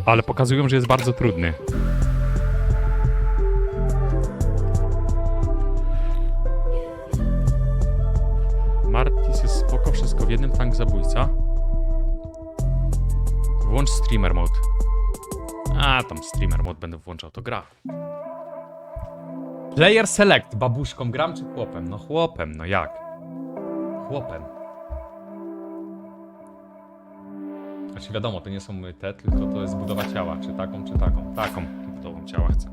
Ale pokazują, że jest bardzo trudny. Martis jest spoko, wszystko w jednym, tank zabójca. Włącz streamer mode. A, tam streamer mode będę włączał, to gra. Player select. Babuszką gram czy chłopem? No chłopem, no jak? Chłopem. Znaczy wiadomo, to nie są te, tylko to jest budowa ciała. Czy taką, czy taką. Taką budową ciała chcę.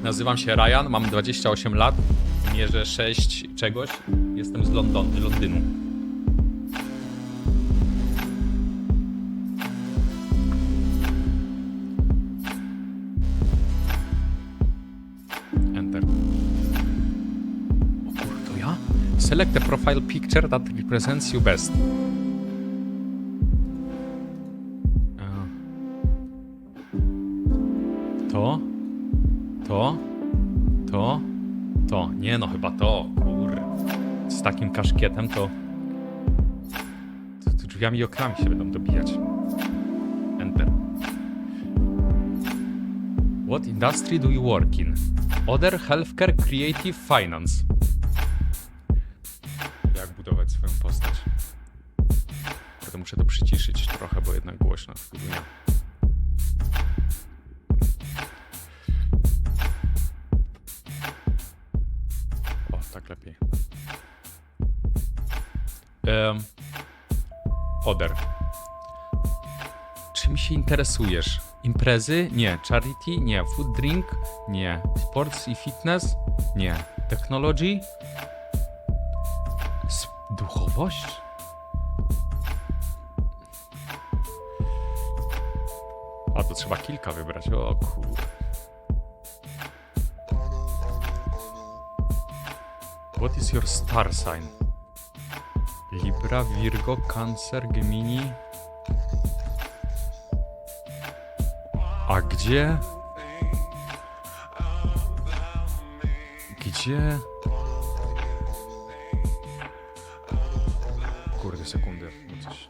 Nazywam się Ryan, mam 28 lat, mierzę 6 czegoś, jestem z Londynu. Enter. O kurde, to ja? Select a profile picture that represents you best. To. Nie no, chyba to. Kurde. Z takim kaszkietem to drzwiami i oknami się będą dobijać. Enter. What industry do you work in? Other healthcare, creative, finance. Jak budować swoją postać? Kurde, muszę to przyciszyć trochę, bo jednak głośno. Tak lepiej. Other. Czym się interesujesz? Imprezy? Nie. Charity? Nie. Food drink? Nie. Sports i fitness? Nie. Technology? Duchowość? A to trzeba kilka wybrać. O kurde. What is your star sign? Libra, Virgo, Cancer, Gemini. A gdzie? Gdzie? Kurde, sekundę. Coś.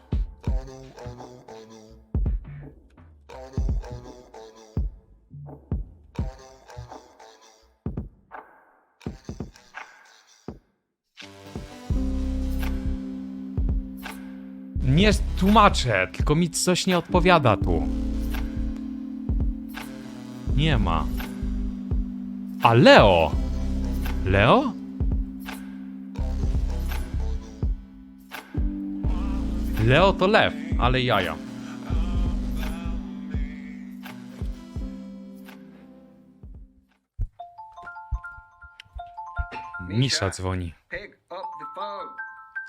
Nie tłumaczę, tylko mi coś nie odpowiada tu. Nie ma. A Leo? Leo? Leo to lew, ale jaja. Misza dzwoni.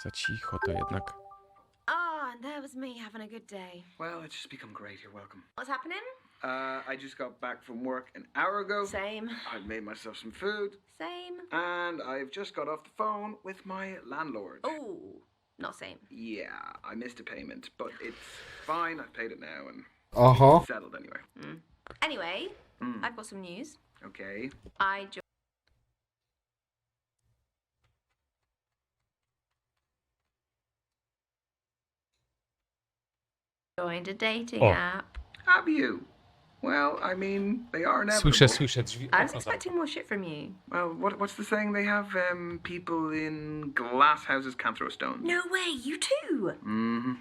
Za cicho to jednak. There was me having a good day. Well, it's just become great. You're welcome. What's happening? I just got back from work an hour ago. Same. I've made myself some food. Same. And I've just got off the phone with my landlord. Oh, not same. Yeah, I missed a payment, but it's fine. I've paid it now and it's settled anyway. Anyway, I've got some news. Okay. I joined a dating app. Have you? Well, I mean, they are Słyszę inevitable. drzwi. I was expecting more shit from you. Well, what's the saying? They have people in glass houses can't throw stones. No way, you too.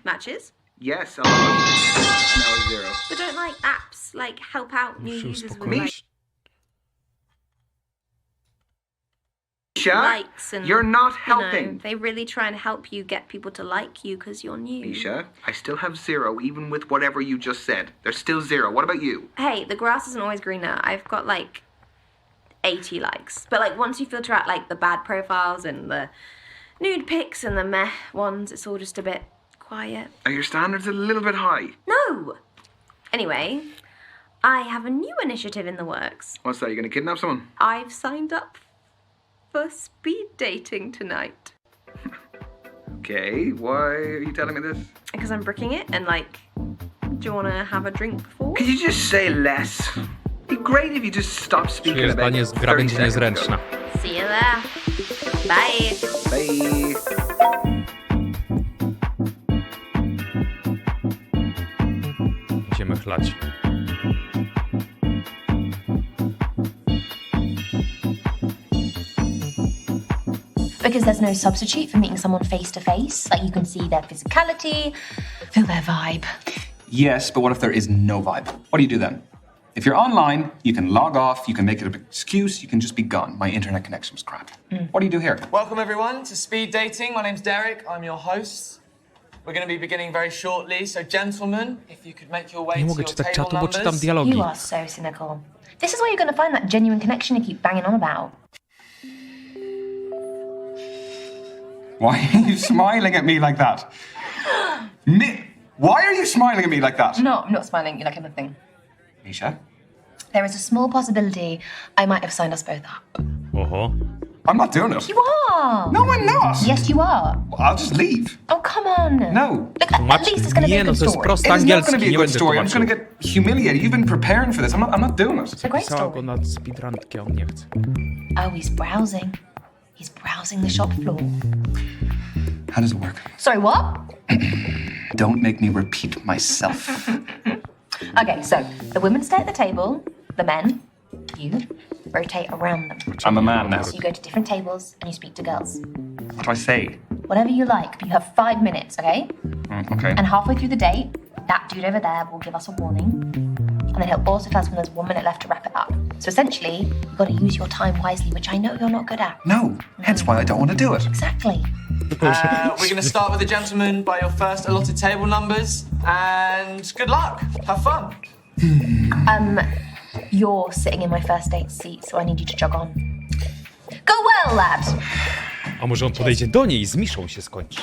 Matches? Yes, a lot. Now it's 0. But don't like apps like help out new Muszę users with uspokoić. like Misha, likes and you're not you know, helping. they really try and help you get people to like you because you're new. Misha, I still have 0 even with whatever you just said. There's still 0. What about you? Hey, the grass isn't always greener. I've got like 80 likes. But like once you filter out like the bad profiles and the nude pics and the meh ones, it's all just a bit quiet. Are your standards a little bit high? No! Anyway, I have a new initiative in the works. What's that? You gonna kidnap someone? I've signed up for speed dating tonight. Okay, why are you telling me this? Because I'm bricking it and like, do you want to have a drink before? Could you just say less? Be great if you just stop speaking Czuję, że about pani gra 30 będzie seconds ago. niezręczna. See you there. Bye. Bye. Będziemy chlać. Because there's no substitute for meeting someone face to face. Like, you can see their physicality, feel their vibe. Yes, but what if there is no vibe? What do you do then? If you're online, you can log off, you can make it an excuse, you can just be gone. My internet connection was crap. What do you do here? Welcome everyone to Speed Dating. My name's Derek, I'm your host. We're going to be beginning very shortly, so gentlemen, if you could make your way Nie to mogę your czytać table czatu, bo czytam numbers. dialogi. You are so cynical. This is where you're going to find that genuine connection you keep banging on about. Why are you smiling at me like that? Why are you smiling at me like that? No, I'm not smiling. You like anything. Misha? There is a small possibility I might have signed us both up. Oho. I'm not doing it. You are. No, I'm not. Yes, you are. I'll just leave. Oh, come on. No. Look, at least it's going to be Nie, a no good to jest story. prosty It is not going angielski, to be a nie good będę story. I'm just going tłumaczył. to get humiliated. You've been preparing for this. I'm not doing it. It's a great Pisała go story. na speedrunki, a on nie chce. Oh, he's browsing. He's browsing the shop floor. How does it work? Sorry, what? Don't make me repeat myself. Okay, so the women stay at the table, the men, you, rotate around them. I'm a man now. So you go to different tables and you speak to girls. What do I say? Whatever you like, but you have 5 minutes, okay? Okay. And halfway through the date, that dude over there will give us a warning. And then he'll also tell us when there's 1 minute left to wrap it up. So essentially, you've got to use your time wisely, which I know you're not good at. No. Hence why I don't want to do it. Exactly. We're going to start with the gentlemen by your first allotted table numbers. And good luck. Have fun. You're sitting in my first date seat, so I need you to jog on. Go well, lad! A może on podejdzie do niej i z Miszą się skończy.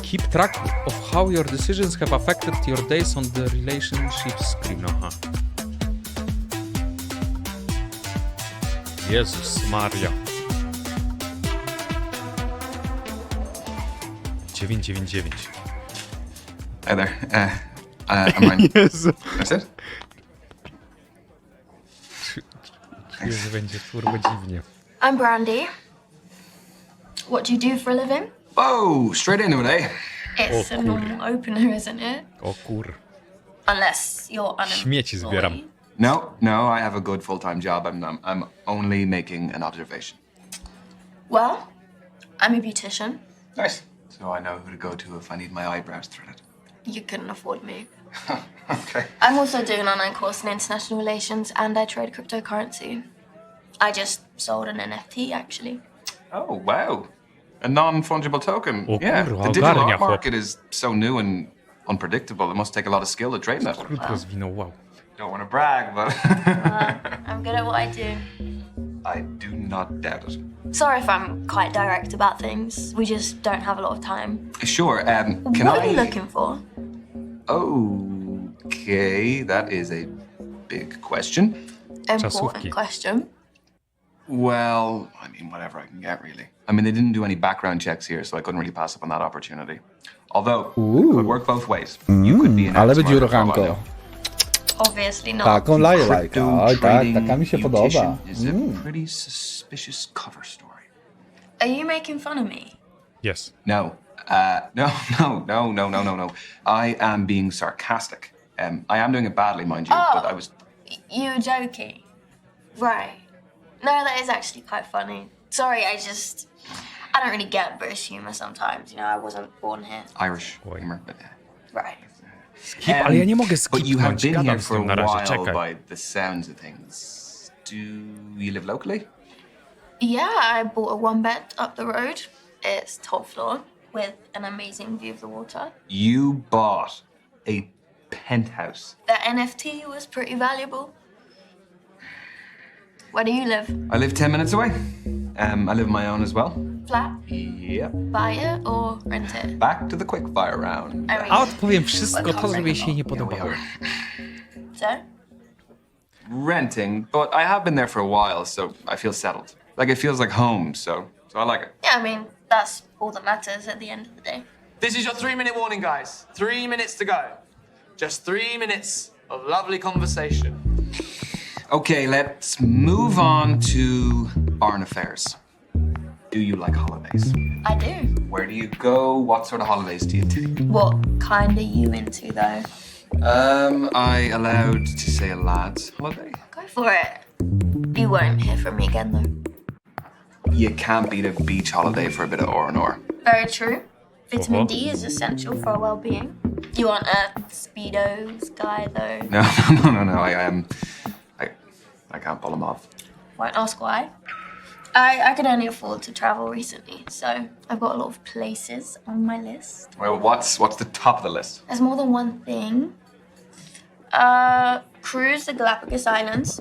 Keep track of how your decisions have affected your days on the relationship screen. Aha. Jezus Maria. 999. Hi there. I'm Ryan. Jezu. That's it? Czuję, że będzie turbo dziwnie. I'm Brandy. What do you do for a living? Whoa, straight into it, eh? It's a normal opener, isn't it? O kur... Unless you're unemployed. Śmieci zbieram. No, I have a good full-time job. I'm only making an observation. Well, I'm a beautician. Nice. So I know who to go to if I need my eyebrows threaded. You couldn't afford me. Okay. I'm also doing an online course in international relations and I trade cryptocurrency. I just sold an NFT, actually. Oh, wow. A non-fungible token. O Yeah, kurwa, the digital ogarnia art chłop. market is so new and unpredictable. It must take a lot of skill to trade in it. Krótko zwinął, wow. Don't want to brag, but I'm good at what I do. I do not doubt it. Sorry if I'm quite direct about things. We just don't have a lot of time. Sure, can What I... are you looking for? Okay, that is a big question. Important Czasówki. question. Well, I mean, whatever I can get, really. I mean, they didn't do any background checks here, so I couldn't really pass up on that opportunity. Although, it could work both ways. You could be an Ale outsmarter będzie for a urokanko. while. Obviously not. Taką laję lajka. Crypto Oj, tak, trading taka mi się podoba. beautician is a pretty suspicious cover story. Are you making fun of me? Yes. No, no. I am being sarcastic. I am doing it badly, mind you, but I was... You were joking. Right. No, that is actually quite funny. Sorry, I don't really get British humour sometimes. You know, I wasn't born here. Irish humor, but... Right. Skip, ale ja nie mogę But you have skipnąć, been here gadam z for tym na a razie, while czekaj. by the sounds of things. Do you live locally? Yeah, I bought a one bed up the road. It's top floor with an amazing view of the water. You bought a penthouse. The NFT was pretty valuable. Where do you live? I live 10 minutes away. I live on my own as well. Flat? Yep. Buy it or rent it? Back to the quickfire round. I mean, A odpowiem wszystko to, żeby jej się nie podobało. so? Renting, but I have been there for a while, so I feel settled. Like it feels like home, so I like it. Yeah, I mean, that's all that matters at the end of the day. This is your 3-minute warning, guys. 3 minutes to go. Just 3 minutes of lovely conversation. Okay, let's move on to foreign affairs. Do you like holidays? I do. Where do you go? What sort of holidays do you take? What kind are you into, though? I allowed to say a lad's holiday? Go for it. You won't hear from me again, though. You can't beat a beach holiday for a bit of R&R. Very true. Vitamin D is essential for our well-being. You aren't a Speedos guy, though. No. I can't pull them off. Won't ask why. I could only afford to travel recently, so I've got a lot of places on my list. Well, what's the top of the list? There's more than one thing. Cruise the Galapagos Islands,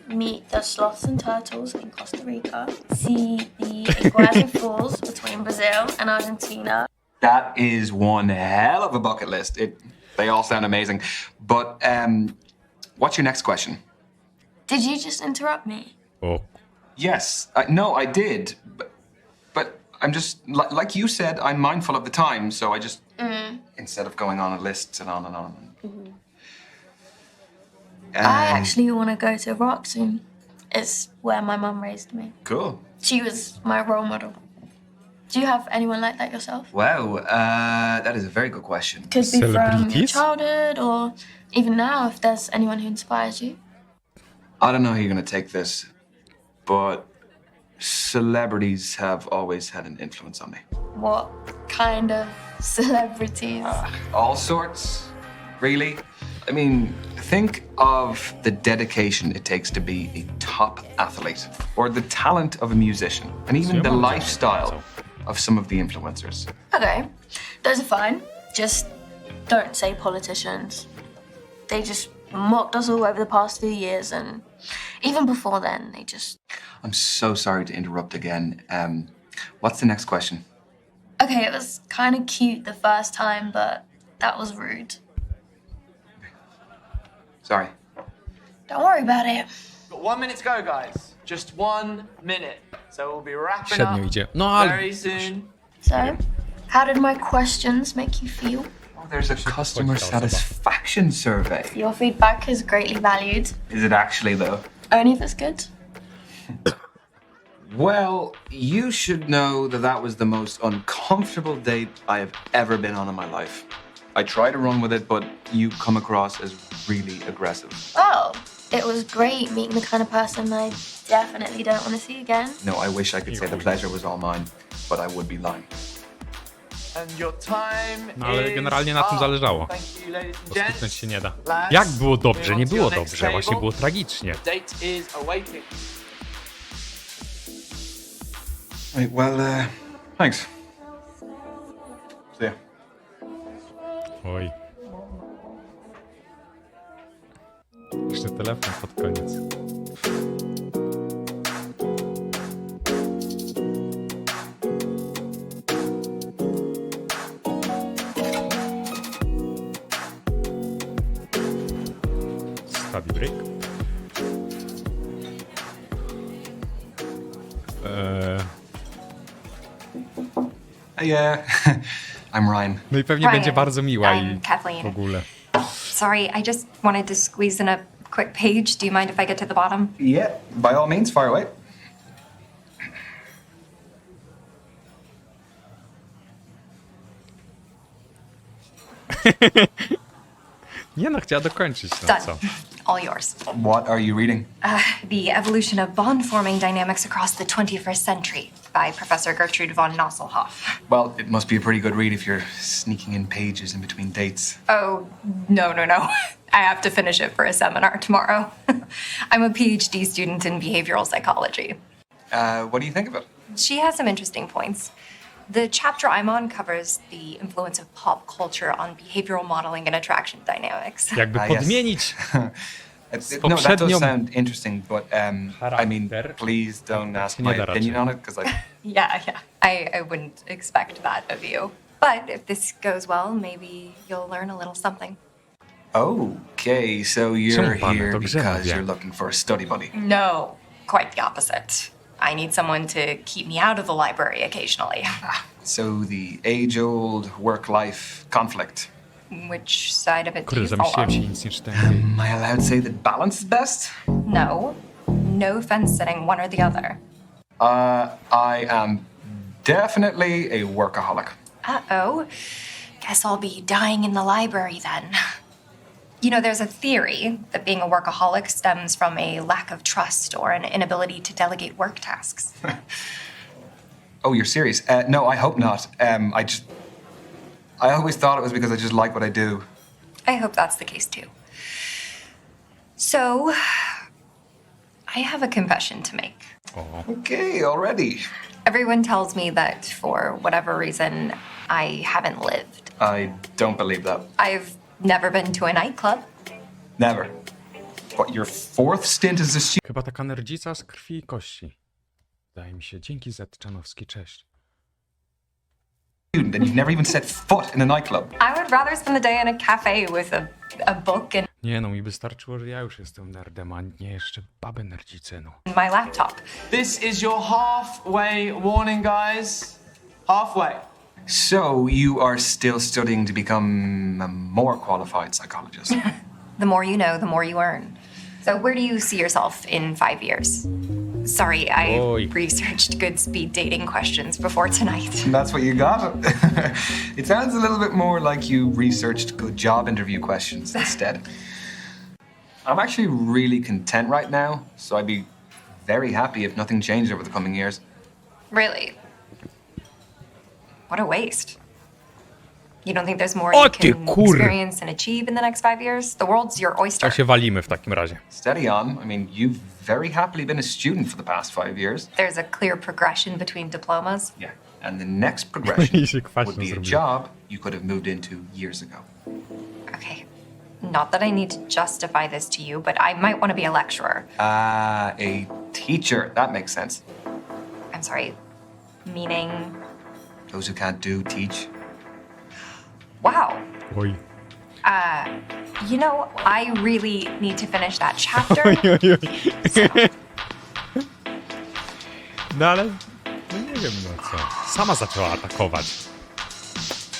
meet the sloths and turtles in Costa Rica, see the Iguazu Falls between Brazil and Argentina. That is one hell of a bucket list. They all sound amazing. But what's your next question? Did you just interrupt me? O, Yes, no, I did. But I'm just, like you said, I'm mindful of the time, so I just, instead of going on a list and on and on. I actually want to go to Iraq soon. It's where my mum raised me. Cool. She was my role model. Do you have anyone like that yourself? Wow, that is a very good question. Could be from your Celebrities? childhood or even now if there's anyone who inspires you. I don't know how you're going to take this, but celebrities have always had an influence on me. What kind of celebrities? All sorts, really. I mean, think of the dedication it takes to be a top athlete, or the talent of a musician, and even the lifestyle of some of the influencers. Okay, those are fine. Just don't say politicians. They just mocked us all over the past few years, and even before then, they just... I'm so sorry to interrupt again. What's the next question? Okay, it was kind of cute the first time, but that was rude. Sorry. Don't worry about it. Got 1 minute to go, guys. Just 1 minute. So we'll be wrapping średnio up idzie. No ale... very soon. So, how did my questions make you feel? Oh, there's a customer satisfaction survey. Your feedback is greatly valued. Is it actually, though? Only if it's good. Well, you should know that was the most uncomfortable date I have ever been on in my life. I try to run with it, but you come across as really aggressive. Oh, it was great meeting the kind of person I definitely don't want to see again. No, I wish I could say the pleasure was all mine, but I would be lying. And your time No ale is generalnie na tym up. zależało. Thank you, ladies and Skutnąć gents. się nie da. Lads, Jak było dobrze? Nie moving on to było your next dobrze, właśnie table. było tragicznie. Date is awaiting. Right, well, thanks. See ya. Oj. Jeszcze telefon pod koniec. Study break. Hey, I'm Ryan. No i pewnie Ryan, będzie bardzo miła I'm i Kathleen. w ogóle. Sorry, I just wanted to squeeze in a quick page. Do you mind if I get to the bottom? Yeah, by all means, fire away. Nie no, chciała dokończyć, no Done. co? All yours. What are you reading? The Evolution of Bond-Forming Dynamics Across the 21st Century by Professor Gertrude von Nosselhoff. Well, it must be a pretty good read if you're sneaking in pages in between dates. Oh, no. I have to finish it for a seminar tomorrow. I'm a PhD student in behavioral psychology. What do you think of it? She has some interesting points. The chapter I'm on covers the influence of pop culture on behavioral modeling and attraction dynamics. Jakby Yes. podmienić No, that does poprzednią- sound interesting, but I mean, charakter. please don't ask Nie my da opinion raczej. on it, because Yeah. I wouldn't expect that of you. But if this goes well, maybe you'll learn a little something. Okay, so you're Czemu pan here to grze because wie? you're looking for a study buddy. No, quite the opposite. I need someone to keep me out of the library occasionally. So the age-old work-life conflict. Which side of it do Kurde, you fall zamyśliłem się i on? nic nie czytałem. Am I allowed to say that balance is best? No. No fence sitting, one or the other. I am definitely a workaholic. Uh-oh. Guess I'll be dying in the library then. You know, there's a theory that being a workaholic stems from a lack of trust or an inability to delegate work tasks. Oh, you're serious? No, I hope not. I always thought it was because I just like what I do. I hope that's the case too. So, I have a confession to make. Okay, already. Everyone tells me that for whatever reason, I haven't lived. I don't believe that. I've never been to a nightclub. Never. What, your fourth stint as a student? Chyba taka nerdzica z krwi i kości. Wydaje mi się. Dzięki Z. Czanowski, cześć. And you've never even set foot in a nightclub. I would rather spend the day in a cafe with a book and Nie no, mi wystarczyło, że ja już jestem nerdem, a nie jeszcze babę nerdzicę, no. my laptop. This is your halfway warning, guys. Halfway. So you are still studying to become a more qualified psychologist. The more you know, the more you earn. So where do you see yourself in 5 years? Sorry, I Oi. researched good speed dating questions before tonight. That's what you got? It sounds a little bit more like you researched good job interview questions instead. I'm actually really content right now, so I'd be very happy if nothing changed over the coming years. Really? What a waste. You don't think there's more O you ty can kur- experience and achieve in the next 5 years? The world's your oyster. To się walimy w takim razie. Steady on. I mean, you've very happily been a student for the past 5 years. There's a clear progression between diplomas. Yeah. And the next progression I się kwaśno would be a zrobiło. job you could have moved into years ago. Okay. Not that I need to justify this to you, but I might want to be a lecturer. A teacher. That makes sense. I'm sorry. Meaning, Those who can't do, teach. wow. Oj. You know, I really need to finish that chapter. No ale... No nie wiem no co. Sama zaczęła atakować.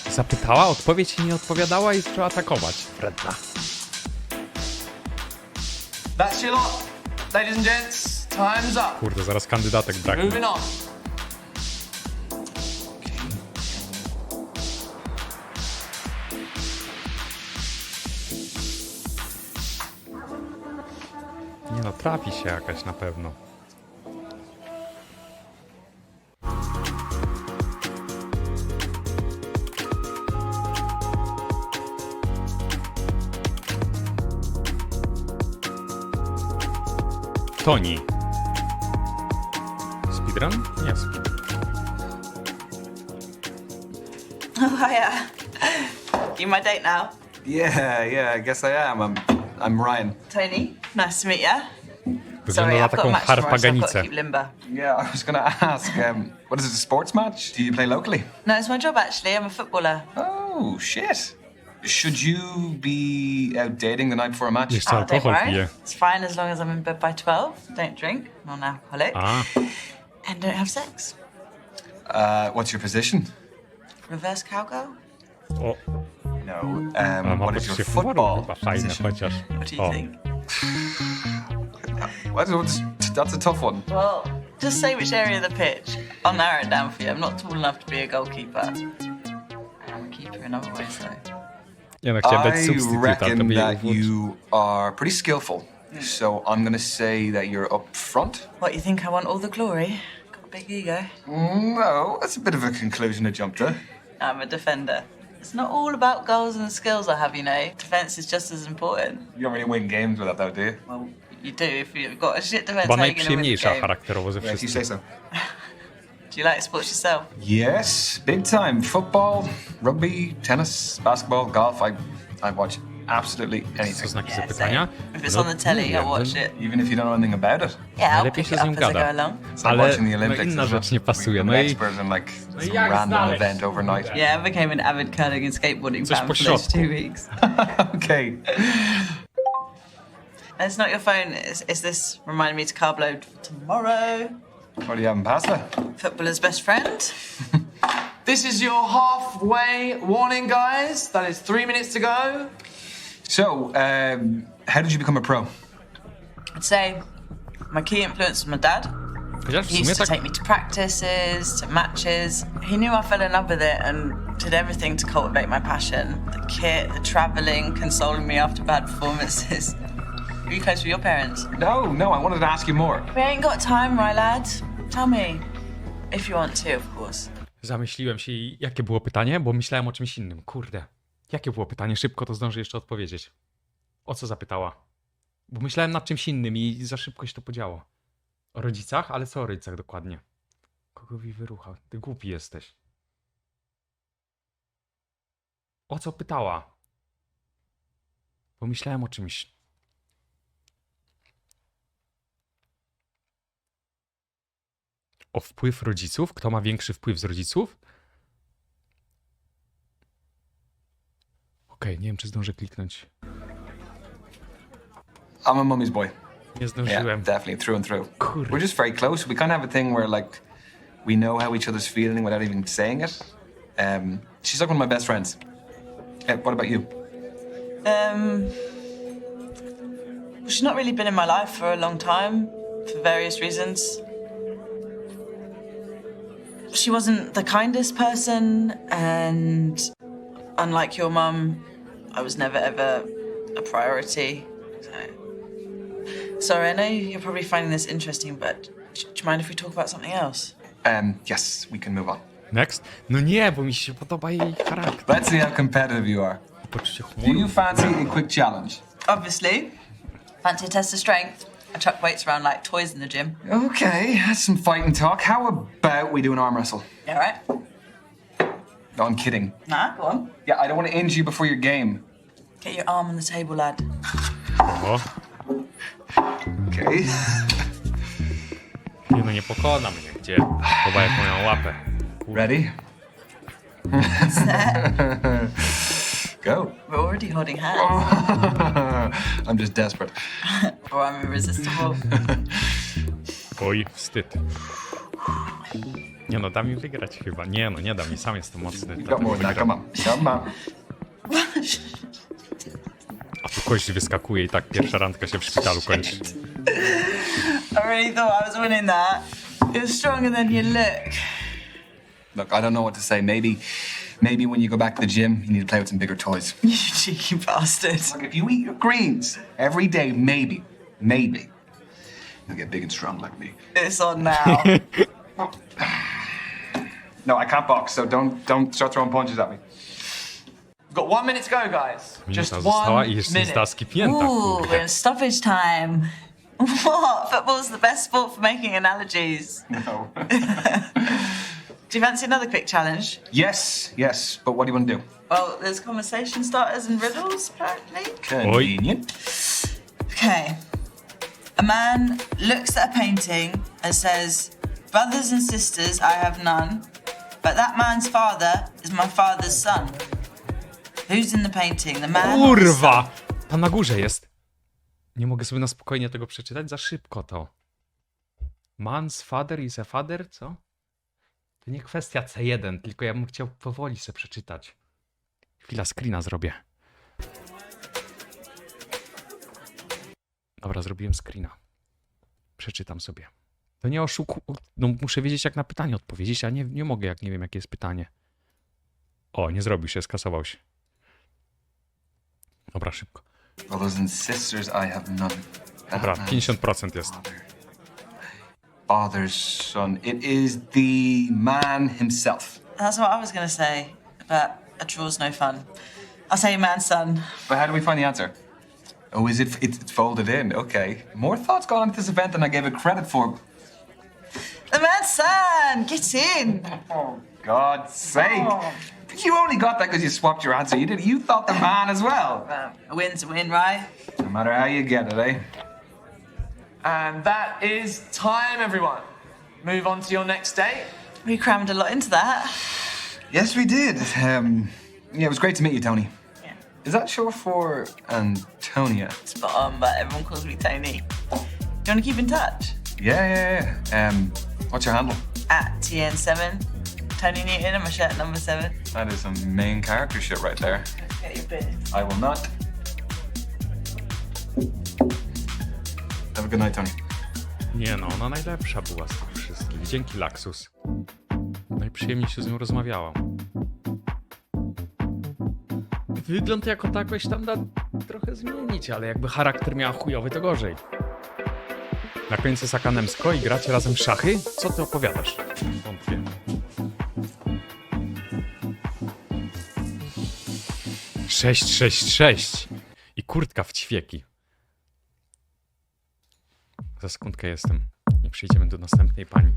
Zapytała, odpowiedź jej nie odpowiadała i zaczęła atakować. Wredna. That's your lot. Ladies and gents, time's up. Kurde, zaraz kandydatek braknie. Moving on. Nie no, trafi się jakaś na pewno. Toni. Speedrun? Nie, speedrun. Oh, hiya. You my date now? Yeah, I guess I am. I'm Ryan. Tony, nice to meet you. Wygląda na I've got a taką match tomorrow, so I've got to harpaganicę. keep limber. Yeah, I was going to ask, what is it, a sports match? Do you play locally? No, it's my job actually. I'm a footballer. Oh, shit. Should you be out dating the night before a match? Jeszcze Don't alkohol worry. pije. It's fine as long as I'm in bed by 12. Don't drink, non-alcoholic, A, and don't have sex. What's your position? Reverse cowgirl? o, No. ale ma What is your poczucie humoru football chyba fajne, position? chociaż. What do you O, think? That's a tough one. Well, just say which area of the pitch. I'll narrow it down for you. I'm not tall enough to be a goalkeeper. I'm a keeper in other ways, though. nie no, chciałem dać I substytuta, to reckon by that you are pretty skillful. So I'm going to say that you're up front. What, you think I want all the glory? Got a big ego. No, that's a bit of a conclusion to jump to. I'm a defender. It's not all about goals and skills I have, you know. Defense is just as important. You don't really win games with that, though, do you? Well, you do if you've got a shit defense. Chyba how you gonna win the najprzyjemniejsza game? charakterowo ze Yeah, if you say wszystkich. so. Do you like sports yourself? Yes, big time. Football, rugby, tennis, basketball, golf. I watch absolutely Co anything. znaki Yeah, zapytania? same. If it's on the telly, nie, I watch no, it. Even if you don't know anything about it. Yeah, I'll Najlepiej pick się it z nim up as I go gada. along. It's like Ale watching the no Olympics. inna isn't it? rzecz nie pasuje. Become No an i expert in like some jak random znaleźć? event overnight. Yeah, I became an avid curling and skateboarding Coś fan po for those środku. 2 weeks. Okay. And it's not your phone, is this reminding me to carb load for tomorrow? What are you having pasta? Footballer's best friend? This is your halfway warning, guys. That is 3 minutes to go. So, how did you become a pro? I'd say my key influence was my dad. Chociaż w He sumie used to tak... take me to practices, to matches. He knew I fell in love with it and did everything to cultivate my passion. The kit, the traveling, consoling me after bad performances. Were you close with your parents? No, I wanted to ask you more. We ain't got time, right, lad? Tell me. If you want to, of course. Zamyśliłem się i jakie było pytanie? Bo myślałem o czymś innym. Kurde. Jakie było pytanie? Szybko to zdążę jeszcze odpowiedzieć. O co zapytała? Bo myślałem nad czymś innym i za szybko się to podziało. O rodzicach? Ale co o rodzicach dokładnie? Kogo mi wyrucha? Ty głupi jesteś. O co pytała? Bo myślałem o czymś. O wpływ rodziców? Kto ma większy wpływ z rodziców? Okej, nie wiem, czy zdążę kliknąć. I'm a mummy's boy. Nie zdążyłem. Yeah, definitely, through and through. Kurde. We're just very close. We kind of have a thing where, like, we know how each other's feeling without even saying it. She's like one of my best friends. What about you? She's not really been in my life for a long time, for various reasons. She wasn't the kindest person, and unlike your mum, I was never ever a priority. Sorry, I know you're probably finding this interesting, but do you mind if we talk about something else? Yes, we can move on. Next? No nie, bo mi się podoba jej charakter. Let's see how competitive you are. Poczucie Do humoru. you fancy a quick challenge? Obviously. Fancy a test of strength? I chuck weights around like toys in the gym. Okay, that's some fighting talk. How about we do an arm wrestle? Yeah, right? No, I'm kidding. Nah, go on. Yeah, I don't want to injure you before your game. Get your arm on the table, lad. O, Okay. nie no, nie pokona mnie. Gdzie? Chyba jak moją łapę. Ready? Go. We're already holding hands. I'm just desperate. Or I'm irresistible. Oj, wstyd. Nie no, da mi wygrać chyba. Nie no, nie da mi, sam jestem mocny. Got dlatego more than that. wygram. Come on. A tu kość wyskakuje i tak pierwsza randka się w szpitalu kończy. I really thought I was winning that. You're stronger than you look. Look, I don't know what to say. Maybe when you go back to the gym, you need to play with some bigger toys. You cheeky bastard. Look, if you eat your greens every day, maybe you'll get big and strong like me. It's on now. No, I can't box, so don't start throwing punches at me. We've got 1 minute to go, guys. Just Minuta została 1 i jeszcze została minute. skipnięta. Ooh, kurde. we're in stoppage time. What? Football's the best sport for making analogies. No. Do you fancy another quick challenge? Yes, but what do you want to do? Well, there's conversation starters and riddles, apparently. Convenient. Okay. A man looks at a painting and says, "Brothers and sisters, I have none, but that man's father is my father's son." Who's in the painting? The man or the son? Kurwa! Tam na górze jest. Nie mogę sobie na spokojnie tego przeczytać, za szybko to. Man's father is a father, co? To nie kwestia C1, tylko ja bym chciał powoli sobie przeczytać. Chwila, screena zrobię. Dobra, zrobiłem screena. Przeczytam sobie. To nie no muszę wiedzieć, jak na pytanie odpowiedzieć, a nie mogę, jak nie wiem, jakie jest pytanie. O, nie zrobił się, skasował się. Dobra, szybko. Brothers and sisters, I have none. Dobra, 50% jest. Father's son. It is the man himself. That's what I was going to say, but a draw's no fun. I'll say man's son. But how do we find the answer? Oh, is it? It's folded in. Okay. More thought's gone into this event than I gave it credit for. The man's son! Get in! Oh, God's sake! You only got that because you swapped your answer. You thought the man as well. A win's a win, right? No matter how you get it, eh? And that is time, everyone. Move on to your next date. We crammed a lot into that. Yes, we did. Yeah, it was great to meet you, Tony. Yeah. Is that short for Antonia? Spot on, but everyone calls me Tony. Do you want to keep in touch? Yeah. What's your handle? At TN7. Tony Newton and my shirt number 7. That is some main character shit right there. Get your beer. I will not. Have a good night, Tony. Nie no, ona najlepsza była z tych wszystkich. Dzięki, Laxus. Najprzyjemniej się z nią rozmawiałam. Wygląd jako takoś tam da trochę zmienić, ale jakby charakter miała chujowy, to gorzej. Na końcu z Akanemsko i gracie razem w szachy? Co ty opowiadasz? Wątpię. Sześć, 6 i kurtka w ćwieki. Za sekundkę jestem i przejdziemy do następnej pani.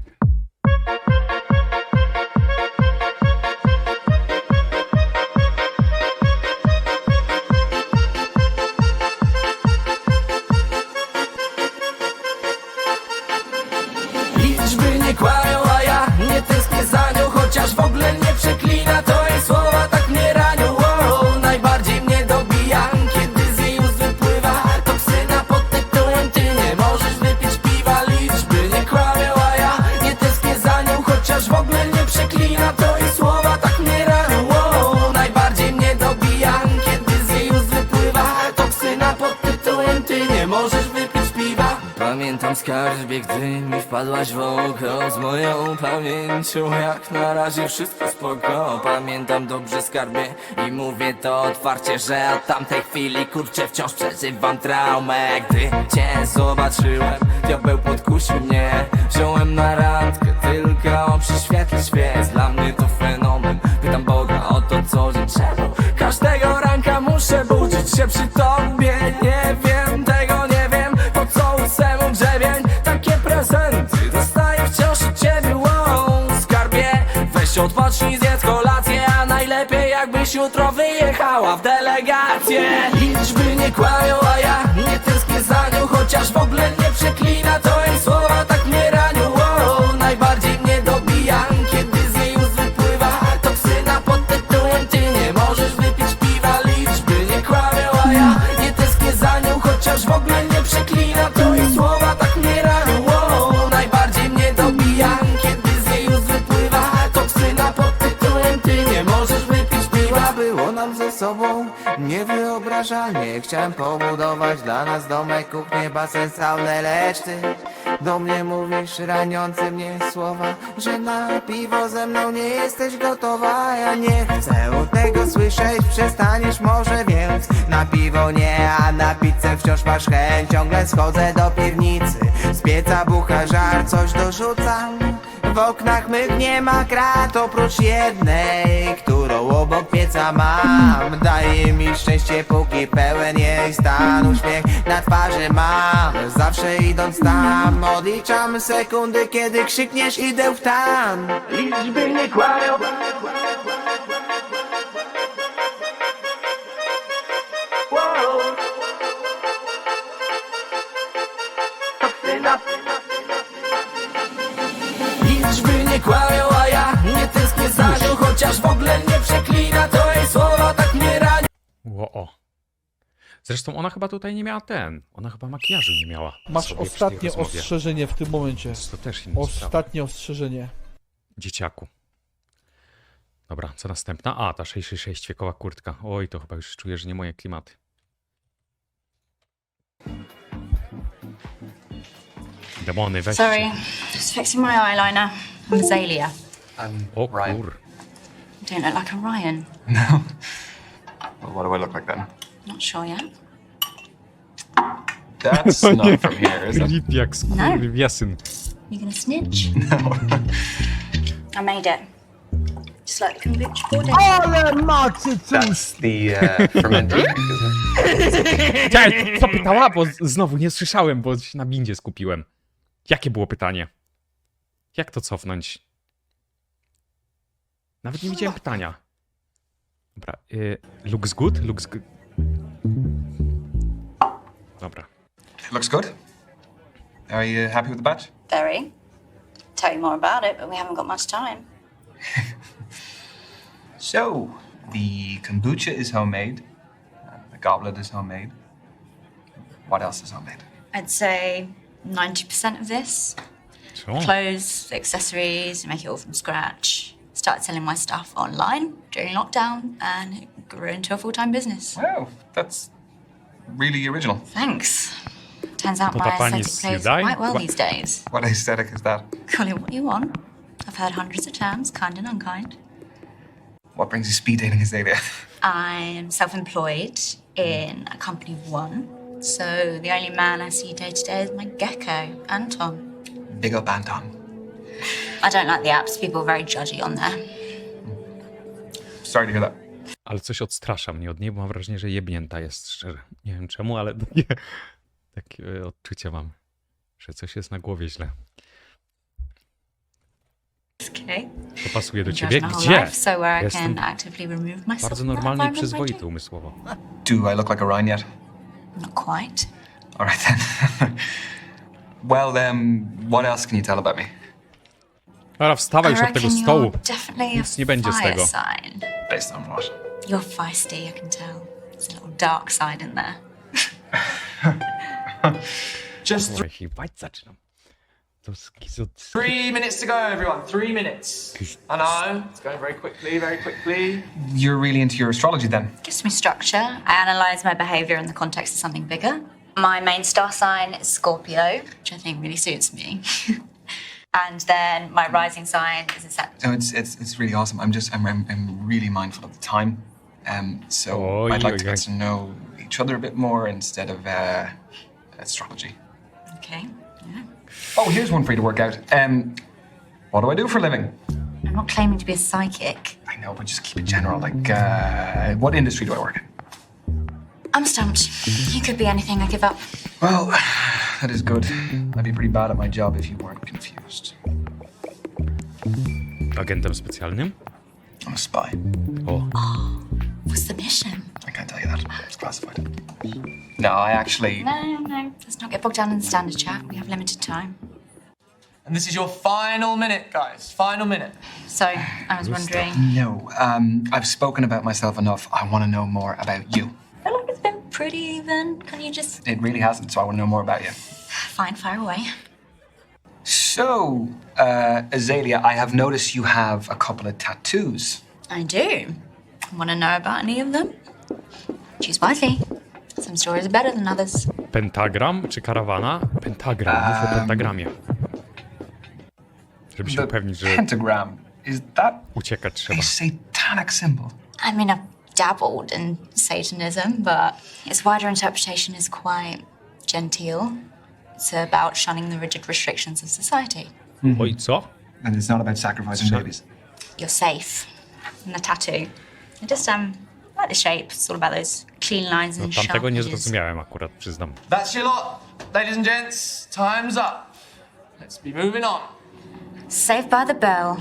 Liczby nie kłamią, a ja nie tęsknię za nią, chociaż w ogóle nie przeklina, to jej słowa tak mnie ranią. Wow, najbardziej mnie dobija, kiedy z jej ust wypływa toksyna pod tytułem ty nie możesz wypić piwa. Liczby nie kłamią, a ja nie tęsknię za nią, chociaż w ogóle nie przeklina, to jej słowa tak mnie ranią. Wow, najbardziej mnie dobija, kiedy z jej ust wypływa toksyna pod tytułem ty nie możesz wypić piwa. Pamiętam skarbie, gdy mi wpadłaś w oko, z moją pamięcią jak na razie wszystko spoko. Pamiętam dobrze skarbie i mówię to otwarcie, że od tamtej chwili kurczę wciąż przeżywam traumę. Gdy cię zobaczyłem, diabeł podkusił mnie, wziąłem na randkę tylko przy świetle świec. Dla mnie to fenomen, pytam Boga o to co dzień, czemu każdego ranka muszę budzić się przy tobie. Nie wiem tego, nie wiem, po co ósmemu grzebień takie prezenty dostaję wciąż od ciebie. Wow, skarbie, weź odpocznij, zjedz kolację, a najlepiej jakbyś jutro wyjechała w delegację. Liczby nie kłamią, a ja nie tęsknię za nią, chociaż w ogóle nie przeklina, to jej słowa tak mnie ranią. Wow, najbardziej mnie dobija, kiedy z jej ust wypływa toksyna pod tytułem ty nie możesz wypić piwa. Liczby nie kłamią, a ja nie tęsknię za nią, chociaż w ogóle nie przeklina, to jej słowa tak mnie ranią. Wow, najbardziej mnie dobija, kiedy z jej ust wypływa toksyna pod tytułem ty nie możesz wypić piwa. Było nam ze sobą niewyobrażalnie. Chciałem pobudować dla nas domek, kuchnię, basen, saunę, lecz ty do mnie mówisz raniące mnie słowa, że na piwo ze mną nie jesteś gotowa. Ja nie chcę tego słyszeć, przestaniesz może, więc na piwo nie, a na pizzę wciąż masz chęć. Ciągle schodzę do piwnicy, z pieca bucha żar, coś dorzucam. W oknach mych nie ma krat, oprócz jednej, którą obok pieca mam. Daje mi szczęście, póki pełen jej stan. Uśmiech na twarzy mam, zawsze idąc tam. Odliczam sekundy, kiedy krzykniesz idę w tam. Liczby nie kłamią. Wow. Toksyna. Liczby nie kłamią, a ja nie tęsknię za nią, chociaż w ogóle nie przeklina, to jej słowa tak mnie ranią. Ło-o. Zresztą ona chyba tutaj nie miała ona chyba makijażu nie miała. Masz sobie przy tej ostatnie rozmowie. ostrzeżenie w tym momencie. To też inna sprawa. Ostatnie ostrzeżenie. Dzieciaku. Dobra, co następna? A, ta 666 wiekowa kurtka. Oj, to chyba już czuję, że nie moje klimaty. Demony, weź Sorry, się. just fixing my eyeliner. I'm Azalea. O Ryan. kur. You don't look like a Ryan. No. Well, what do I look like then? Not sure yet. That's not from here, is it? Lip jak skurwiasyn. You gonna snitch? No. I made it. Just like the kombucha poured in. Ale macie That's the fermented drink, isn't it? Cześć, co pytała? Bo znowu nie słyszałem, bo się na bindzie skupiłem. Jakie było pytanie? Jak to cofnąć? Nawet nie widziałem pytania. Dobra, looks good? Looks good. Dobra. It looks good. Are you happy with the batch? Very. Tell you more about it, but we haven't got much time. So, the kombucha is homemade. The goblet is homemade. What else is homemade? I'd say 90% of this. Co? Clothes, accessories, make it all from scratch. Started selling my stuff online during lockdown and it grew into a full-time business. Wow, that's really original. Thanks. Turns out To my ta pani aesthetic z plays Hyundai? quite well What? these days. What aesthetic is that? Call it what you want. I've heard hundreds of terms, kind and unkind. What brings you speed dating, Azalea? I'm self-employed in a company of one, so the only man I see day to day is my gecko, Anton. Big up, Anton. I don't like the apps. People are very judgy on there. Sorry to hear that. Ale coś odstrasza mnie od niej, bo mam wrażenie, że jebnięta jest szczerze. Nie wiem czemu, ale takie odczucie mam, że coś jest na głowie źle. Okay. To pasuje do Enjoyed ciebie? my whole Gdzie? life, so where I Jestem can actively remove myself bardzo from that normalny i environment przyzwoity I do. umysłowo. Do I look like a Ryan yet? Not quite. All right then. Well, what else can you tell about me? Dobra, wstawaj już od tego reckon stołu. you're definitely Nic a nie będzie z fire tego. sign. Based on what? You're feisty, I can tell. There's a little dark side in there. Just Oj, chyba zaczynam. To skizo... 3 minutes to go, everyone. 3 minutes. I know, it's going very quickly, very quickly. You're really into your astrology then? Gives me structure. I analyse my behaviour in the context of something bigger. My main star sign is Scorpio, which I think really suits me. And then my rising sign is a Sagittarius. No, it's really awesome. I'm really mindful of the time. So I'd like to get to know each other a bit more instead of astrology. Okay, yeah. Oh, here's one for you to work out. What do I do for a living? I'm not claiming to be a psychic. I know, but just keep it general. Like, what industry do I work in? I'm stumped. You could be anything I give up. Well, that is good. I'd be pretty bad at my job if you weren't confused. Agentem specjalnym? I'm a spy. O. What's the mission? I can't tell you that. It's classified. No, I actually... No. Let's not get bogged down in the standard chat. We have limited time. And this is your final minute, guys. Final minute. So, I was wondering... No, I've spoken about myself enough. I want to know more about you. I feel like it's been pretty even. Can you just... It really hasn't, so I want to know more about you. Fine, fire away. So, Azalea, I have noticed you have a couple of tattoos. I do. Want to know about any of them? Choose wisely. Some stories are better than others. Pentagram czy karawana? Pentagram, mów o pentagramie. Żeby się upewnić, że Pentagram, is that uciekać trzeba. a satanic symbol? I mean, I've dabbled in Satanism, but its wider interpretation is quite genteel. It's about shunning the rigid restrictions of society. Oj, co? And it's not about sacrificing babies. You're safe. And the tattoo. I just, like the shape. It's all about those clean lines No, and sharp tamtego nie edges. zrozumiałem akurat, przyznam. That's your lot. Ladies and gents, time's up. Let's be moving on. Saved by the bell.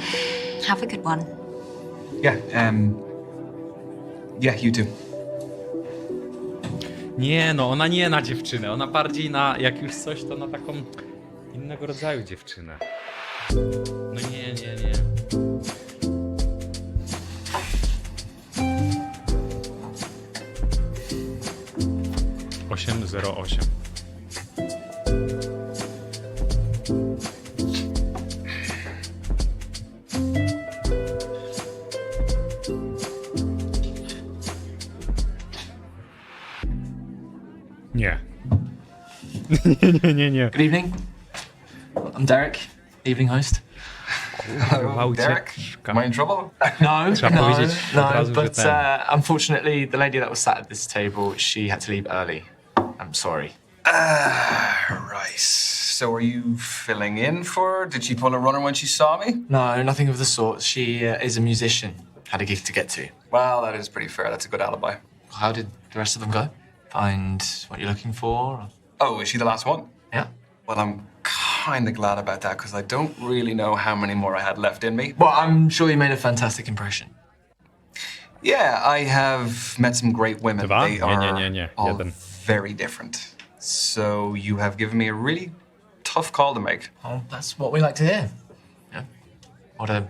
Have a good one. Yeah, you too. Nie no, ona nie na dziewczynę, ona bardziej na, jak już coś, to na taką innego rodzaju dziewczynę. No nie. 808. Nie. Nie. Good evening. I'm Derek, evening host. Wow, Derek, am I in trouble? No, Trzeba powiedzieć od no, razu, że but ten. unfortunately, the lady that was sat at this table, she had to leave early. I'm sorry. Right. So are you filling in for her? Did she pull a runner when she saw me? No, nothing of the sort. She is a musician. Had a gig to get to. Well, that is pretty fair. That's a good alibi. How did the rest of them go? Find what you're looking for? Oh, is she the last one? Yeah. Well, I'm kind of glad about that because I don't really know how many more I had left in me. Well, I'm sure you made a fantastic impression. Yeah, I have met some great women. Dwa? They are Nie. all Jeden. very different. So you have given me a really tough call to make. Oh, that's what we like to hear. Yeah. What a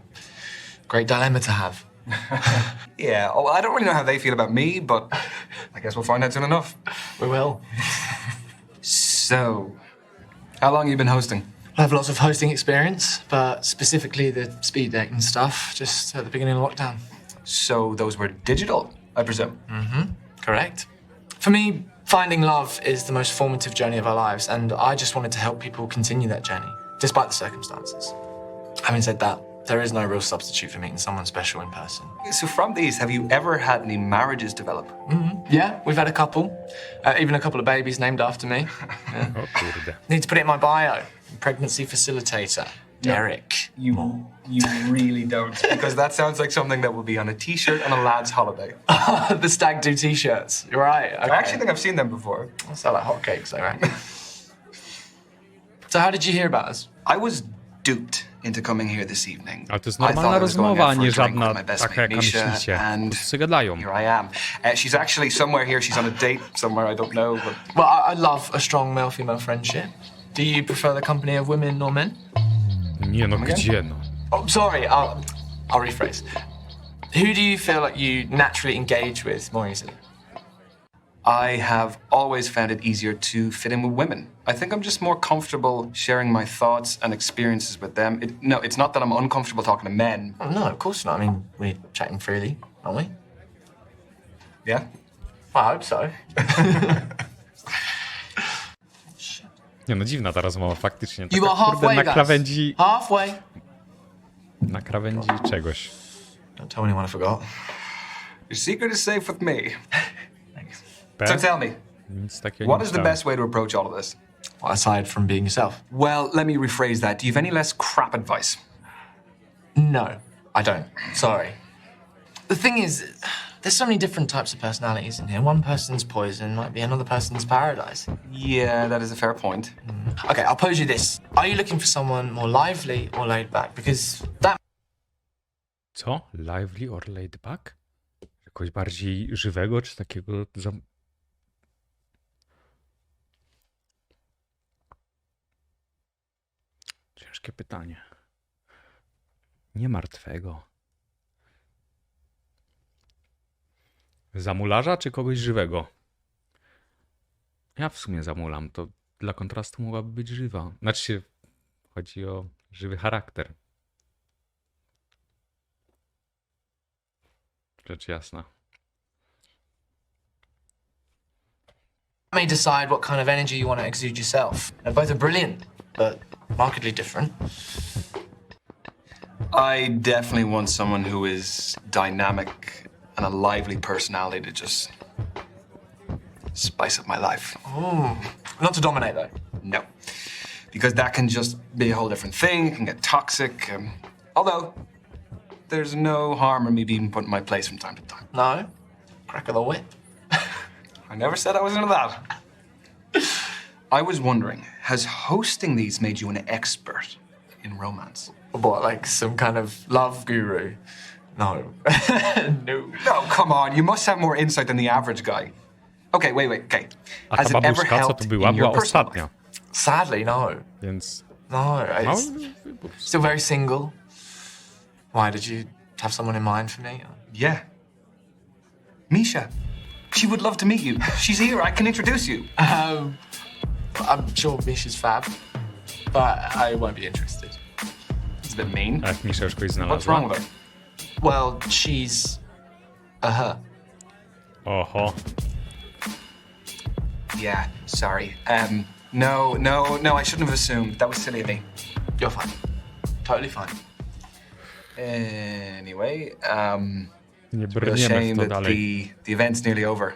great dilemma to have. Yeah, oh, I don't really know how they feel about me, but I guess we'll find out soon enough. We will. So, how long have you been hosting? I have lots of hosting experience, but specifically the speed dating stuff, just at the beginning of lockdown. So those were digital, I presume? Mm-hmm, correct. For me, finding love is the most formative journey of our lives, and I just wanted to help people continue that journey, despite the circumstances. Having said that, there is no real substitute for meeting someone special in person. So from these, have you ever had any marriages develop? Mm-hmm. Yeah, we've had a couple. Even a couple of babies named after me. Yeah. O kurde. Need to put it in my bio. Pregnancy facilitator, Derek. You really don't. Because that sounds like something that would be on a t-shirt on a lad's holiday. The stag do t-shirts. You're right. Okay. I actually think I've seen them before. They sell like hotcakes, though, right? So how did you hear about us? I was duped into coming here this evening. Ale to jest I thought normalna I was going rozmowa, a out for a nie drink żadna with my best taka, mate jaka Misha, myślicie. and Wszyscy gadają. here I am. She's actually somewhere here. She's on a date somewhere. I don't know. But Well, I love a strong male-female friendship. Do you prefer the company of women or men? Nie no, gdzie no? Oh, sorry, I'll rephrase. Who do you feel like you naturally engage with more easily? I have always found it easier to fit in with women. I think I'm just more comfortable sharing my thoughts and experiences with them. It's not that I'm uncomfortable talking to men. Oh, no, of course not. I mean, we're chatting freely, aren't we? Yeah? I hope so. Nie no, dziwna ta rozmowa, faktycznie. You Taka, are halfway, na guys. krawędzi... Halfway. Na krawędzi czegoś. Don't tell anyone I forgot. Your secret is safe with me. P? So tell me, Nic takiego what nie is the czytałem. best way to approach all of this? Well, aside from being yourself. Well, let me rephrase that. Do you have any less crap advice? No, I don't. Sorry. The thing is, there's so many different types of personalities in here. One person's poison might be another person's paradise. Yeah, that is a fair point. Okay, I'll pose you this. Are you looking for someone more lively or laid back? Because that... Co? Lively or laid back? Jakoś bardziej żywego, czy takiego... Ciężkie pytanie. Nie martwego. Zamularza, czy kogoś żywego? Ja w sumie zamulam, to dla kontrastu mogłaby być żywa. Znaczy się, chodzi o żywy charakter. Rzecz jasna. may decide what kind of energy you want to exude yourself. Both are brilliant, but markedly different. I definitely want someone who is dynamic and a lively personality to just spice up my life. Ooh. Not to dominate, though. No. Because that can just be a whole different thing. It can get toxic. Although, there's no harm in me being put in my place from time to time. No? Crack of the whip. I never said I was into that. I was wondering, has hosting these made you an expert in romance? What, like some kind of love guru? No. No. No, come on. You must have more insight than the average guy. Okay, wait, okay. A ta Has it ever babuszka, co helped to była? in your Była personal ostatnia. life? Sadly, no. Więc... No, it's still very single. Why, did you have someone in mind for me? Yeah. Misha. She would love to meet you. She's here. I can introduce you. I'm sure Misha's fab, but I won't be interested. It's a bit mean. Jak Misza już kogoś What's znalazła? wrong with her? Well, she's a her. Oho. Yeah, sorry. No, I shouldn't have assumed. That was silly of me. You're fine. Totally fine. Anyway, Nie it's a real brniemy w shame to that dalej. the event's nearly over.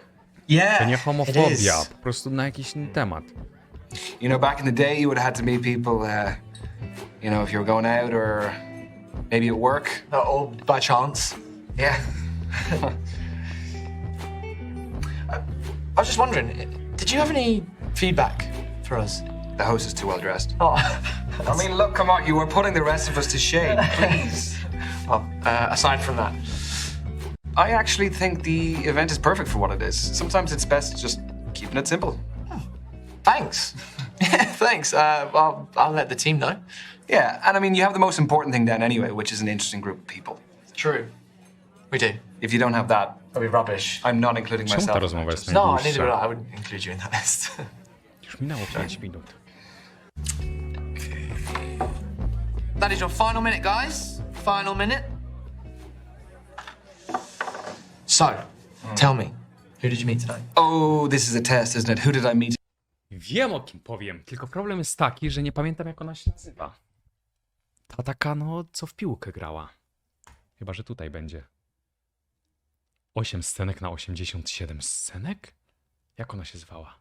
Yeah, To nie it homofobia, is. po prostu na jakiś inny temat. You know, back in the day, you would have had to meet people, you know, if you were going out or maybe at work. Or by chance. Yeah. I was just wondering, did you have any feedback for us? The host is too well dressed. Oh, I mean, look, come on, you were putting the rest of us to shame, please. well, aside from that, I actually think the event is perfect for what it is. Sometimes it's best just keeping it simple. thanks. Thanks. I'll let the team know. Yeah, and I mean, you have the most important thing then anyway, which is an interesting group of people. True. We do. If you don't have that, That'll be rubbish. I'm not including Czemu ta myself. rozmowa jest No, najdłuższa? neither would I. I wouldn't include you in that list. Już minęło 5 minut. that is your final minute, guys. Final minute. So, tell me, who did you meet today? Oh, this is a test, isn't it? Who did I meet? Wiem, o kim powiem, tylko problem jest taki, że nie pamiętam, jak ona się nazywa. Ta taka, no, co w piłkę grała. Chyba, że tutaj będzie. 8 scenek na 87 scenek? Jak ona się zwała?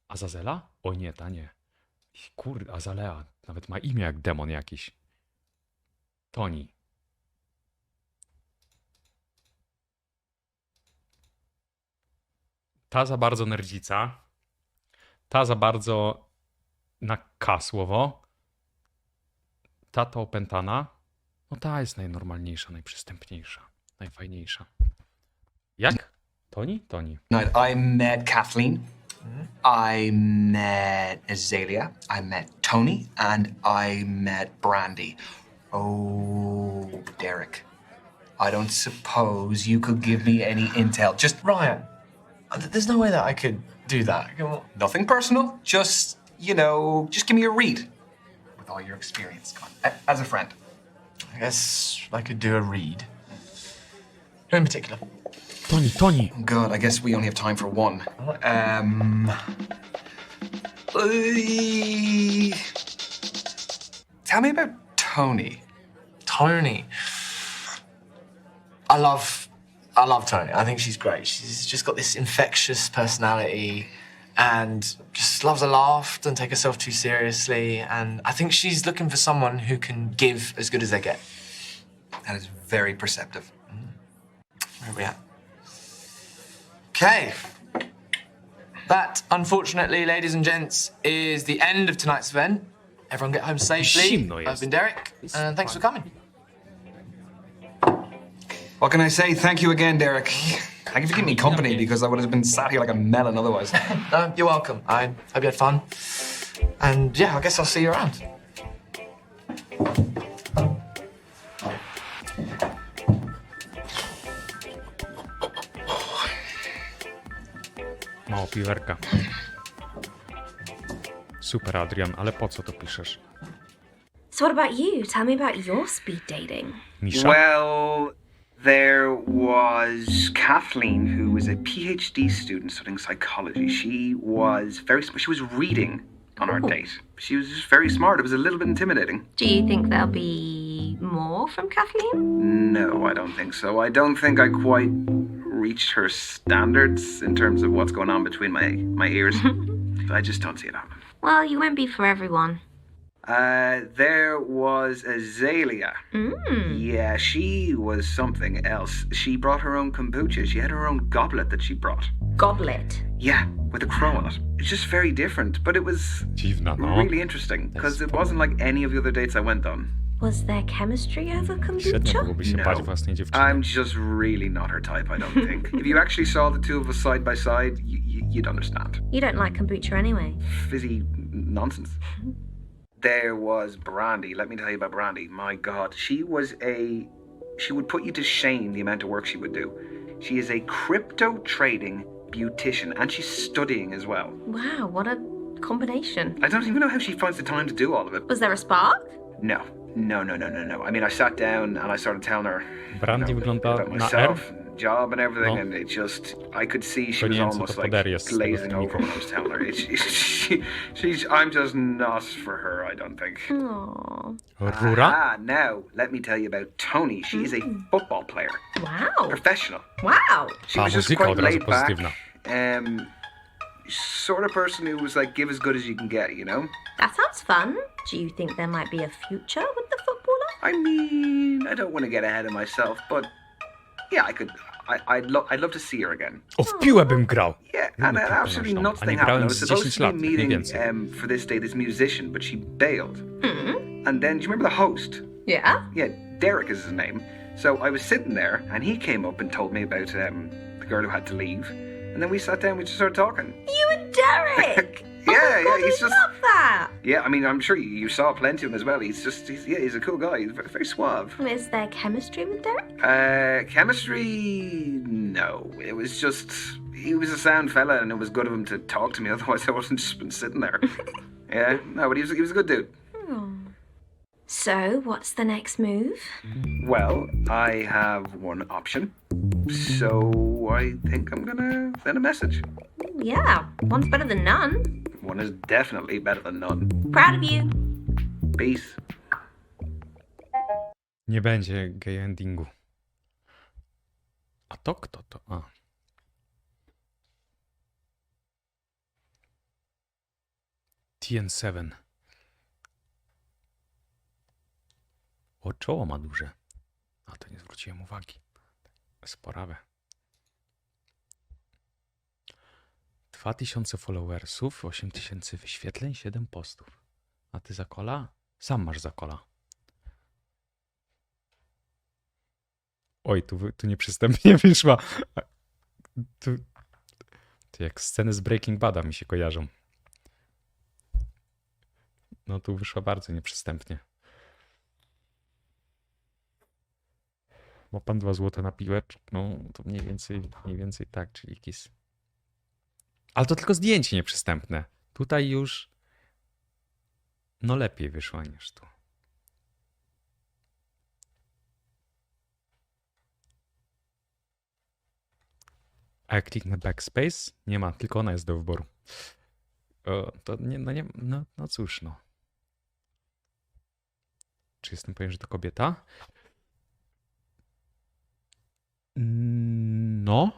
Azazela? O nie, ta nie. Kurde, Azalea. Nawet ma imię jak demon jakiś. Toni. Ta za bardzo nerdzica. Ta za bardzo na K słowo. Ta to opętana. No ta jest najnormalniejsza, najprzystępniejsza, najfajniejsza. Jak? Toni? Toni. I met Kathleen. I met Azalea. I met Tony. And I met Brandy. Oh, Derek. I don't suppose you could give me any intel. Just Ryan, there's no way that I could do that. nothing personal. Just, just give me a read. With all your experience. Come on. As a friend. I guess I could do a read. Who in particular? Toni. Good, I guess we only have time for one. Tell me about Tony. Tony. I love Tony. I think she's great. She's just got this infectious personality and just loves a laugh, doesn't take herself too seriously. And I think she's looking for someone who can give as good as they get. That is very perceptive. Where are we at? Okay. That, unfortunately, ladies and gents, is the end of tonight's event. Everyone get home safely. Zimno jest. I've been Derek, and thanks for coming. What can I say? Thank you again, Derek. Thank you for keeping me company, because I would have been sat here like a melon otherwise. No, you're welcome. I hope you had fun. And yeah, I guess I'll see you around. Mało piwerka. Super, Adrian, ale po co to piszesz? So what about you? Tell me about your speed dating. Misza? Well, there was Kathleen, who was a PhD student studying psychology. She was reading on our date. She was just very smart. It was a little bit intimidating. Do you think there'll be more from Kathleen? No, I don't think so. I don't think I quite reached her standards in terms of what's going on between my ears. I just don't see it happen. Well, you won't be for everyone. There was Azalea. Yeah, she was something else. She brought her own kombucha. She had her own goblet that she brought. Goblet? Yeah, with a crow on it. It's just very different, but it was Dziwna, no. really interesting because it wasn't like any of the other dates I went on. Was there chemistry over Średnio kombucha? byłoby się bać własnej dziewczyny. I'm just really not her type, I don't think. If you actually saw the two of us side by side, you'd understand. You don't like kombucha anyway. Fizzy nonsense. There was Brandy. Let me tell you about Brandy. My God, she would put you to shame the amount of work she would do. She is a crypto trading beautician and she's studying as well. Wow, what a combination. I don't even know how she finds the time to do all of it. Was there a spark? No. I mean, I sat down and I started telling her Brandy wygląda about na myself, R. job and everything, No. and it just, I could see she To was nie wiem, co almost to like poder jest z tego glazing over filmiku. when I was telling her. I'm just not for her, I don't think. Aww. Rura? Now, let me tell you about Tony. She's a football player. Wow. Professional. Wow. She Ta was just muzyka quite od razu laid back. pozytywna. Sort of person who was like, give as good as you can get, you know? That sounds fun. Do you think there might be a future with the footballer? I mean, I don't want to get ahead of myself, but yeah, I'd love to see her again. O, w piłę bym grał! Yeah, and an absolutely nuts A nie thing happened. I grałem was z supposed 10 to be lat, mniej meeting więcej. for this day this musician, but she bailed. And then, do you remember the host? Yeah. Yeah, Derek is his name. So I was sitting there, and he came up and told me about the girl who had to leave. And then we sat down, we just started talking. You and Derek! Yeah, God, he's I just... love that! Yeah, I mean, I'm sure you saw plenty of him as well. He's a cool guy. He's very, very suave. Is there chemistry with Derek? Chemistry? No. It was just... He was a sound fella, and it was good of him to talk to me. Otherwise, I wouldn't just been sitting there. Yeah, no, but he was a good dude. So, what's the next move? Well, I have one option. So I think I'm gonna send a message. Yeah, one's better than none. One is definitely better than none. Proud of you. Peace. Nie będzie gay endingu. A to kto to? A. TN7. O, czoło ma duże. A to nie zwróciłem uwagi. Sporawe. 2000 followersów, 8000 wyświetleń, 7 postów. A ty za kola? Sam masz za kola. Oj, tu nieprzystępnie wyszła. To jak sceny z Breaking Bada mi się kojarzą. No tu wyszła bardzo nieprzystępnie. Ma pan 2 złote na piłeczkę? No to mniej więcej tak, czyli kiss. Ale to tylko zdjęcie nieprzystępne. Tutaj już no lepiej wyszła niż tu. A jak kliknę backspace? Nie ma, tylko ona jest do wyboru. To no cóż no. Czy jestem pewien, że to kobieta? No.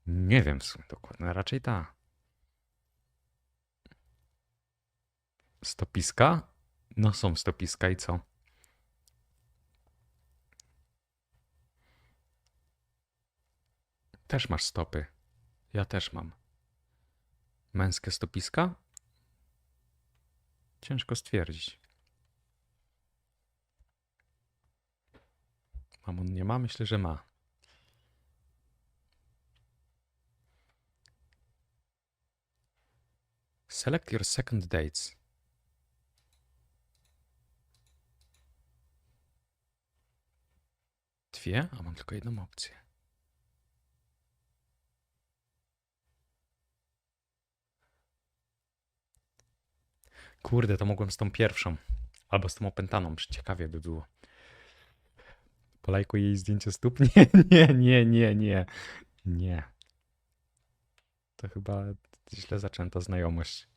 Nie wiem w sumie dokładnie, raczej ta. Stopiska? No są stopiska i co? Też masz stopy. Ja też mam. Męskie stopiska? Ciężko stwierdzić. Mamon nie ma? Myślę, że ma. Select your second dates. Dwie? A mam tylko jedną opcję. Kurde, to mogłem z tą pierwszą. Albo z tą opętaną. Ciekawie by było. Polajkuj jej zdjęcie stóp? Nie. To chyba źle zaczęta znajomość.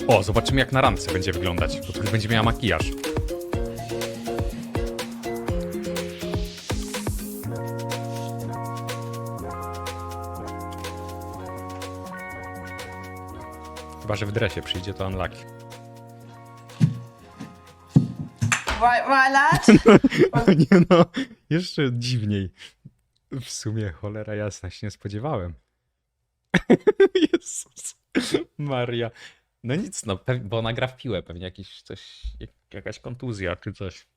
O, zobaczymy jak na randce będzie wyglądać, bo tu będzie miała makijaż. Chyba, że w dresie przyjdzie, to unlucky. Right, lad? No nie no, jeszcze dziwniej. W sumie, cholera jasna, się nie spodziewałem. Jezus Maria. No nic, no, bo ona gra w piłę, pewnie jakaś kontuzja czy coś.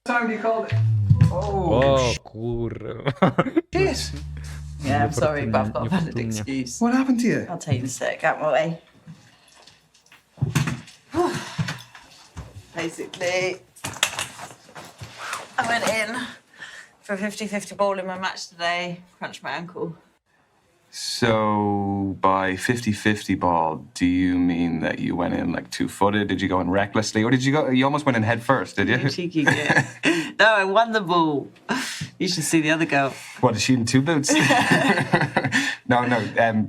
Time you called it. O kurwa. Yes. Yeah, I'm sorry, but I've got a valid Niefortunnie. excuse. What happened to you? I'll tell you in a sec, out my way. Basically, I went in for a 50-50 ball in my match today, crunched my ankle. So, by 50-50 ball, do you mean that you went in like two-footed? Did you go in recklessly? Or did you go, you almost went in head first, did you? You cheeky git. No, I won the ball. You should see the other girl. What, is she in two boots? No,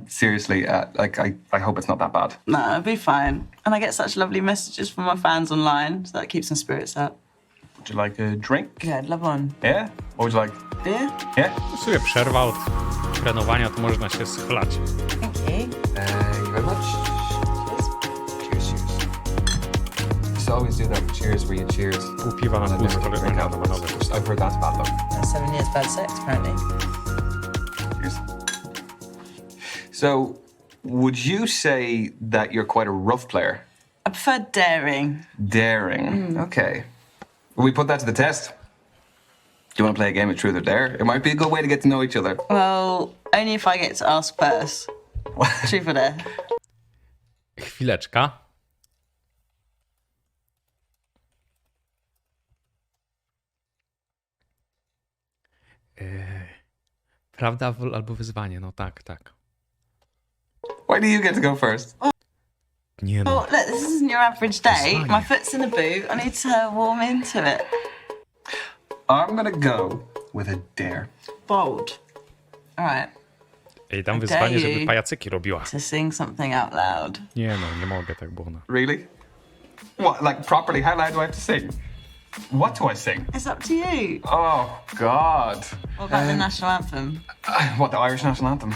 seriously, I hope it's not that bad. No, it'll be fine. And I get such lovely messages from my fans online, so that keeps my spirits up. Would you like a drink? Yeah, I'd love one. Yeah? What would you like? Beer? Yeah? W sumie przerwa od trenowania, to można się schlać. Thank you. Thank you very much. Cheers. Just always do that cheers where you cheers. Pół piwa na And pół then z drink out. kolejnego. I've heard that's bad though. 7 years bad sex, apparently. Cheers. So, would you say that you're quite a rough player? I prefer daring. Daring. Okay. Will we put that to the test? Do you want to play a game of truth or dare? It might be a good way to get to know each other. Well, only if I get to ask first. Truth or dare? Chwileczka. Prawda albo wyzwanie, no tak. Why do you get to go first? Nie no. Well, look, this isn't your average day. Fine. My foot's in a boot. I need to warm into it. I'm gonna go with a dare. Bold. All right. Ej, dam Okay, wyzwanie, żeby you. pajacyki robiła. To sing something out loud. Nie no, nie mogę tak, bo ona... Really? What, like properly? How loud do I have to sing? What do I sing? It's up to you. Oh, God. What about the national anthem? What, the Irish national anthem?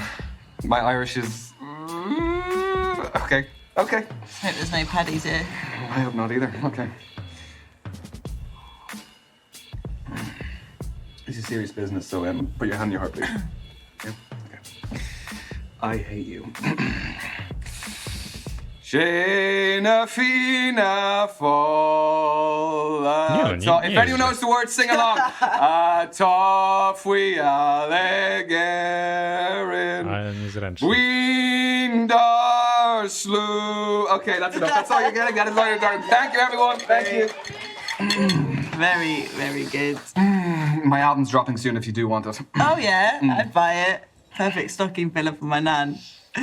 My Irish is... Okay. I hope there's no paddies here. I hope not either. Okay. This is serious business, so put your hand on your heart, please. Yeah? Okay. I hate you. Shana fina fall. If anyone knows the words, sing along. Toff we allegerin. Ale niezręcznie. Windar slew. Okay, that's enough. That's all you're getting. That is all you're getting. Thank you, everyone. Thank you. Very, very good. My album's dropping soon if you do want it. Oh yeah, I'd buy it. Perfect stocking filler for my nan.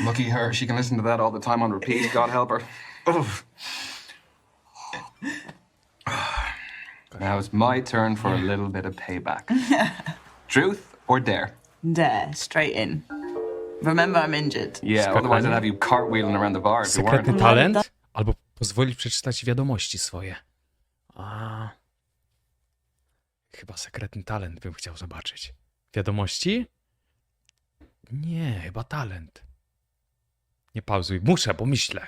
Lucky her. She can listen to that all the time on repeat. God help her. Now it's my turn for a little bit of payback. Truth or dare? Dare, straight in. Remember, I'm injured. Yeah, otherwise I'd have you cartwheeling around the bar if you Sekretny weren't. talent? Albo pozwolić przeczytać wiadomości swoje. Chyba sekretny talent bym chciał zobaczyć. Wiadomości? Nie, chyba talent. Nie pauzuj. Muszę, bo myślę.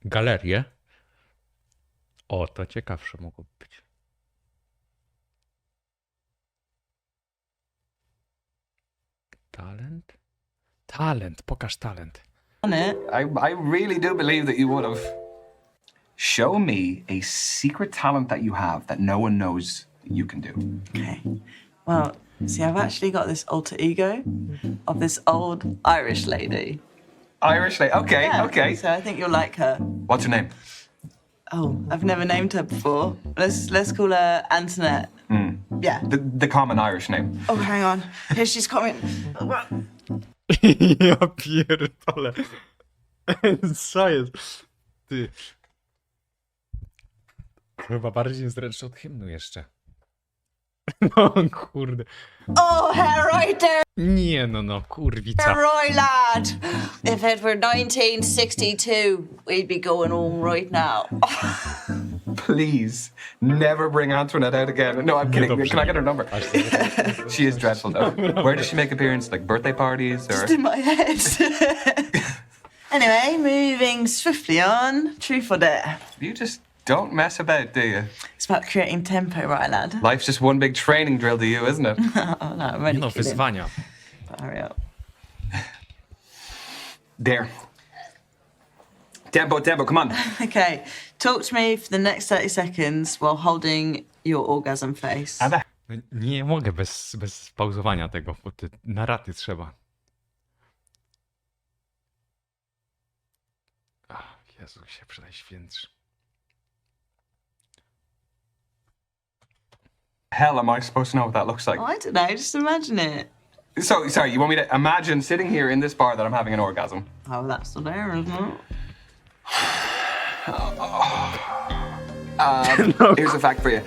Galerie? O, to ciekawsze mogło być. Talent? Talent, pokaż talent. On it. I really do believe that you would have. Show me a secret talent that you have that no one knows you can do. Okay. Well, see, I've actually got this alter ego of this old Irish lady. Irish lady. Okay, Yeah, okay. So I think you'll like her. What's her name? Oh, I've never named her before. Let's call her Antoinette. Yeah. The common Irish name. Oh, hang on. Here she's coming. Ja pierdolę. Co jest? Ty. Chyba bardziej niezręczny od hymnu jeszcze. No kurde. Oh, right there, Nie no, kurwica. right, lad. If it were 1962, we'd be going home right now. Please, never bring Antoinette out again. No, I'm kidding. Can I get her number? She is dreadful, though. Where does she make appearances? Like birthday parties or? Just in my head. Anyway, moving swiftly on. Truth or dare? You just don't mess about, do you? It's about creating tempo, right, lad? Life's just one big training drill to you, isn't it? Oh no, I'm ready. No, wyzwania. Hurry up. Dare. Tempo, come on. Okay, talk to me for the next 30 seconds while holding your orgasm face. No, nie mogę bez pauzowania tego, bo na raty trzeba. Jezu, się przydaj świętszy. Hell am I supposed to know what that looks like? Oh, I don't know, just imagine it. So, sorry, you want me to imagine sitting here in this bar that I'm having an orgasm? Oh, that's not there, isn't it? Here's a fact for you.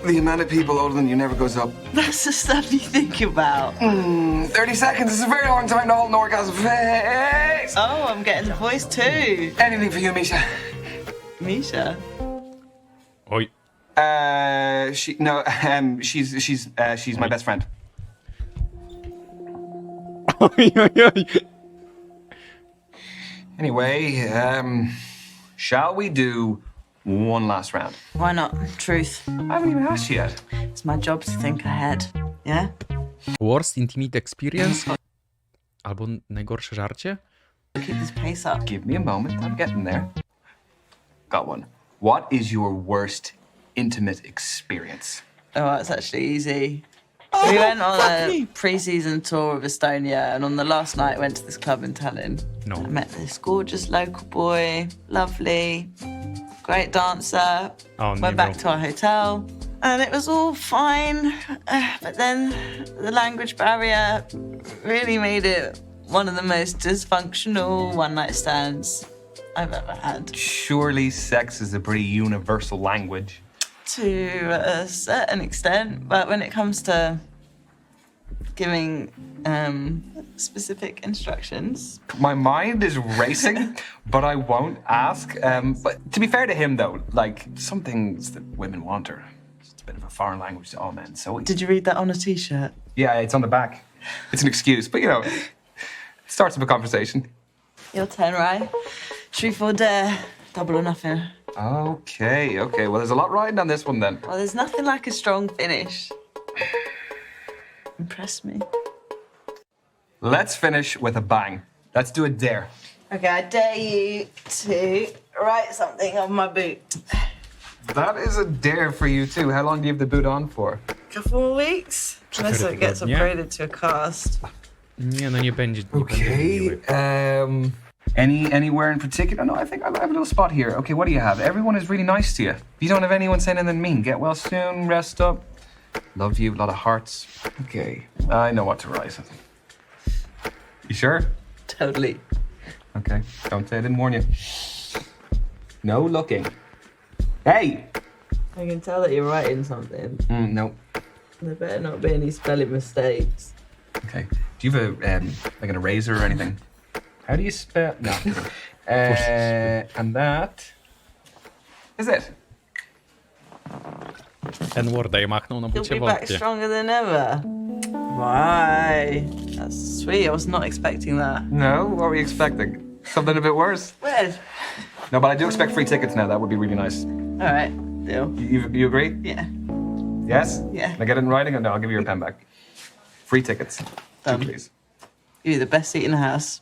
The amount of people older than you never goes up. That's the stuff you think about. 30 seconds is a very long time to hold an orgasm face. Oh, I'm getting the voice too. Anything for you, Misha. Misha? Oj. She's my best friend. Oj. Anyway, shall we do one last round? Why not? Truth. I haven't even asked you yet. It's my job to think ahead. Yeah? Worst intimate experience? Albo najgorsze żarcie? Keep this pace up. Give me a moment, I'm getting there. Got one. What is your worst intimate experience? Oh, that's actually easy. We went on a pre-season tour of Estonia, and on the last night went to this club in Tallinn. No. I met this gorgeous local boy, lovely, got great dancer. Oh, Went back to our hotel. And it was all fine. But then the language barrier really made it one of the most dysfunctional one-night stands I've ever had. Surely sex is a pretty universal language. To a certain extent, but when it comes to giving specific instructions. My mind is racing, but I won't ask. But to be fair to him, though, like, some things that women want are just a bit of a foreign language to all men. So Did you read that on a t-shirt? yeah, it's on the back. It's an excuse, but you know, it starts with a conversation. Your turn, right? Truth or dare? Double or nothing. Okay. Well, there's a lot riding on this one then. Well, there's nothing like a strong finish. Impress me. Let's finish with a bang. Let's do a dare. Okay, I dare you to write something on my boot. That is a dare for you too. How long do you have the boot on for? Couple more weeks? Unless it gets upgraded to a cast. Nie, no nie będzie. Okay. Anywhere in particular? No, I think I have a little spot here. Okay, what do you have? Everyone is really nice to you. You don't have anyone saying anything mean. Get well soon, rest up. Love you, a lot of hearts. Okay, I know what to write. You sure? Totally. Okay, don't say I didn't warn you. No looking. Hey! I can tell that you're writing something. No. There better not be any spelling mistakes. Okay. Do you have a like an eraser or anything? How do you spell? No. And that is it. N-worda i machnął na You'll bucie be back wątpię. stronger than ever. Why? That's sweet. I was not expecting that. No? What were you expecting? Something a bit worse? Weird. No, but I do expect free tickets now. That would be really nice. All right, deal. You agree? Yeah. Yes? Yeah. Can I get it in writing? Or no, I'll give you your pen back. Free tickets. Two, please. You're the best seat in the house.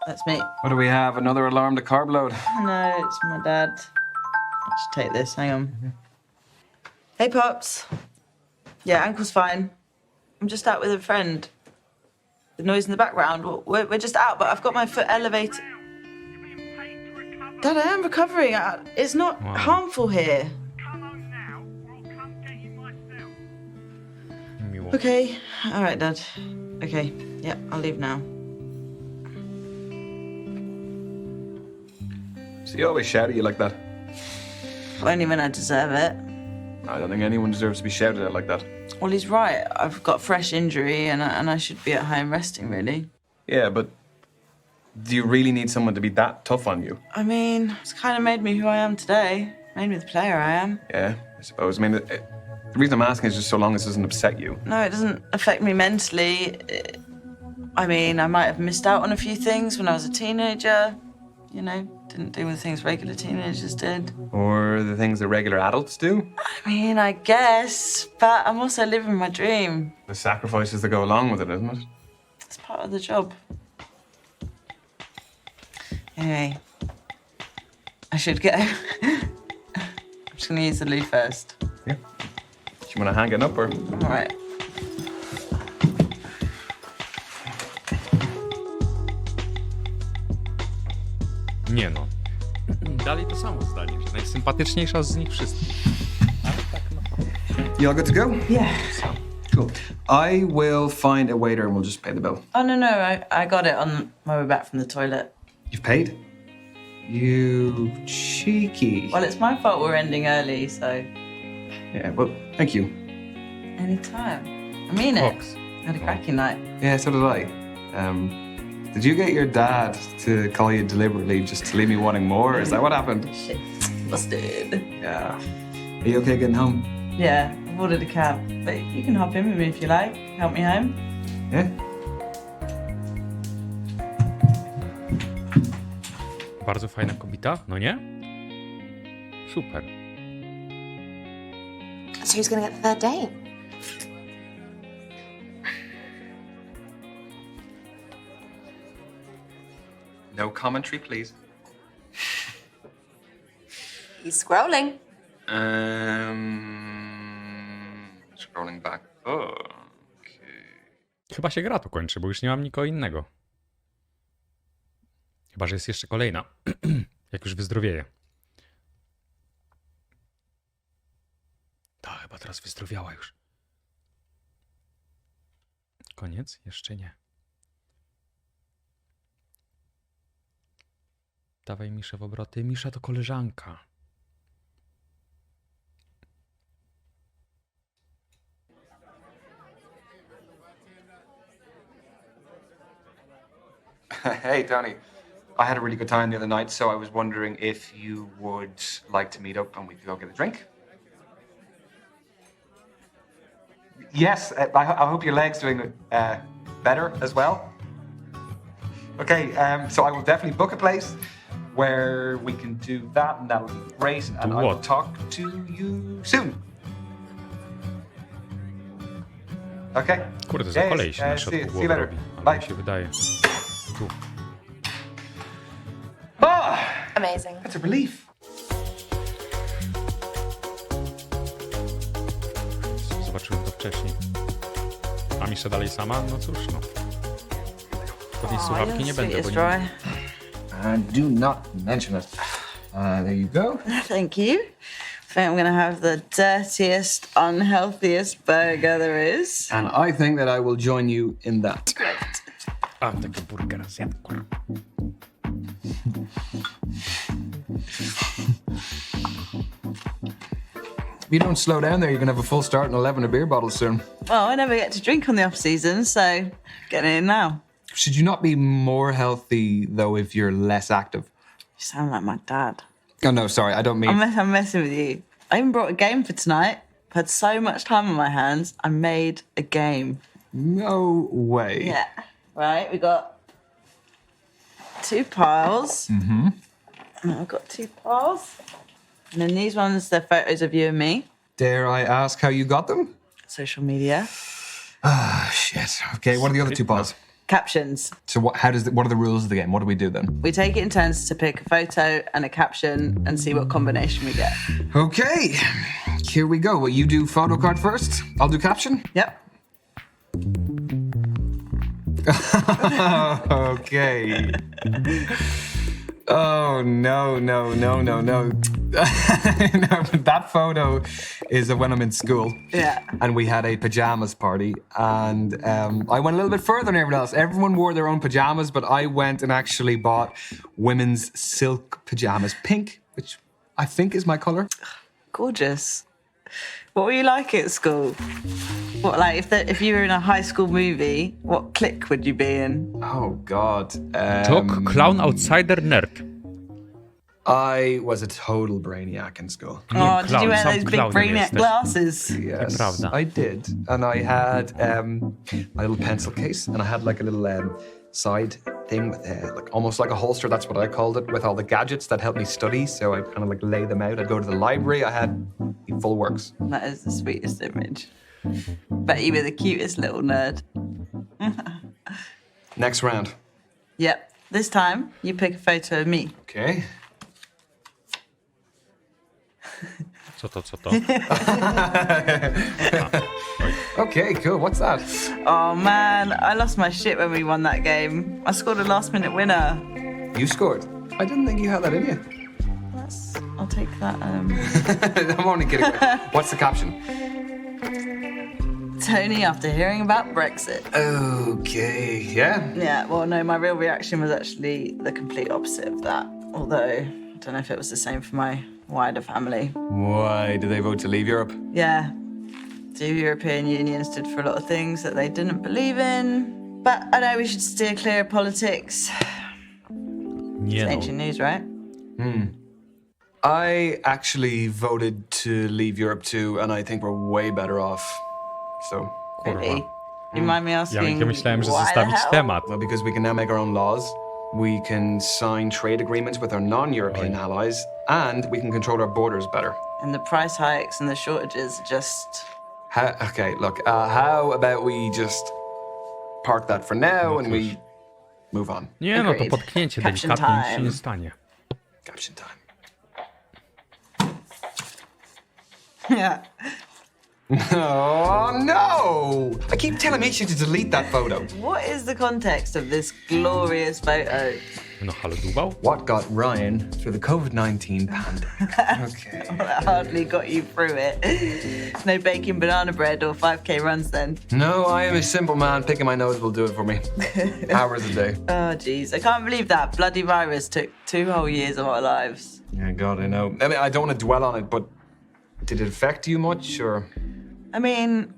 That's me. What do we have? Another alarm to carb load? No, it's my dad. I should take this. Hang on. Hey, Pops. Yeah, ankle's fine. I'm just out with a friend. The noise in the background. We're just out, but I've got my foot elevated. Dad, I am recovering. It's not harmful here. Okay. All right, Dad. Okay. Yeah, I'll leave now. So you always shout at you like that? Only when I deserve it. I don't think anyone deserves to be shouted at like that. Well, he's right. I've got a fresh injury and I should be at home resting, really. Yeah, but do you really need someone to be that tough on you? I mean, it's kind of made me who I am today. Made me the player I am. Yeah, I suppose. I mean, the reason I'm asking is just so long as it doesn't upset you. No, it doesn't affect me mentally. I mean, I might have missed out on a few things when I was a teenager. You know, didn't do the things regular teenagers did. Or the things that regular adults do? I mean, I guess, but I'm also living my dream. The sacrifices that go along with it, isn't it? It's part of the job. Anyway, I should go. I'm just gonna use the loo first. Yeah. Do you want to hang it up or? All right. Nie no. Dalej to samo zdanie. Najsympatyczniejsza z nich wszystkich. Ale tak no. You all good to go? Yeah. Cool. I will find a waiter and we'll just pay the bill. Oh, no, I got it on my way back from the toilet. You've paid? You cheeky. Well, it's my fault we're ending early, so... Yeah, well, thank you. Anytime. I mean it. I had a cracking night. Yeah, so did I. Did you get your dad to call you deliberately just to leave me wanting more? Is that what happened? Shit. Busted. Yeah. Are you okay getting home? Yeah, I've ordered a cab. But you can hop in with me if you like. Help me home. Yeah. Bardzo fajna kobieta, no nie? Super. So who's gonna get the third date? No commentary, please. He's scrolling. Scrolling back. Okay. Chyba się gra tu kończy, bo już nie mam nikogo innego. Chyba, że jest jeszcze kolejna. Jak już wyzdrowieje. Tak, chyba teraz wyzdrowiała już. Koniec? Jeszcze nie. Dawaj Miszę w obroty. Misza to koleżanka. Hey, Tony. I had a really good time the other night, so I was wondering if you would like to meet up and we could go get a drink. Yes, I hope your leg's doing better as well. Okay, so I will definitely book a place where we can do that, and that'll be great. And I will What? talk to you soon. Okay? Kurde, za kolej się na see środku you głowy later. robi. Ale Bye. mi się wydaje. Tu. Ah, Amazing. that's a relief. Zobaczyłem to wcześniej. A Misza dalej sama? No cóż, no. Po tej słuchawki nie będę, bo nie... Do not mention it. There you go. Thank you. I think I'm gonna have the dirtiest, unhealthiest burger there is. And I think that I will join you in that. A, taki burger zjadł, kurwa. If you don't slow down there, you're gonna have a full start and 11 beer bottles soon. Well, I never get to drink on the off season, so getting in now. Should you not be more healthy, though, if you're less active? You sound like my dad. Oh, no, sorry, I don't mean... I'm messing with you. I even brought a game for tonight. I've had so much time on my hands, I made a game. No way. Yeah. Right, we got 2 piles. Mm-hmm. And I've got 2 piles. And then these ones, they're photos of you and me. Dare I ask how you got them? Social media. Ah, shit. Okay, what are the other 2 piles? Captions. So what are the rules of the game? What do we do then? We take it in turns to pick a photo and a caption and see what combination we get. Okay, here we go. Well, you do photo card first. I'll do caption. Yep. Okay. Oh, no. No, that photo is of when I'm in school. Yeah. And we had a pajamas party. And I went a little bit further than everyone else. Everyone wore their own pajamas, but I went and actually bought women's silk pajamas. Pink, which I think is my color. Gorgeous. What were you like at school? What, like, if you were in a high school movie, what clique would you be in? Oh, God. Talk, clown, outsider, nerd. I was a total brainiac in school. Oh, did you wear sam those big clownem brainiac jesteś. glasses? Yes, Prawda. I did. And I had my little pencil case, and I had like a little side thing with like almost like a holster. That's what I called it, with all the gadgets that helped me study. So I kind of like lay them out. I'd go to the library. I had full works. That is the sweetest image. Bet you were the cutest little nerd. Next round. Yep. This time, you pick a photo of me. Okay. Co to? Okay, cool. What's that? Oh man, I lost my shit when we won that game. I scored a last minute winner. You scored. I didn't think you had that in you. I'll take that. I'm only kidding. What's the caption? Tony, after hearing about Brexit. Okay, yeah. Yeah, well, no, my real reaction was actually the complete opposite of that. Although, I don't know if it was the same for my wider family. Why did they vote to leave Europe? Yeah. 2 European Union stood for a lot of things that they didn't believe in. But I know we should steer clear of politics. Nie It's no. ancient news, right? I actually voted to leave Europe too, and I think we're way better off. So, Really? You mind me asking Ja myślałem, że why the zostawić hell? temat. well, because we can now make our own laws, we can sign trade agreements with our non-European allies, and we can control our borders better. And the price hikes and the shortages are just... Okay, look, how about we just park that for now and we move on? Nie no, to Agreed. potknięcie Caption delikatne, nic się time. nie stanie. Caption time. Yeah. Oh, no! I keep telling Misha to delete that photo. What is the context of this glorious photo? No halo dłubał? What got Ryan through the COVID-19 pandemic? Okay. That hardly got you through it. No baking banana bread or 5K runs then. No, I am a simple man. Picking my nose will do it for me. Hours a day. Oh, jeez. I can't believe that bloody virus took 2 whole years of our lives. Yeah, God, I know. I mean, I don't want to dwell on it, but did it affect you much, or? I mean,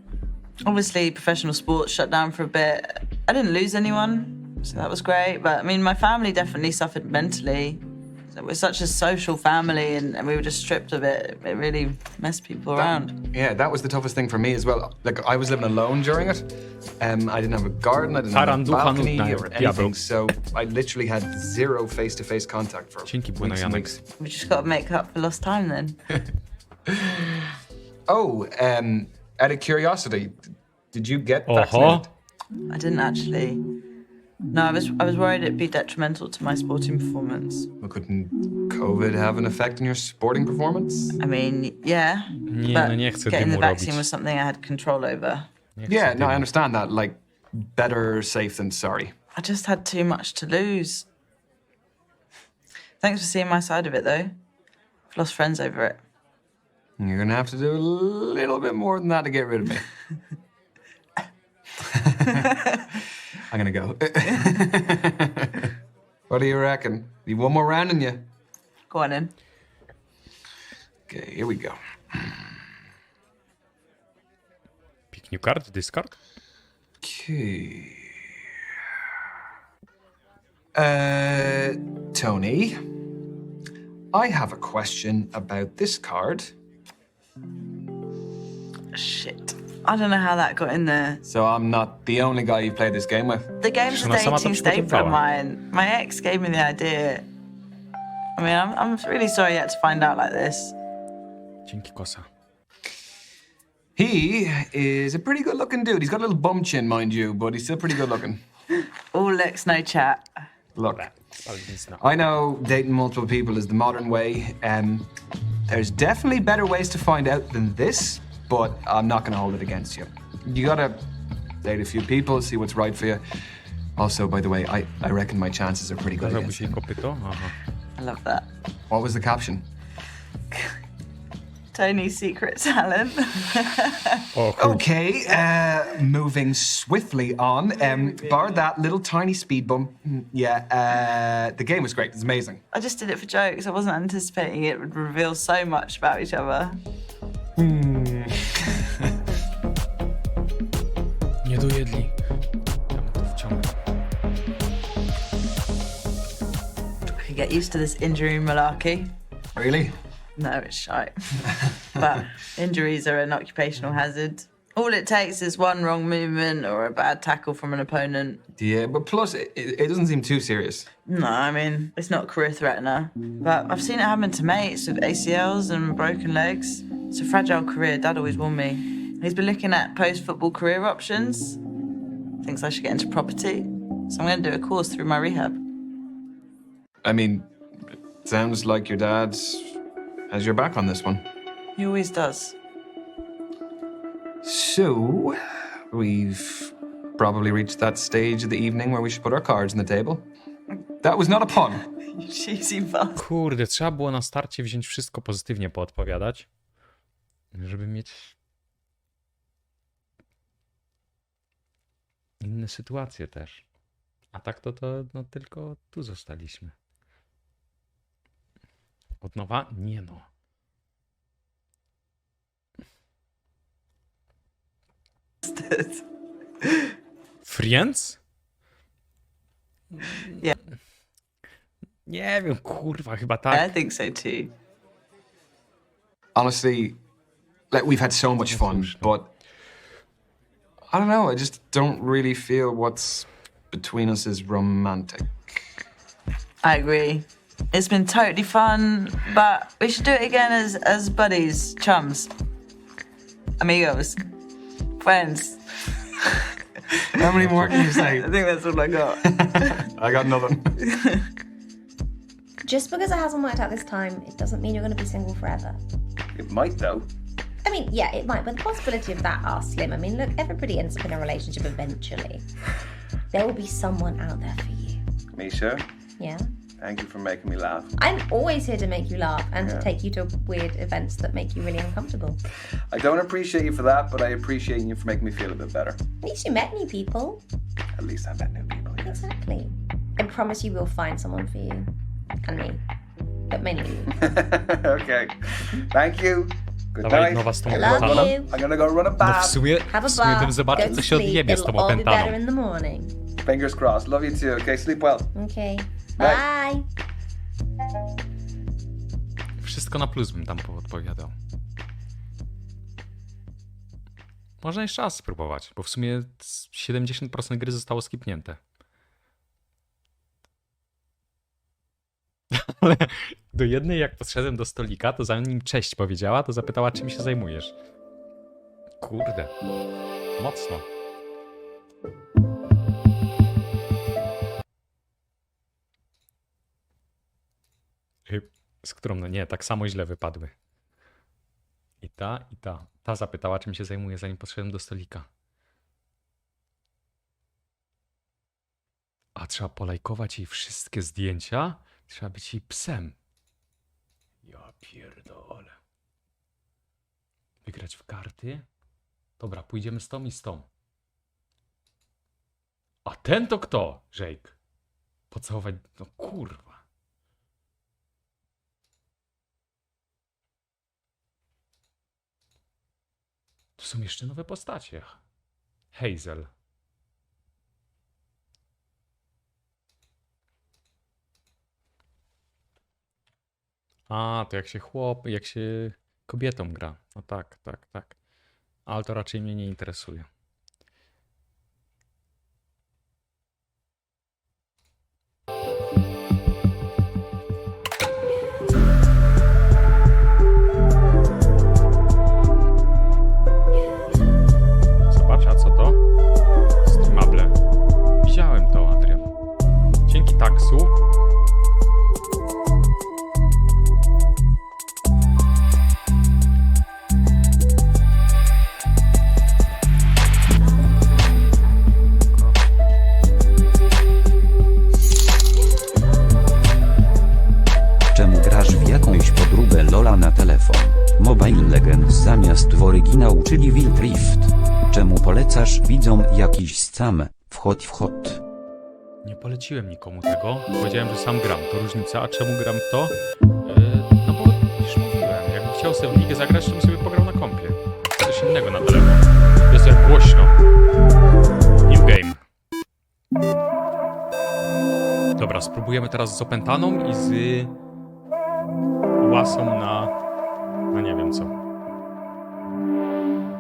obviously professional sports shut down for a bit. I didn't lose anyone, so that was great. But I mean, my family definitely suffered mentally. We're such a social family, and we were just stripped of it. It really messed people around. Yeah, that was the toughest thing for me as well. Like, I was living alone during it. I didn't have a garden, I didn't have a balcony or anything, so I literally had 0 face-to-face contact for weeks and weeks. We just got to make up for lost time then. Oh, out of curiosity, did you get vaccinated? I didn't actually. No, I was worried it'd be detrimental to my sporting performance. Well, couldn't COVID have an effect on your sporting performance? I mean, yeah. Nie, but no nie chcę getting the dymu vaccine robić. was something I had control over. Yeah, no, I understand that. Like, better safe than sorry. I just had too much to lose. Thanks for seeing my side of it, though. I've lost friends over it. You're gonna have to do a little bit more than that to get rid of me. I'm gonna go. What do you reckon? You one more round in you? Go on in. Okay, here we go. Pick new card, discard. Okay. Tony, I have a question about this card. Shit. I don't know how that got in there. So I'm not the only guy you played this game with? The game's a dating staple of mine. My ex gave me the idea. I mean, I'm really sorry you had to find out like this. Dzięki, kosa. He is a pretty good-looking dude. He's got a little bum chin, mind you, but he's still pretty good-looking. All looks, no chat. Look, I know dating multiple people is the modern way. There's definitely better ways to find out than this, but I'm not going to hold it against you. You gotta date a few people, see what's right for you. Also, by the way, I reckon my chances are pretty good against him. I love that. What was the caption? Tony's secret talent. Okay, moving swiftly on. Bar that little tiny speed bump. Yeah, the game was great. It's amazing. I just did it for jokes. I wasn't anticipating it would reveal so much about each other. Nie dojedli. Ja mu to wciągnę. I get used to this injury malarkey. Really? No, it's shite. But injuries are an occupational hazard. All it takes is one wrong movement or a bad tackle from an opponent. Yeah, but plus, it doesn't seem too serious. No, I mean, it's not a career threatener. But I've seen it happen to mates with ACLs and broken legs. It's a fragile career, Dad always warned me. He's been looking at post-football career options. Thinks I should get into property. So I'm going to do a course through my rehab. I mean, it sounds like your dad has your back on this one. He always does. So, we've probably reached that stage of the evening where we should put our cards on the table. That was not a pun. Cheesy bastard. Kurde, trzeba było na starcie wziąć wszystko pozytywnie poodpowiadać, żeby mieć inne sytuacje też. A tak to no, tylko tu zostaliśmy. Od nowa? Nie no. Friends? Yeah. Nie wiem, kurwa, chyba tak. I think so too. Honestly, like, we've had so much fun, but I don't know, I just don't really feel what's between us is romantic. I agree. It's been totally fun, but we should do it again as buddies, chums, amigos, friends. How many more can you say? I think that's all I got. I got nothing. Just because it hasn't worked out this time, it doesn't mean you're going to be single forever. It might, though. I mean, yeah, it might, but the possibility of that are slim. I mean, look, everybody ends up in a relationship eventually. There will be someone out there for you. Me, sure. Yeah. Thank you for making me laugh. I'm always here to make you laugh and Yeah. to take you to weird events that make you really uncomfortable. I don't appreciate you for that, but I appreciate you for making me feel a bit better. At least you met new people. At least I met new people. Yes. Exactly. I promise you we'll find someone for you. And me. But mainly you. Okay. Thank you. Good Dawaj, night. nowa z tą I love opętaną. you. I'm gonna go run a No w bath. sumie, Have a w sumie bym bath. zobaczył, Go co to się sleep. odjebie z tą It'll all be better opętaną. in the morning. Fingers crossed. Love you too, okay? Sleep well. Okay. Bye. Bye. Wszystko na plus bym tam odpowiadał. Można jeszcze raz spróbować, bo w sumie 70% gry zostało skipnięte. Ale do jednej, jak podszedłem do stolika, to zanim cześć powiedziała, to zapytała, czym się zajmujesz. Kurde. Mocno. Z którą, no nie, tak samo źle wypadły. I ta, i ta. Ta zapytała, czym się zajmuje, zanim podszedłem do stolika. A trzeba polajkować jej wszystkie zdjęcia? Trzeba być jej psem. Ja pierdolę. Wygrać w karty? Dobra, pójdziemy z tą i z tą. A ten to kto? Jake. Pocałować... No kurwa. Tu są jeszcze nowe postacie. Hazel. A, to jak się kobietą gra. No tak, tak, tak. Ale to raczej mnie nie interesuje. Zobacz, a co to? Streamable. Widziałem to, Adrian. Dzięki taksu. Czemu grasz w jakąś podróbę Lola na telefon? Mobile Legends zamiast w oryginał, czyli Wild Rift. Czemu polecasz widzom jakiś scam? Wchod. Nie poleciłem nikomu tego. Powiedziałem, że sam gram. To różnica. A czemu gram w to? No bo już mówiłem. Jakbym chciał sobie w ligę zagrać, to bym sobie pograł na kompie. Coś innego na telefon. Jest jak głośno. New game. Dobra, spróbujemy teraz z opętaną i z łasą na nie wiem co.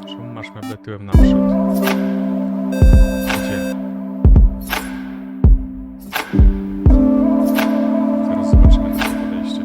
Czemu masz meble tyłem naprzód? Gdzie? Zaraz zobaczymy na to podejście.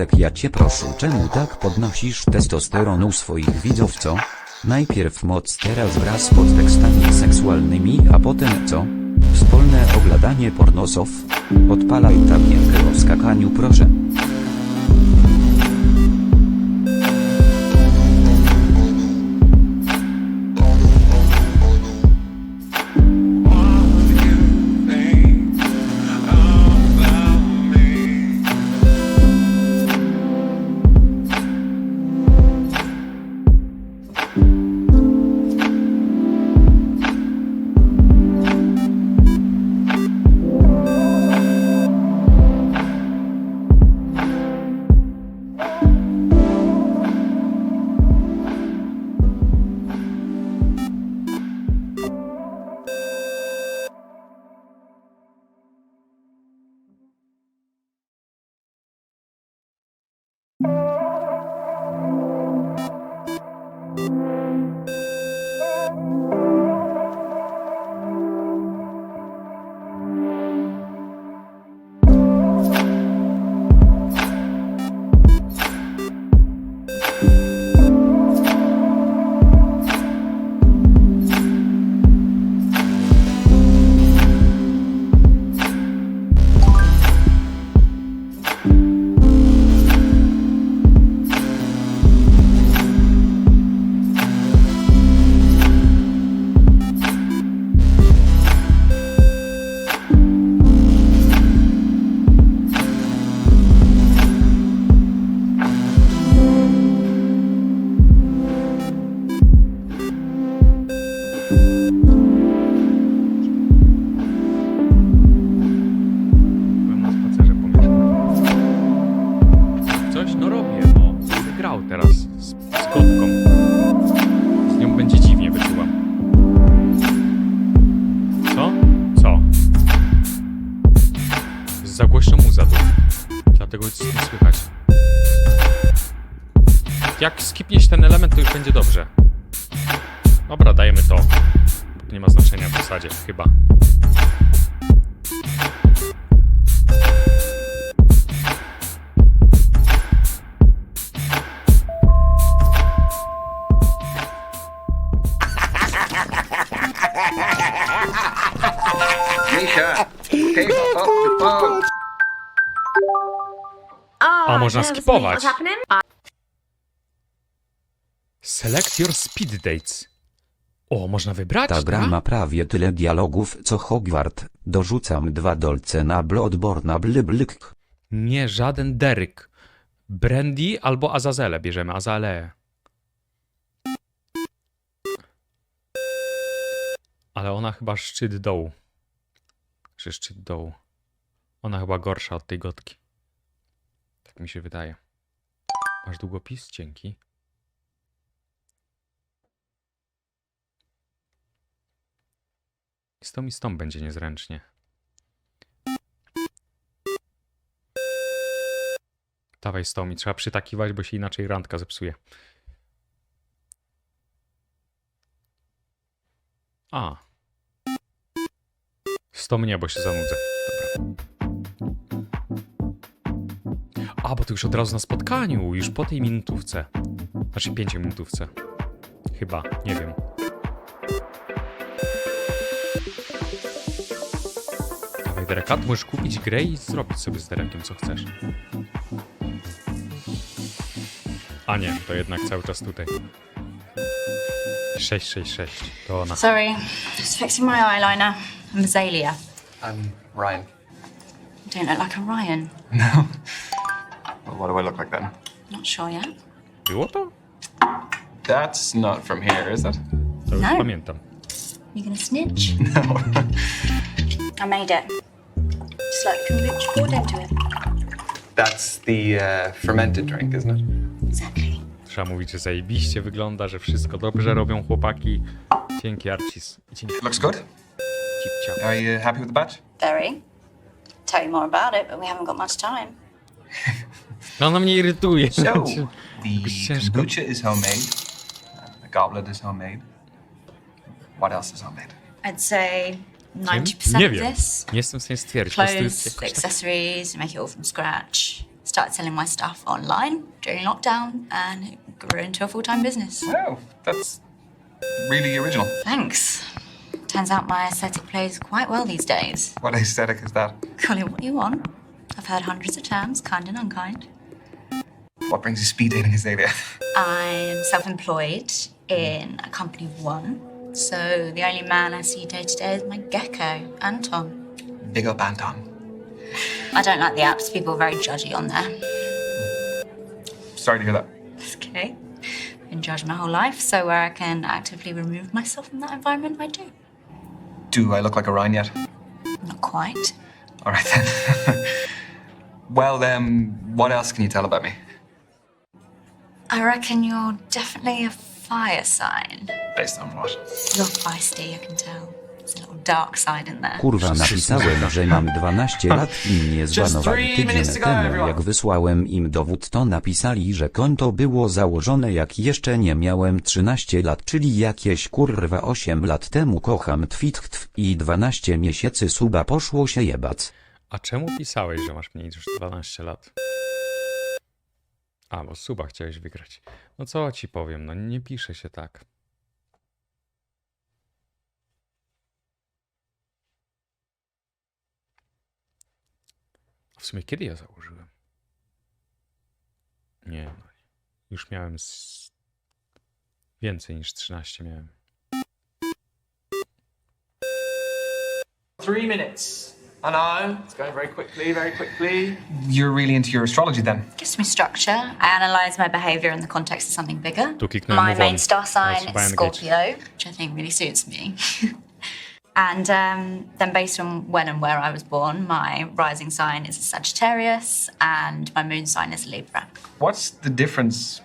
Bartek, ja cię proszę, czemu tak podnosisz testosteron u swoich widzów, co? Najpierw moc, teraz wraz z podtekstami seksualnymi, a potem co? Wspólne oglądanie pornosów? Odpalaj tabliczkę o skakaniu, proszę. Za głośno muza tu. Dlatego nic nie słychać. Jak skipniesz ten element, to już będzie dobrze. Dobra, dajemy to. To nie ma znaczenia w zasadzie, chyba. Misha, pick up the phone. A można skipować. What's happening? Select your speed dates. O, można wybrać, Ta gra ma prawie tyle dialogów co Hogwart. Dorzucam 2 dolce na Bloodborne blyk. Nie, żaden Derek. Brandy albo Azazele bierzemy, Azale. Ale ona chyba szczyt dołu. Czy szczyt dołu. Ona chyba gorsza od tej gotki. Tak mi się wydaje. Masz długopis? Dzięki. Z tą będzie niezręcznie. Dawaj z tą mi trzeba przytakiwać, bo się inaczej randka zepsuje. A. Z tą nie, bo się zanudzę. Dobra. A, bo to już od razu na spotkaniu, już po tej minutówce. Znaczy 5-minutówce. Chyba, nie wiem. Dawaj, Dereka, ty możesz kupić grę i zrobić sobie z Derekiem co chcesz. A nie, to jednak cały czas tutaj. 666, to ona. Sorry, just fixing my eyeliner. I'm Azalea. I'm Ryan. You don't look like a Ryan. No. Well, what do I look like then? Not sure yet. Było to? That's not from here, is it? To już No. pamiętam. You gonna snitch? No. I made it. Just like kombucha poured into it. That's the fermented drink, isn't it? Exactly. Trzeba mówić, że zajebiście wygląda, że wszystko dobrze robią chłopaki. Dzięki, Arcis. Dzięki. Looks good. Cipcia. Are you happy with the batch? Very. Tell you more about it, but we haven't got much time. No, ona mnie irytuje. So, Jakoś the ciężko. kombucha is homemade. The goblet is homemade. What else is homemade? I'd say Nie 90% wiem. of this. Nie jestem w stanie stwierdzić. Po prostu jest Clothes, jakoś tak... accessories, make it all from scratch. started selling my stuff online during lockdown, and it grew into a full-time business. Wow, that's really original. Thanks. Turns out my aesthetic plays quite well these days. What aesthetic is that? Call it what you want. I've heard hundreds of terms, kind and unkind. What brings you speed dating, Azalea? I'm self-employed in a company of one, so the only man I see day to day is my gecko, Anton. Big up, Anton. I don't like the apps. People are very judgy on there. Sorry to hear that. It's okay. Been judged my whole life, so where I can actively remove myself from that environment, I do. Do I look like a Ryan yet? Not quite. All right, then. Well, what else can you tell about me? I reckon you're definitely a fire sign. Based on what? You're feisty, I can tell. There's a little dark side in there. Kurwa, napisałem, że mam 12 lat i mnie zbanowali tydzień temu. Jak wysłałem im dowód, to napisali, że konto było założone jak jeszcze nie miałem 13 lat, czyli jakieś kurwa 8 lat temu. Kocham twitchtw i 12 miesięcy suba poszło się jebać. A czemu pisałeś, że masz mniej niż 12 lat? A, bo suba chciałeś wygrać. No co ci powiem, no nie pisze się tak. W sumie kiedy ja założyłem? Nie, no, już miałem więcej niż 13 miałem. 3 minutes. I know, it's going very quickly, very quickly. You're really into your astrology then? Gives me structure. I analyse my behaviour in the context of something bigger. Tu kliknąłem My move main on. star sign That's is by Scorpio, which I think really suits me. And then based on when and where I was born, my rising sign is a Sagittarius and my moon sign is a Libra. What's the difference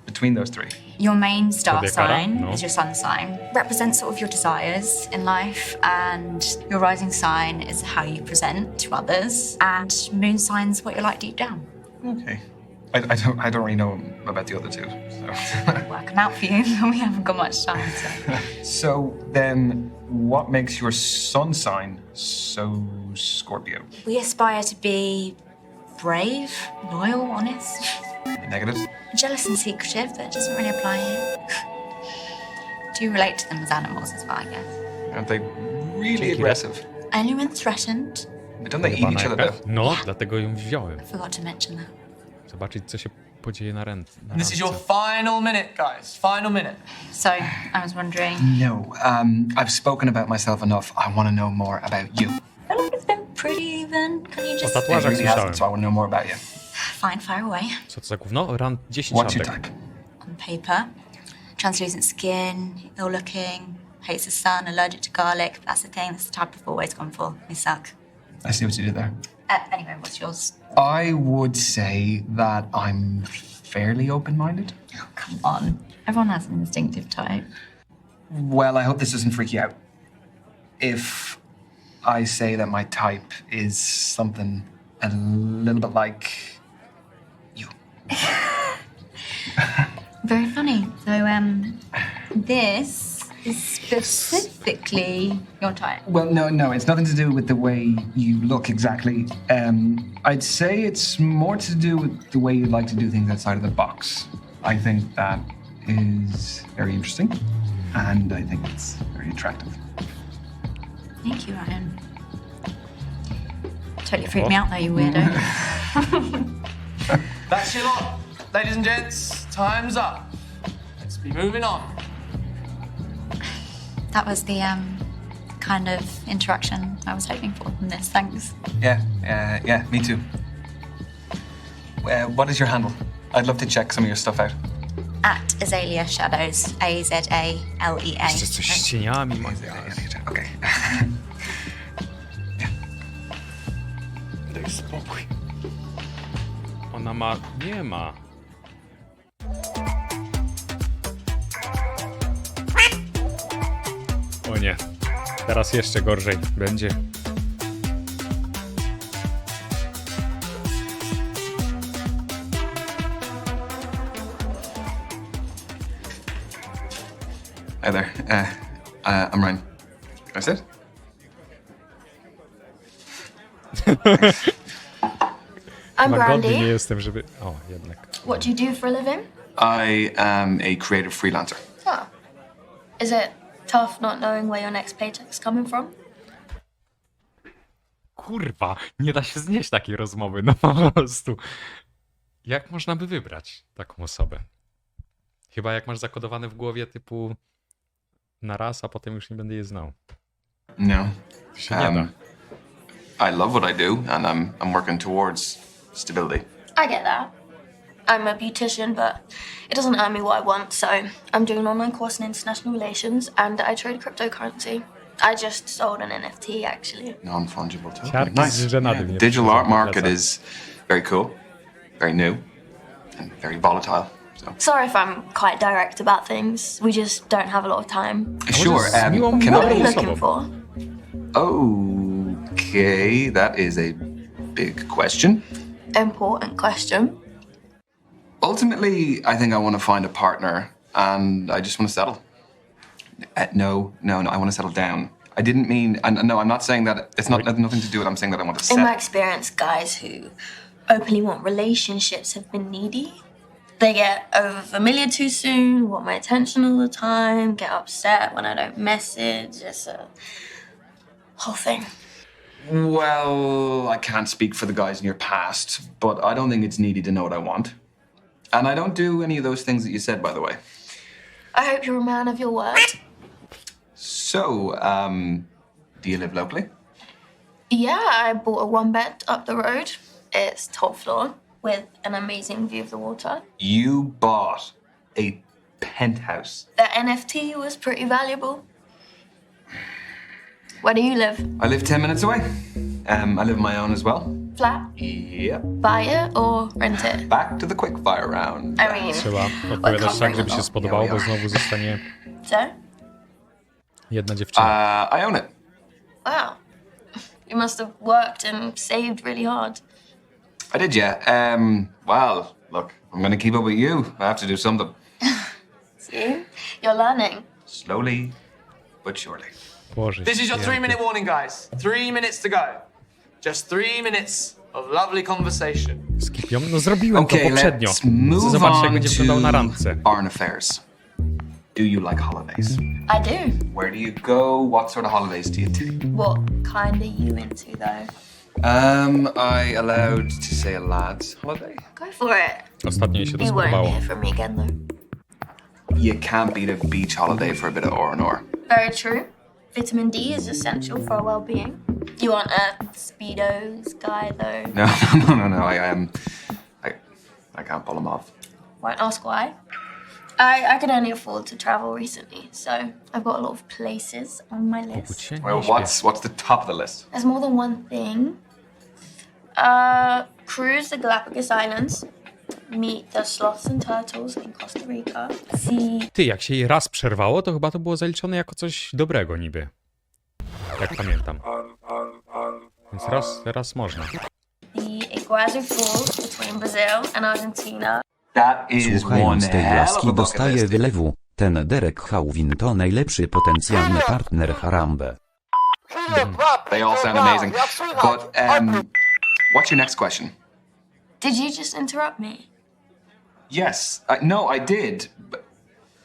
between those three? Your main star Zodiac cara? sign No. is your sun sign. Represents sort of your desires in life, and your rising sign is how you present to others, and moon sign's what you're like deep down. Okay. I don't really know about the other two, so. Work them out for you. We haven't got much time. So. So then, what makes your sun sign so Scorpio? We aspire to be brave, loyal, honest. Negatives? Jealous and secretive, but it doesn't really apply here. Do you relate to them as animals as well, I guess? Aren't they really aggressive? Only when threatened. But don't they eat each other though? No, dlatego ją wziąłem. I forgot to mention that. Zobaczyć, co się podzieje na ręce. This is your final minute, guys. Final minute. So, I was wondering... No, I've spoken about myself enough. I want to know more about you. I feel like it's been pretty even. Can you O just... It tatuażach really słyszałem. hasn't, so I want to know more about you. Fine, fire away. Co to za gówno? Ran 10 What's your latek. type? On paper, translucent skin, ill-looking, hates the sun, allergic to garlic. That's the thing. That's the type I've always gone for. They suck. I see what you did there. Anyway, what's yours? I would say that I'm fairly open-minded. Oh, come on. Everyone has an instinctive type. Well, I hope this doesn't freak you out. If I say that my type is something a little bit like you. Very funny. So, this is specifically your type. Well, no, it's nothing to do with the way you look exactly. I'd say it's more to do with the way you like to do things outside of the box. I think that is very interesting, and I think it's very attractive. Thank you, Ryan. Totally freaked me out though, you weirdo. That's your lot. Ladies and gents, time's up. Let's be moving on. That was the kind of interaction I was hoping for from this. Thanks. Yeah, me too. What is your handle? I'd love to check some of your stuff out. At Azalea Shadows. A-Z-A-L-E-A. Jeszcze coś z cieniami. Okay. Daj spokój. Ona ma... Nie ma. O nie. Teraz jeszcze gorzej będzie. Hi there. I'm Ryan. Can I sit? I'm Chyba godny nie Brandy. jestem, żeby... O, jednak. What do you do for a living? I am a creative freelancer. Oh. Is it tough not knowing where your next paycheck's coming from? Kurwa, nie da się znieść takiej rozmowy, no po prostu. Jak można by wybrać taką osobę? Chyba jak masz zakodowane w głowie typu na raz, a potem już nie będę je znał. No. To się nie da. I love what I do, and I'm working towards stability. I get that. I'm a beautician, but it doesn't earn me what I want, so I'm doing an online course in international relations and I trade cryptocurrency. I just sold an NFT, actually. Non-fungible token. Siarki z Nice. żenady mnie Digital przychodzą art do market pleca. is very cool, very new, and very volatile. So. Sorry if I'm quite direct about things. We just don't have a lot of time. Sure. z miłą Can What are you I? looking for? Okay, that is a big question. Important question. Ultimately, I think I want to find a partner, and I just want to settle. No, I want to settle down. I didn't mean, and no, I'm not saying that, it's not nothing to do with, I'm saying that I want to In my settle. experience, guys who openly want relationships have been needy. They get over familiar too soon, want my attention all the time, get upset when I don't message. It's a whole thing. Well, I can't speak for the guys in your past, but I don't think it's needy to know what I want. And I don't do any of those things that you said, by the way. I hope you're a man of your word. So, do you live locally? Yeah, I bought a one bed up the road. It's top floor with an amazing view of the water. You bought a penthouse. The NFT was pretty valuable. Where do you live? I live 10 minutes away. I live on my own as well. Flat? Yep. Buy it or rent it? Back to the quickfire round. I mean, Trzeba odpowiadać tak, żeby się spodobało, bo znowu zostanie so? jedna dziewczyna. I own it. Wow. You must have worked and saved really hard. I did, yeah. Well, look, I'm gonna keep up with you. I have to do something. See? You're learning. Slowly, but surely. Boże, This is your 3-minute warning, guys. 3 minutes to go. Just 3 minutes of lovely conversation. Skipią? No zrobiłem to Okay, poprzednio. let's move Zobaczcie, jak on będzie wyglądał na to randce. foreign affairs. Do you like holidays? I do. Where do you go? What sort of holidays do you take? What kind are you into, though? I allowed to say a lad's holiday? Go for it. Ostatnio jej się to You won't spodobało. hear from me again, though. You can't beat a beach holiday for a bit of R&R. Very true. Vitamin D is essential for our well-being. You aren't a Speedos guy, though. No. I can't pull them off. Won't ask why. I could only afford to travel recently, so I've got a lot of places on my list. Well, what's the top of the list? There's more than one thing. Cruise the Galapagos Islands. Meet the sloths and turtles in Costa Rica. See Ty, jak się jej raz przerwało, to chyba to było zaliczone jako coś dobrego niby. Jak pamiętam. Więc raz można. the Iguazu Falls between Brazil and Argentina. That is one Słuchając tej hell of laski a bucket dostaje list. wylewu. Ten Derek Chauvin to najlepszy potencjalny partner Harambe. They all sound amazing. But what's your next question? Did you just interrupt me? Yes. No, I did.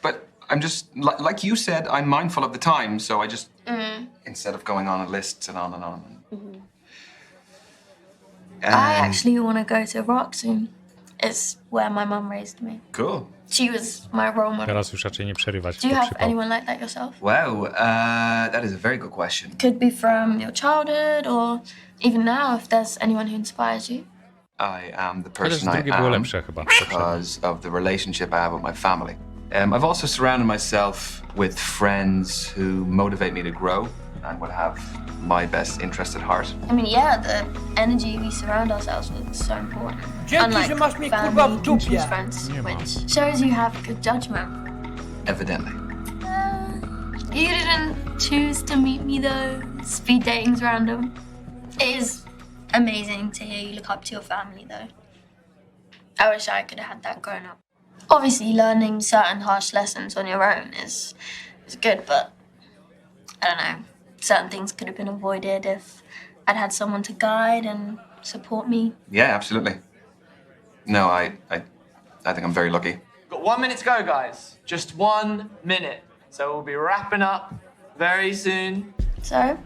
But I'm just, like you said, I'm mindful of the time, so I just, instead of going on a list and on and on. I actually want to go to Iraq soon. It's where my mum raised me. Cool. She was my role model. Teraz już raczej nie przerywać. Do you to have przypał. anyone like that yourself? Wow, that is a very good question. Could be from your childhood or even now if there's anyone who inspires you. I am the Chociaż person I drugie było am lepsze chyba. because of the relationship I have with my family. I've also surrounded myself with friends who motivate me to grow and would have my best interest at heart. I mean, yeah, the energy we surround ourselves with is so important. Dzięki, Unlike że masz mnie, family, kurwa, w you can dupie. choose friends, which shows you have good judgment. Evidently. You didn't choose to meet me though. Speed dating's random. It is amazing to hear you look up to your family though. I wish I could have had that growing up. Obviously, learning certain harsh lessons on your own is good, but I don't know. Certain things could have been avoided if I'd had someone to guide and support me. Yeah, absolutely. No, I think I'm very lucky. Got 1 minute to go, guys. Just 1 minute. So we'll be wrapping up very soon. So,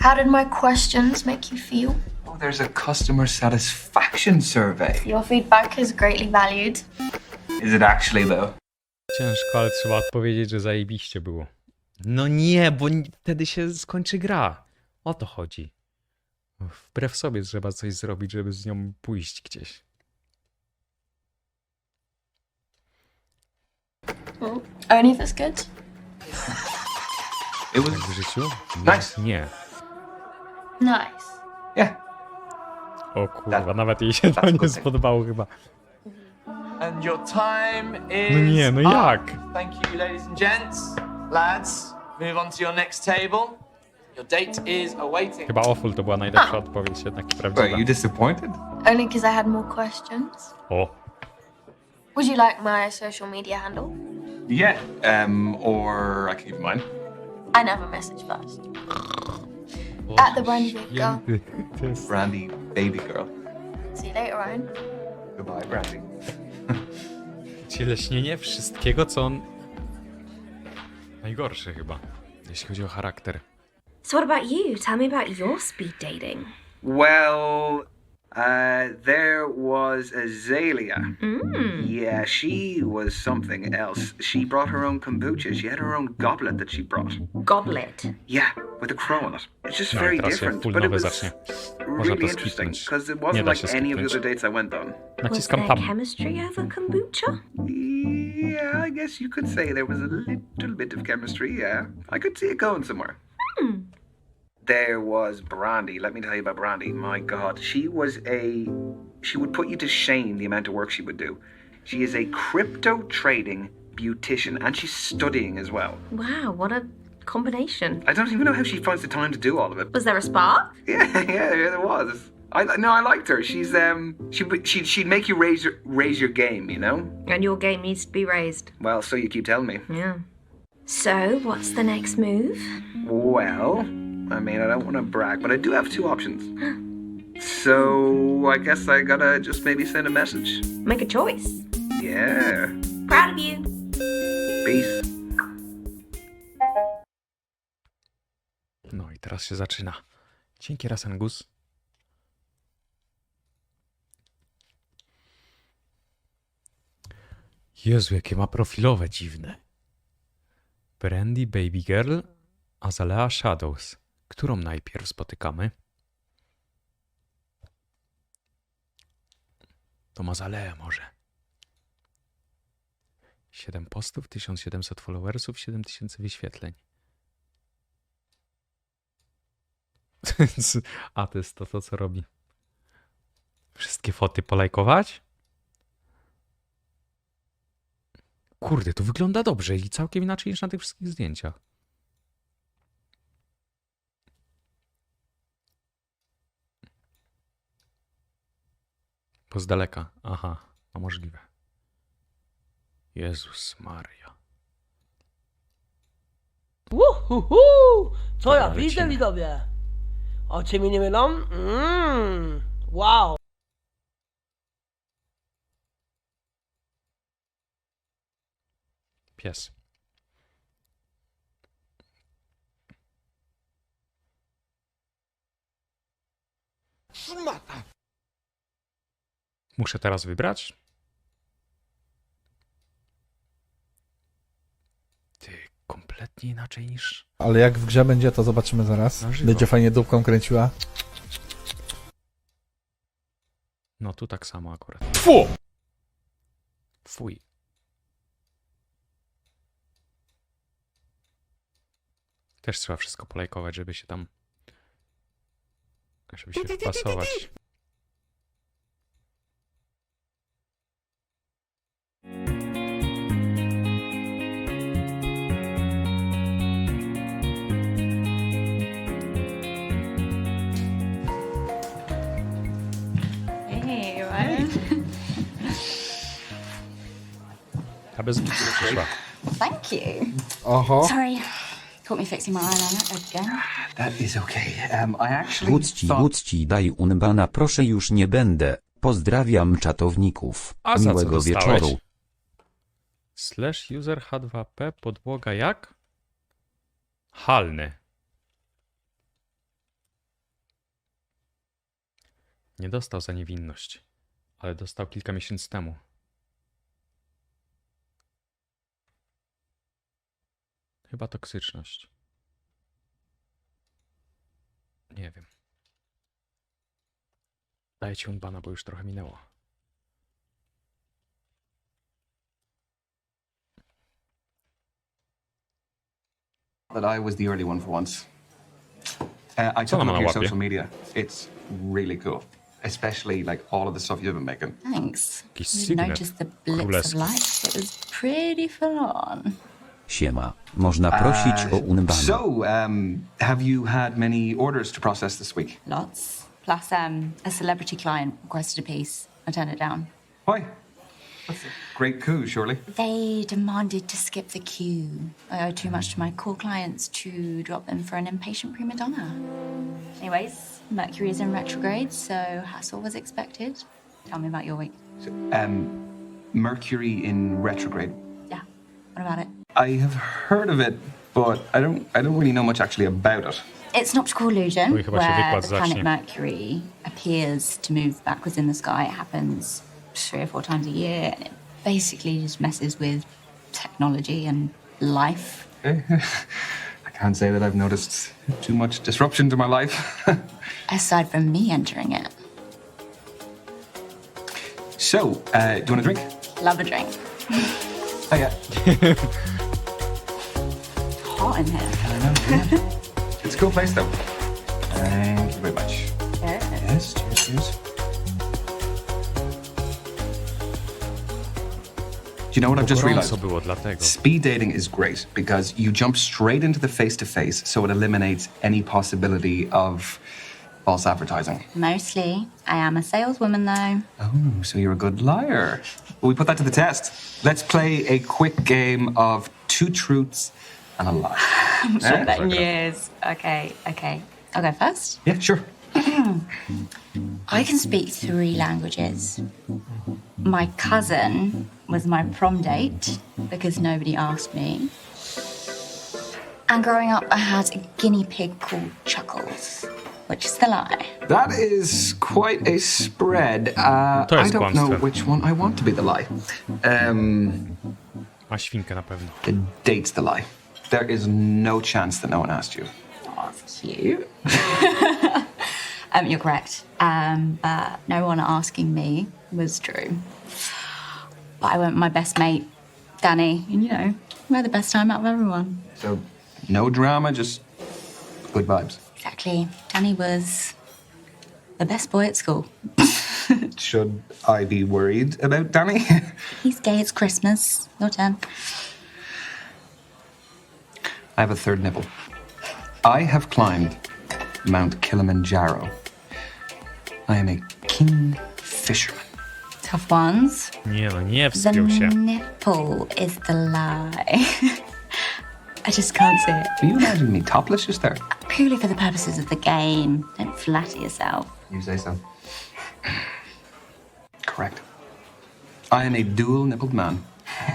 how did my questions make you feel? Oh, there's a customer satisfaction survey. Your feedback is greatly valued. Is it actually, though? Ciężko, ale trzeba odpowiedzieć, że zajebiście było. No nie, bo wtedy się skończy gra. O to chodzi. Wbrew sobie trzeba coś zrobić, żeby z nią pójść gdzieś. Well, only if it's good. It was Tak w życiu? nice. Nie. Nice. Yeah. O kurwa, nawet jej się to nie spodobało chyba. And your time is No nie, no up. jak? Thank you, ladies and gents. Lads, move on to your next table. Your date is awaiting. Chyba awful to była najlepsza odpowiedź, jednak Were prawdziwa. you disappointed? Only because I had more questions. O, Would you like my social media handle? Yeah. Or I can give you mine. I never message first. At the Brandy Big Girl. to jest... Brandy, baby girl. See you later, Ryan. Goodbye, Brandy. cieleśnienie wszystkiego, co on... Najgorsze chyba, jeśli chodzi o charakter. So what about you? Tell me about your speed dating. Well, there was Azalea. Yeah, she was something else. She brought her own kombucha. She had her own goblet that she brought. Goblet. Yeah, with a crow on it. It's just No, very teraz się different, full but it nowy was zacznie. Można really to interesting skipnąć. because it Nie wasn't da like się any of the skipnąć. other dates I went on. Was Naciskam there tab. chemistry over kombucha? Yeah, I guess you could say there was a little bit of chemistry. Yeah, I could see it going somewhere. There was Brandy. Let me tell you about Brandy. My God, she would put you to shame the amount of work she would do. She is a crypto trading beautician and she's studying as well. Wow, what a combination. I don't even know how she finds the time to do all of it. Was there a spark? Yeah, there was. I liked her. She's she'd make you raise your game, you know? And your game needs to be raised. Well, so you keep telling me. Yeah. So, what's the next move? Well, I mean, I don't want to brag, but I do have two options. So, I guess I gotta just maybe send a message. Make a choice. Yeah. Proud of you. Peace. No i teraz się zaczyna. Dzięki Rasengus. Jezu, jakie ma profilowe dziwne. Brandy Baby Girl, Azalea Shadows. Którą najpierw spotykamy? To Azalea może. 7 postów, 1700 followersów, 7000 wyświetleń. A to jest to, co robi. Wszystkie foty polajkować? Kurde, to wygląda dobrze i całkiem inaczej niż na tych wszystkich zdjęciach. Z daleka. Aha, no możliwe. Jezus Maria. Co ja Dobra, widzę, lecimy. widzowie? Oczy mi nie mylą? Wow. Pies. Muszę teraz wybrać? Ty, kompletnie inaczej niż... Ale jak w grze będzie, to zobaczymy zaraz. Na żywo. Będzie fajnie dupką kręciła. No tu tak samo akurat. Fu! Fuj. Też trzeba wszystko polajkować, żeby się tam... Żeby się wpasować. Hey, Ryan. A bez gifu przyszła. Thank you. Oho. Sorry. Caught me fixing my eyeliner again. That is okay. I actually Gucci, daj unbana, proszę, już nie będę. Pozdrawiam czatowników. A za co Miłego dostałeś? wieczoru. Slash user H2P podłoga jak? Halny. Nie dostał za niewinność, ale dostał kilka miesięcy temu. Chyba toksyczność. Nie wiem. Daję ci unbana, bo już trochę minęło. that I was the early one for once. I took a look at your social media. It's really cool. Especially like all of the stuff you've been making. Thanks. You noticed the blips of light? It was pretty full on. Siema. Można prosić o unbana. So, have you had many orders to process this week? Lots. Plus, a celebrity client requested a piece. I turned it down. Why? That's a great coup, surely. They demanded to skip the queue. I owe too much to my core clients to drop them for an impatient prima donna. Anyways, Mercury is in retrograde, so hassle was expected. Tell me about your week. So, Mercury in retrograde. Yeah. What about it? I have heard of it, but I don't really know much actually about it. It's an optical illusion Oj, chyba się where wykład the planet zacznie. Mercury appears to move backwards in the sky. It happens 3 or 4 times a year, and it basically just messes with technology and life. I can't say that I've noticed too much disruption to my life. Aside from me entering it. So, do you want a drink? Love a drink. Oh, yeah. Hot in here. I know, yeah. It's a cool place, though. Thank you very much. Yes, cheers, cheers. Do you know what I've just realized? Gorąco było, dlatego. Speed dating is great because you jump straight into the face-to-face, so it eliminates any possibility of false advertising. Mostly. I am a saleswoman, though. Oh, so you're a good liar. Well, we put that to the test. Let's play a quick game of 2 truths and a lie. I'm sure that years. Okay. I'll go first. Yeah, sure. I can speak 3 languages. My cousin was my prom date because nobody asked me. And growing up, I had a guinea pig called Chuckles, which is the lie. That is quite a spread. I don't know which one I want to be the lie. Ma świnkę na pewno. The date's the lie. There is no chance that no one asked you. Oh, that's cute. You're correct. But no one asking me was true. But I went with my best mate, Danny, and we had the best time out of everyone. So, no drama, just good vibes. Exactly. Danny was the best boy at school. Should I be worried about Danny? He's gay, it's Christmas. Your turn. I have a third nipple. I have climbed Mount Kilimanjaro. I am a king fisherman. Tough ones. Nie no, nie The wspiął się. nipple is the lie. I just can't see it. Are you imagining me topless just there? Purely for the purposes of the game. Don't flatter yourself. You say so. Correct. I am a dual-nippled man.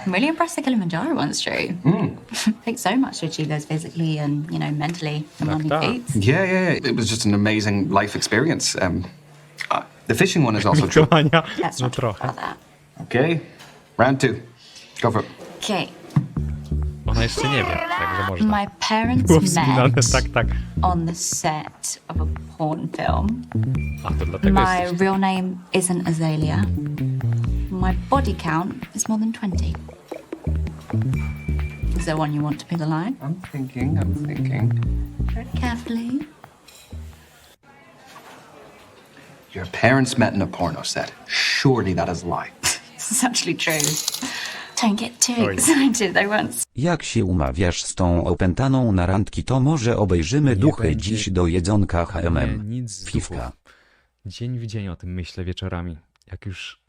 I'm really impressed the Kilimanjaro one's true. It takes so much to achieve those physically and, mentally demanding feats. Yeah. It was just an amazing life experience. The fishing one is also true. Let's No not talk trochę. about that. Okay, round 2. Go for it. Okay. Ona jeszcze nie wie, także można. My parents Było wspinane, met tak. on the set of a porn film. A, to dlatego My jesteś. real name isn't Azalea. My body count is more than 20. Is there one you want to be the lie? I'm thinking. Tread carefully. Your parents met in a porno set. Surely that is a lie. This is actually true. Don't get too Oj. excited, they won't. Jak się umawiasz z tą opętaną na randki, to może obejrzymy duchy będzie- dziś do jedzonka Nie, HMM. nic z Fifka. duchów. Dzień w dzień o tym myślę wieczorami. Jak już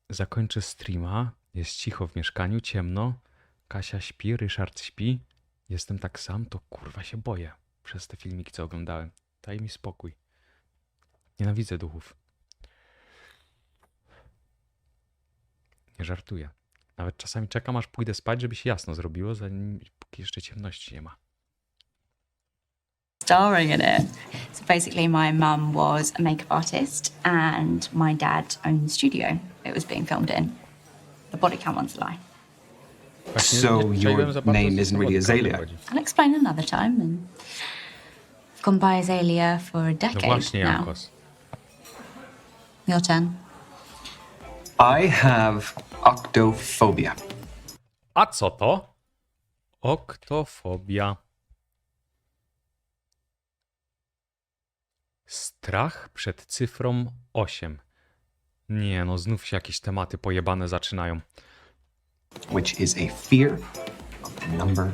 zakończę streama, jest cicho w mieszkaniu, ciemno, Kasia śpi, Ryszard śpi, Jestem tak sam, to kurwa się boję. Przez te filmiki, co oglądałem. Daj mi spokój. Nienawidzę duchów. Nie żartuję. Nawet czasami czekam, aż pójdę spać, żeby się jasno zrobiło, zanim póki jeszcze ciemności nie ma. Starring in it. So basically, my mum was a makeup artist, and my dad owned the studio it was being filmed in. The body count one's a lie. So your name isn't really Azalea? I'll explain another time. And I've gone by Azalea for a No decade właśnie, now. Jankos. Your turn. I have octophobia. A co to? Oktofobia. Strach przed cyfrą 8. Nie no, znów się jakieś tematy pojebane zaczynają. Which is a fear of the number.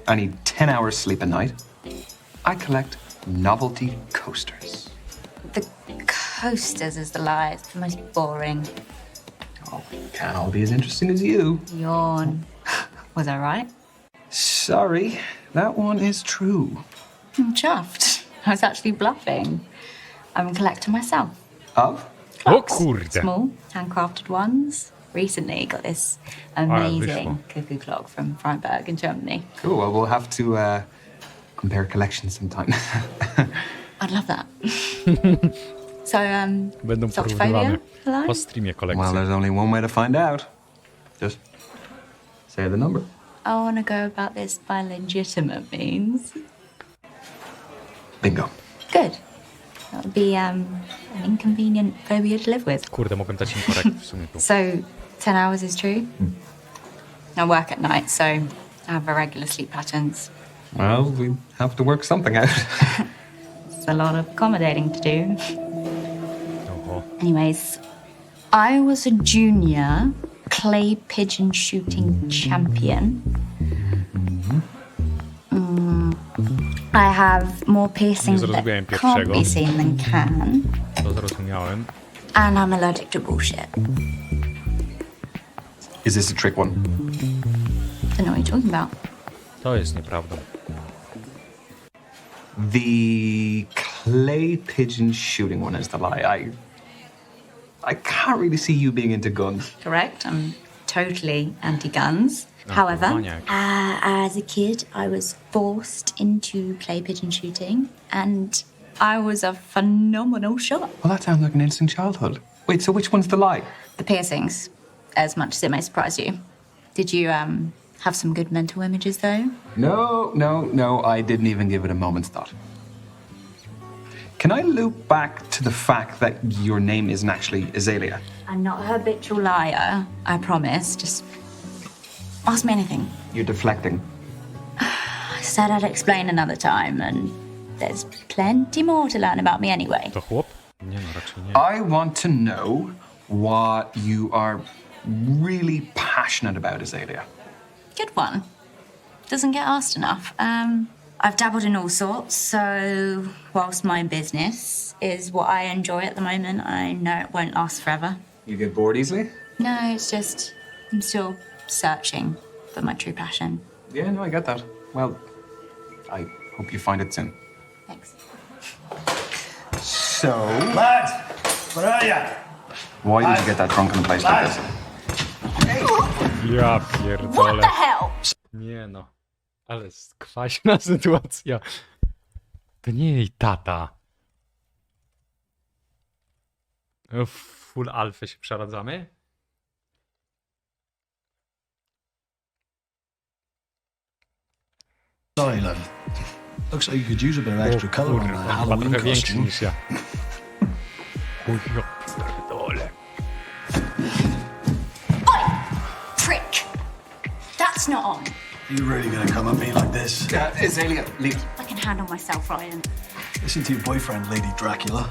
I need 10 hours sleep a night. I collect novelty coasters. The coasters is the lie. It's the most boring. Oh, can't all be as interesting as you. Yawn. Was I right? Sorry, that one is true. I'm chuffed. I was actually bluffing. I'm a collector myself. Of? Clocks. O kurde. Small, handcrafted ones. Recently got this amazing cuckoo clock from Freiburg in Germany. Cool, well, we'll have to compare collections sometime. I'd love that. So, Będą Soft porównywane phobia? po streamie kolekcji. Well, there's only one way to find out. Just say the number. I want to go about this by legitimate means. Bingo. Good. That would be an inconvenient phobia to live with. Kurde, mogłem dać im korekt w sumie tu. So, 10 hours is true? I work at night, so I have irregular sleep patterns. Well, we have to work something out. It's a lot of accommodating to do. Oho. Anyways, I was a junior clay pigeon shooting champion. I have more piercings that zrozumiałem can't pierwszego. be seen than can. To zrozumiałem. And I'm allergic to bullshit. Is this a trick one? Don't know what you're talking about. To jest nieprawdą. The clay pigeon shooting one is the lie. I can't really see you being into guns. Correct. I'm totally anti-guns. However, as a kid, I was forced into clay pigeon shooting, and I was a phenomenal shot. Well, that sounds like an interesting childhood. Wait, so which one's the lie? The piercings, as much as it may surprise you. Did you have some good mental images, though? No, I didn't even give it a moment's thought. Can I loop back to the fact that your name isn't actually Azalea? I'm not a habitual liar, I promise. Just ask me anything. You're deflecting. I said I'd explain another time, and there's plenty more to learn about me anyway. To chłop? Nie no, raczej nie. I want to know what you are really passionate about, Azalea. Good one. Doesn't get asked enough. I've dabbled in all sorts, so whilst my business is what I enjoy at the moment, I know it won't last forever. You get bored easily? No, it's just I'm still searching for my true passion. Yeah, no, I get that. Well, I hope you find it soon. Thanks. So, Lads, where are ya? why did you get that drunk in a place like this? Ja pierdolę. hell? Nie no. Ale kwaśna sytuacja. To nie jej tata. W full alfę się przeradzamy? Sorry, lad. Looks like you could use a bit of extra colour on that Chyba Halloween trochę większy costume. niż ja. Uj, ja pierdolę. Prick! That's not on. Are you really gonna come at me like this? Azalea, leave. I can handle myself, Ryan. Listen to your boyfriend, Lady Dracula.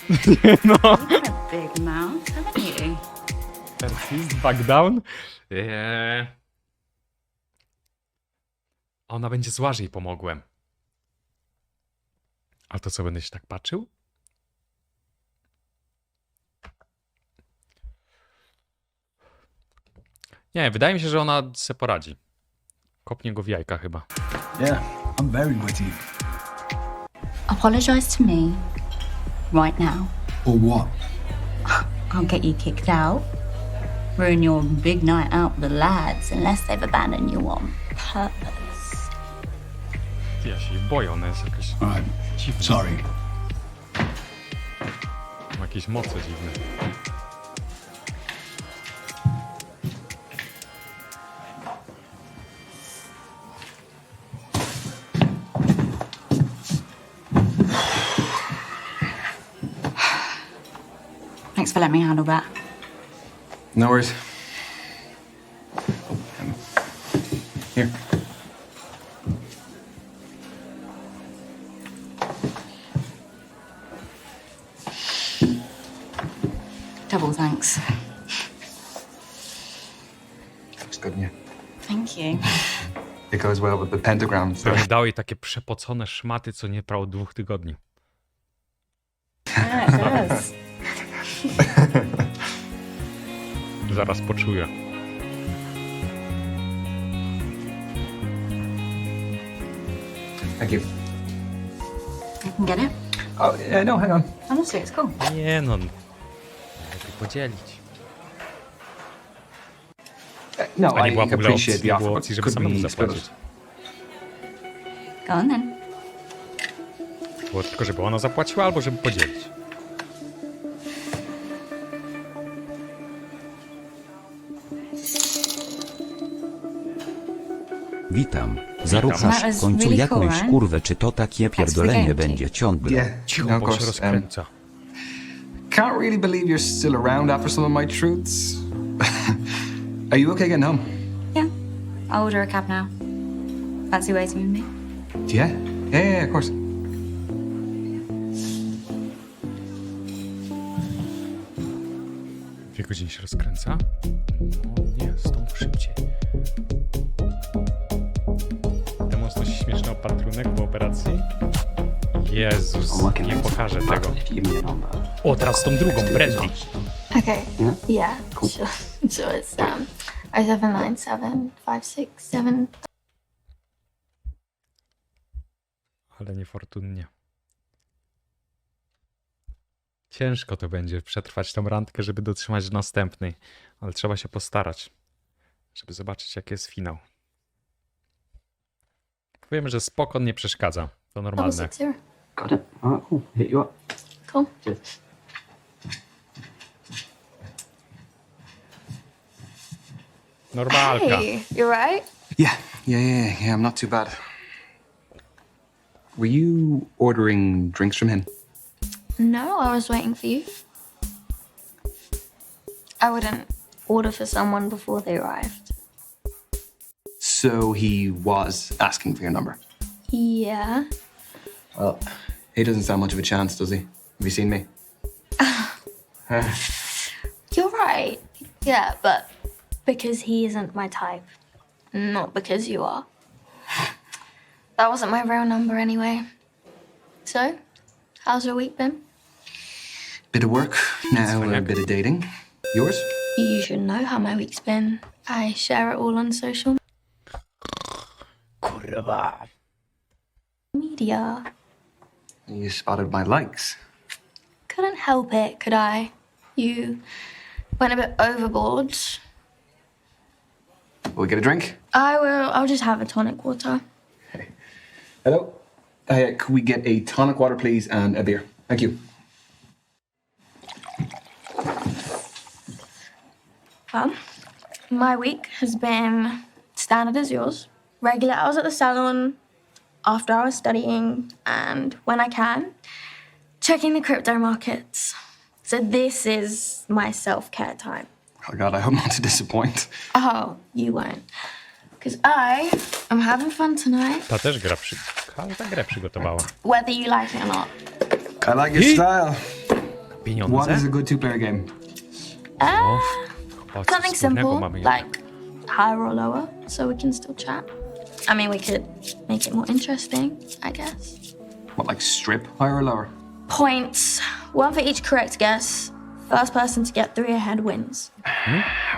You've got a big mouth, haven't you? Persist, back down. Ona będzie zła, że jej pomogłem. A to co, będę się tak patrzył? Nie, wydaje mi się, że ona se poradzi. Kopnie go w jajka chyba. Yeah, I'm very witty. Apologise to me right now. Or what? I'll get you kicked out. Ruin your big night out with the lads unless they've abandoned you on purpose. Ja się jej boję, ona jest jakaś Alright, dziwna. sorry. Ma jakieś moce dziwne. Thanks for letting me handle that. No worries. Here. Double thanks. Looks good in you. Thank you. It goes well with the pentagram. So. Pewnie dał jej takie przepocone szmaty, co nie prało 2 tygodni. Yeah, it does. Zaraz poczuję. Thank you. I can get it. Oh, yeah, no, hang on. Honestly, it's cool. Nie no. Lepiej podzielić. No, A nie I była w ogóle appreciate opcji, the nie offer, było but opcji, żeby could samemu we split zapłacić. it? Go on then. Było tylko, żeby ona zapłaciła, albo żeby podzielić. Witam. Zarównasz That w was końcu really jakąś cool, right? kurwę, czy to takie pierdolenie forgetting. będzie ciągle? Yeah, Cicho, no, of bo się course. rozkręca. Can't really believe you're still around after some of my truths. Are you okay getting home? Yeah. I'll order a cab now. Fancy waiting with me? Yeah. Yeah, of course. 2 godziny się rozkręca? O nie, stąd szybciej. Temu coś śmieszny opatrunek po operacji? Jezus, nie pokażę tego. O, teraz tą drugą, Brandy. Okay. Yeah. Sure. Sure. It's 0797 567. Ale niefortunnie. Ciężko to będzie przetrwać tą randkę, żeby dotrzymać do następnej. Ale trzeba się postarać, żeby zobaczyć, jaki jest finał. Powiemy, że spokon nie przeszkadza. To normalne. 060. Got it. Alright, cool. Hit you up. Cool. Cheers. Normalka. Hey, you right? Yeah, I'm not too bad. Were you ordering drinks from him? No, I was waiting for you. I wouldn't order for someone before they arrived. So he was asking for your number? Yeah. Well, he doesn't stand much of a chance, does he? Have you seen me? You're right. Yeah, but because he isn't my type. Not because you are. That wasn't my real number anyway. So, how's your week been? Bit of work, now a bit of dating. Yours? You should know how my week's been. I share it all on social Kurwa. media. You spotted my likes. Couldn't help it, could I? You went a bit overboard. Will we get a drink? I will. I'll just have a tonic water. Hello? Could we get a tonic water, please, and a beer? Thank you. Well, my week has been standard as yours. Regular hours at the salon, after hours studying, and when I can, checking the crypto markets. So this is my self-care time. Oh God, I hope not to disappoint. Oh, you won't. Because I am having fun tonight, Ta też gra ta grę przygotowała. whether you like it or not. I like your style. Pieniądze? What is a good two-player game? O, coś Something wspólnego simple, mamy. like higher or lower, so we can still chat. I mean, we could make it more interesting, I guess. What, like strip, higher or lower? Points. One for each correct guess. First person to get 3 ahead wins.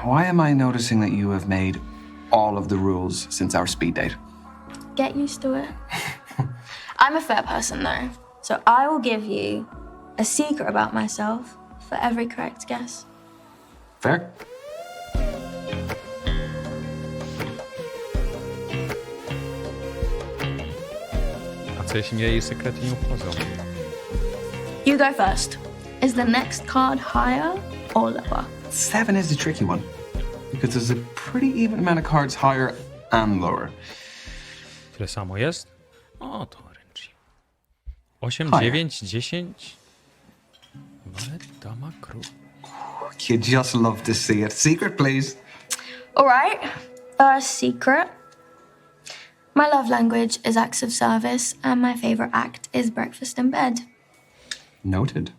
Why am I noticing that you have made all of the rules since our speed date? Get used to it. I'm a fair person though, so I will give you a secret about myself for every correct guess. Fair? A co jeśli mnie jej sekrety nie obchodzą? You go first. Is the next card higher or lower? 7 is the tricky one, because there's a pretty even amount of cards higher and lower. Tyle samo jest? O, to ręczy. 8, Higher. 9, 10. Walet, dama, król. You just love to see it. Secret, please. All right. First secret. My love language is acts of service, and my favorite act is breakfast in bed. Noted.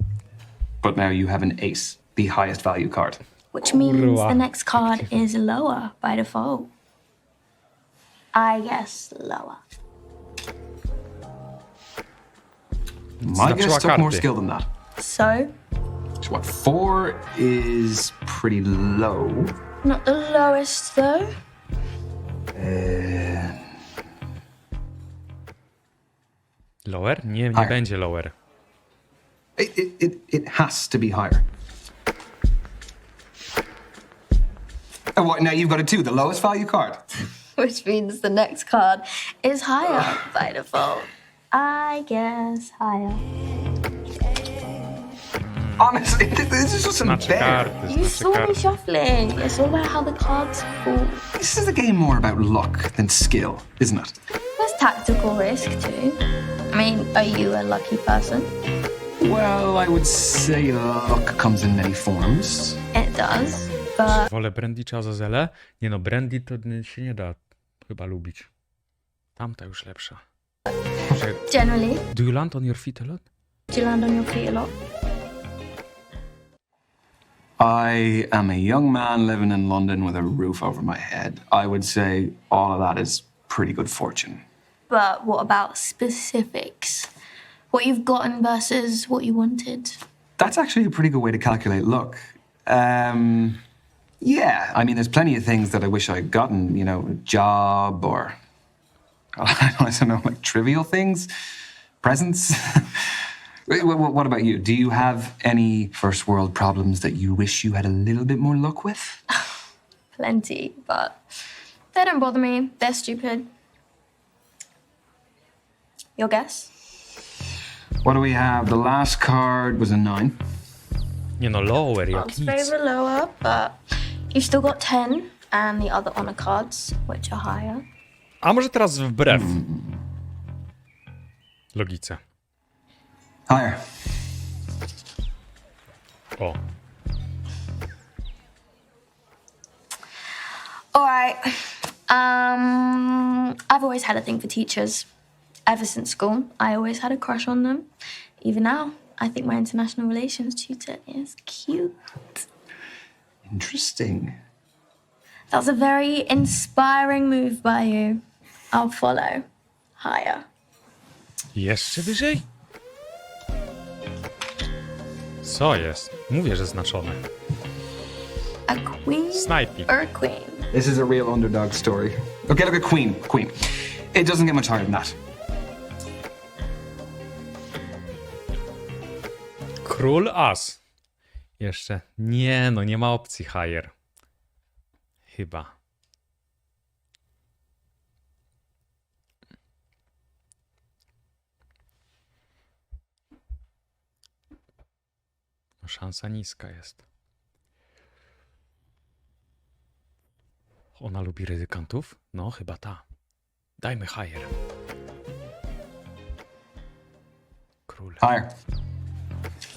But now you have an ace, the highest value card. Which means Kurwa. the next card is lower by default. I guess lower. My guess took more karty. skill than that. So, So what, 4 is pretty low. not the lowest though. Lower? Nie Higher. będzie lower. It has to be higher. Oh, what, now you've got a 2, the lowest value card. Which means the next card is higher by default. I guess higher. Honestly, this is just some Znaczy bear. karty, You znaczy saw me karty. shuffling. It's all about how the cards fall. This is a game more about luck than skill, isn't it? There's tactical risk too. I mean, are you a lucky person? Well, I would say luck comes in many forms. It does, but Wolę Brandy czy Azazele? Nie no, Brandy to się nie da chyba lubić. Tamta już lepsza. Że- generally, Do you land on your feet a lot? do you land on your feet a lot? I am a young man living in London with a roof over my head. I would say all of that is pretty good fortune. But what about specifics? What you've gotten versus what you wanted? That's actually a pretty good way to calculate luck. Yeah, I mean, there's plenty of things that I wish I'd gotten, you know, a job or, I don't know, like trivial things, presents. What about you? Do you have any first world problems that you wish you had a little bit more luck with? Plenty, but they don't bother me. They're stupid. Your guess? What do we have? The last card was a 9. Nie no, lower jak Odds nic. favor lower, but you've still got 10 and the other honor cards, which are higher. A może teraz wbrew logice. Higher. O. All right. I've always had a thing for teachers. Ever since school, I always had a crush on them. Even now, I think my international relations tutor is cute. Interesting. That's a very inspiring move by you. I'll follow. Higher. Jeszcze wyżej? Co jest? Mówię, że znaczone. A queen Snipey. or a queen? This is a real underdog story. Okay, look at Queen. Queen. It doesn't get much higher than that. Król as. Jeszcze. Nie no, nie ma opcji higher. Chyba. No, szansa niska jest. Ona lubi ryzykantów? No, chyba ta. Dajmy higher. Król. Higher.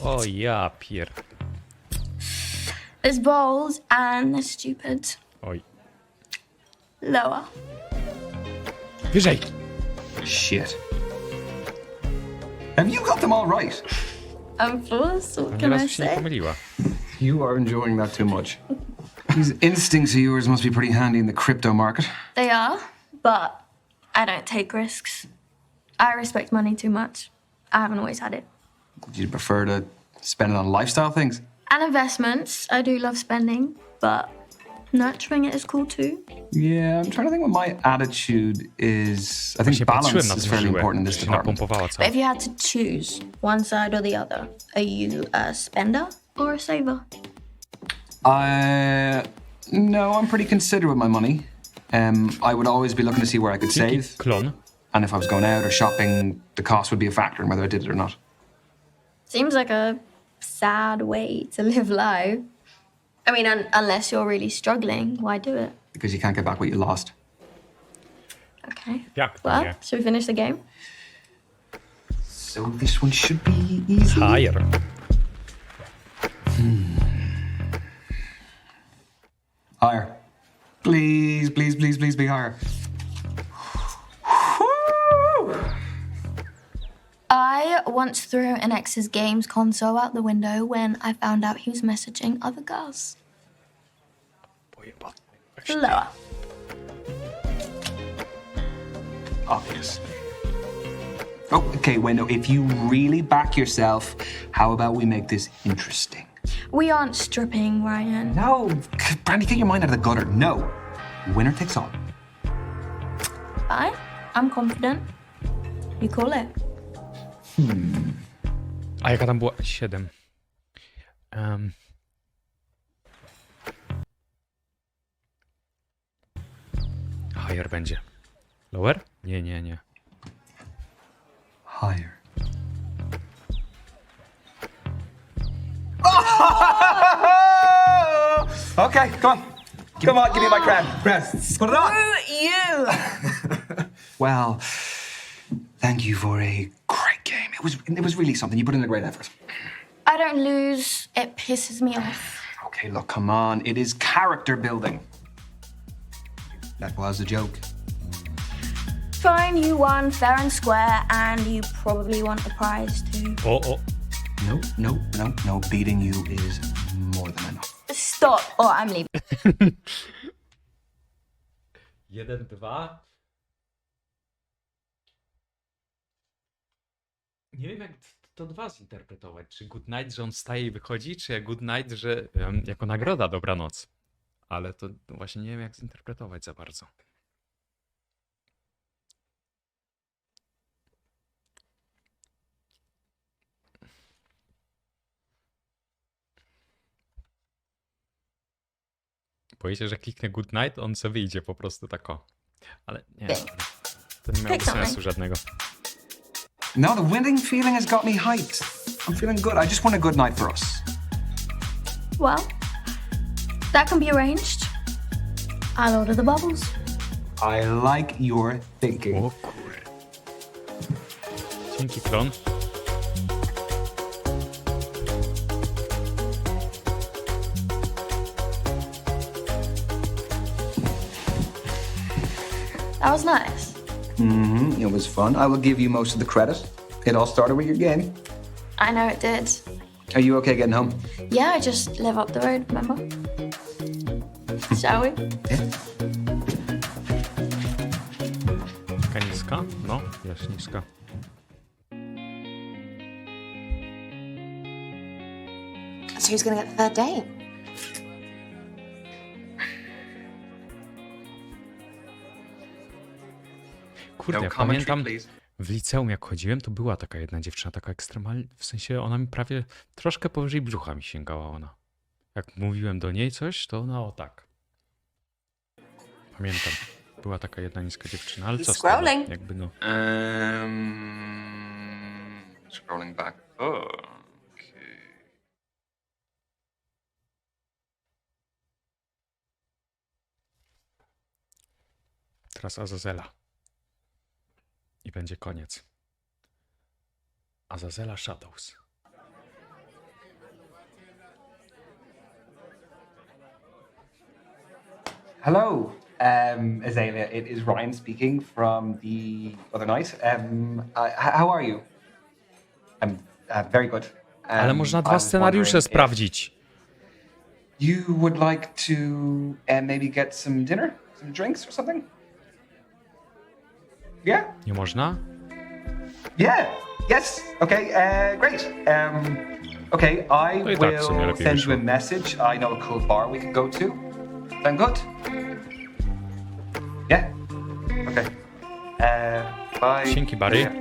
O ja pier... There's balls and they're stupid. Oj. Lower. Wyżej! Shit. Have you got them all right? I'm flawless, what can Nieraz I już się nie say? pomyliła. You are enjoying that too much. These instincts of yours must be pretty handy in the crypto market. They are, but I don't take risks. I respect money too much. I haven't always had it. Would you prefer to spend it on lifestyle things? And investments. I do love spending, but nurturing it is cool too. Yeah, I'm trying to think what my attitude is. I think Właśnie patrzyłem balance na is tą fairly żyłę, important in this się department. napompowała But cała. if you had to choose one side or the other, are you a spender or a saver? No, I'm pretty considerate with my money. I would always be looking to see where I could save. Klon. And if I was going out or shopping, the cost would be a factor in whether I did it or not. Seems like a sad way to live life. I mean, unless you're really struggling, why do it? Because you can't get back what you lost. Okay. Jak to Well, nie? should we finish the game? So this one should be easy. Higher. Higher. Please, please, please, please be higher. I once threw an ex's games console out the window when I found out he was messaging other girls. Lower. Obvious. Oh, okay, Wendo, if you really back yourself, how about we make this interesting? We aren't stripping, Ryan. No, Brandy, get your mind out of the gutter. No. Winner takes all. Fine. I'm confident. You call it. A jaka tam była? 7. Higher będzie. Lower? Nie, nie, nie. Higher. Okay, come on. Come on, give me my crown. Press. Put it on. You! Well, thank you for a great game. It was really something. You put in a great effort. I don't lose. It pisses me off. Okay, look, come on. It is character building. That was a joke. Fine, you won fair and square, and you probably want the prize too. O. No, no, no, no. Beating you is more than enough. Stop, or I'm leaving. 1, 2. Nie wiem, jak to 2 zinterpretować. Czy good night, że on wstaje i wychodzi, czy good night, że jako nagroda dobranoc. Ale to właśnie nie wiem, jak zinterpretować za bardzo. Boję się, że kliknę good night, on sobie wyjdzie po prostu tak o. Ale nie, to nie miało sensu żadnego. No, the winning feeling has got me hyped. I'm feeling good. I just want a good night for us. Well, that can be arranged. I'll order the bubbles. I like your thinking. O kur... Dzięki, klon. That was nice. Mm-hmm. It was fun. I will give you most of the credit. It all started with your game. I know it did. Are you okay getting home? Yeah, I just live up the road, remember? Shall we? Yeah. Taka niska? No, jest niska. So who's gonna get the third date? Kurde, ja pamiętam w liceum jak chodziłem, to była taka jedna dziewczyna, taka ekstremalnie, w sensie ona mi prawie troszkę powyżej brzucha mi sięgała ona. Jak mówiłem do niej coś, to ona o tak. Pamiętam. Była taka jedna niska dziewczyna, ale co z tego? Scrolling. Jakby no. Scrolling back. Okay. Teraz Azazela. I będzie koniec. Azazela Shadows. Hello, Azalea. It is Ryan speaking from the other night. How are you? I'm very good. Ale można I 2 was scenariusze wondering if sprawdzić. You would like to maybe get some dinner, some drinks or something? Yeah? Nie można? Yeah. Yes. Okay. Great. Okay, I No i tak w sumie will lepiej send you wyszło. a message. I know a cool bar we could go to. Sound good? Yeah? Okay. Bye. Dzięki, Barry. Yeah.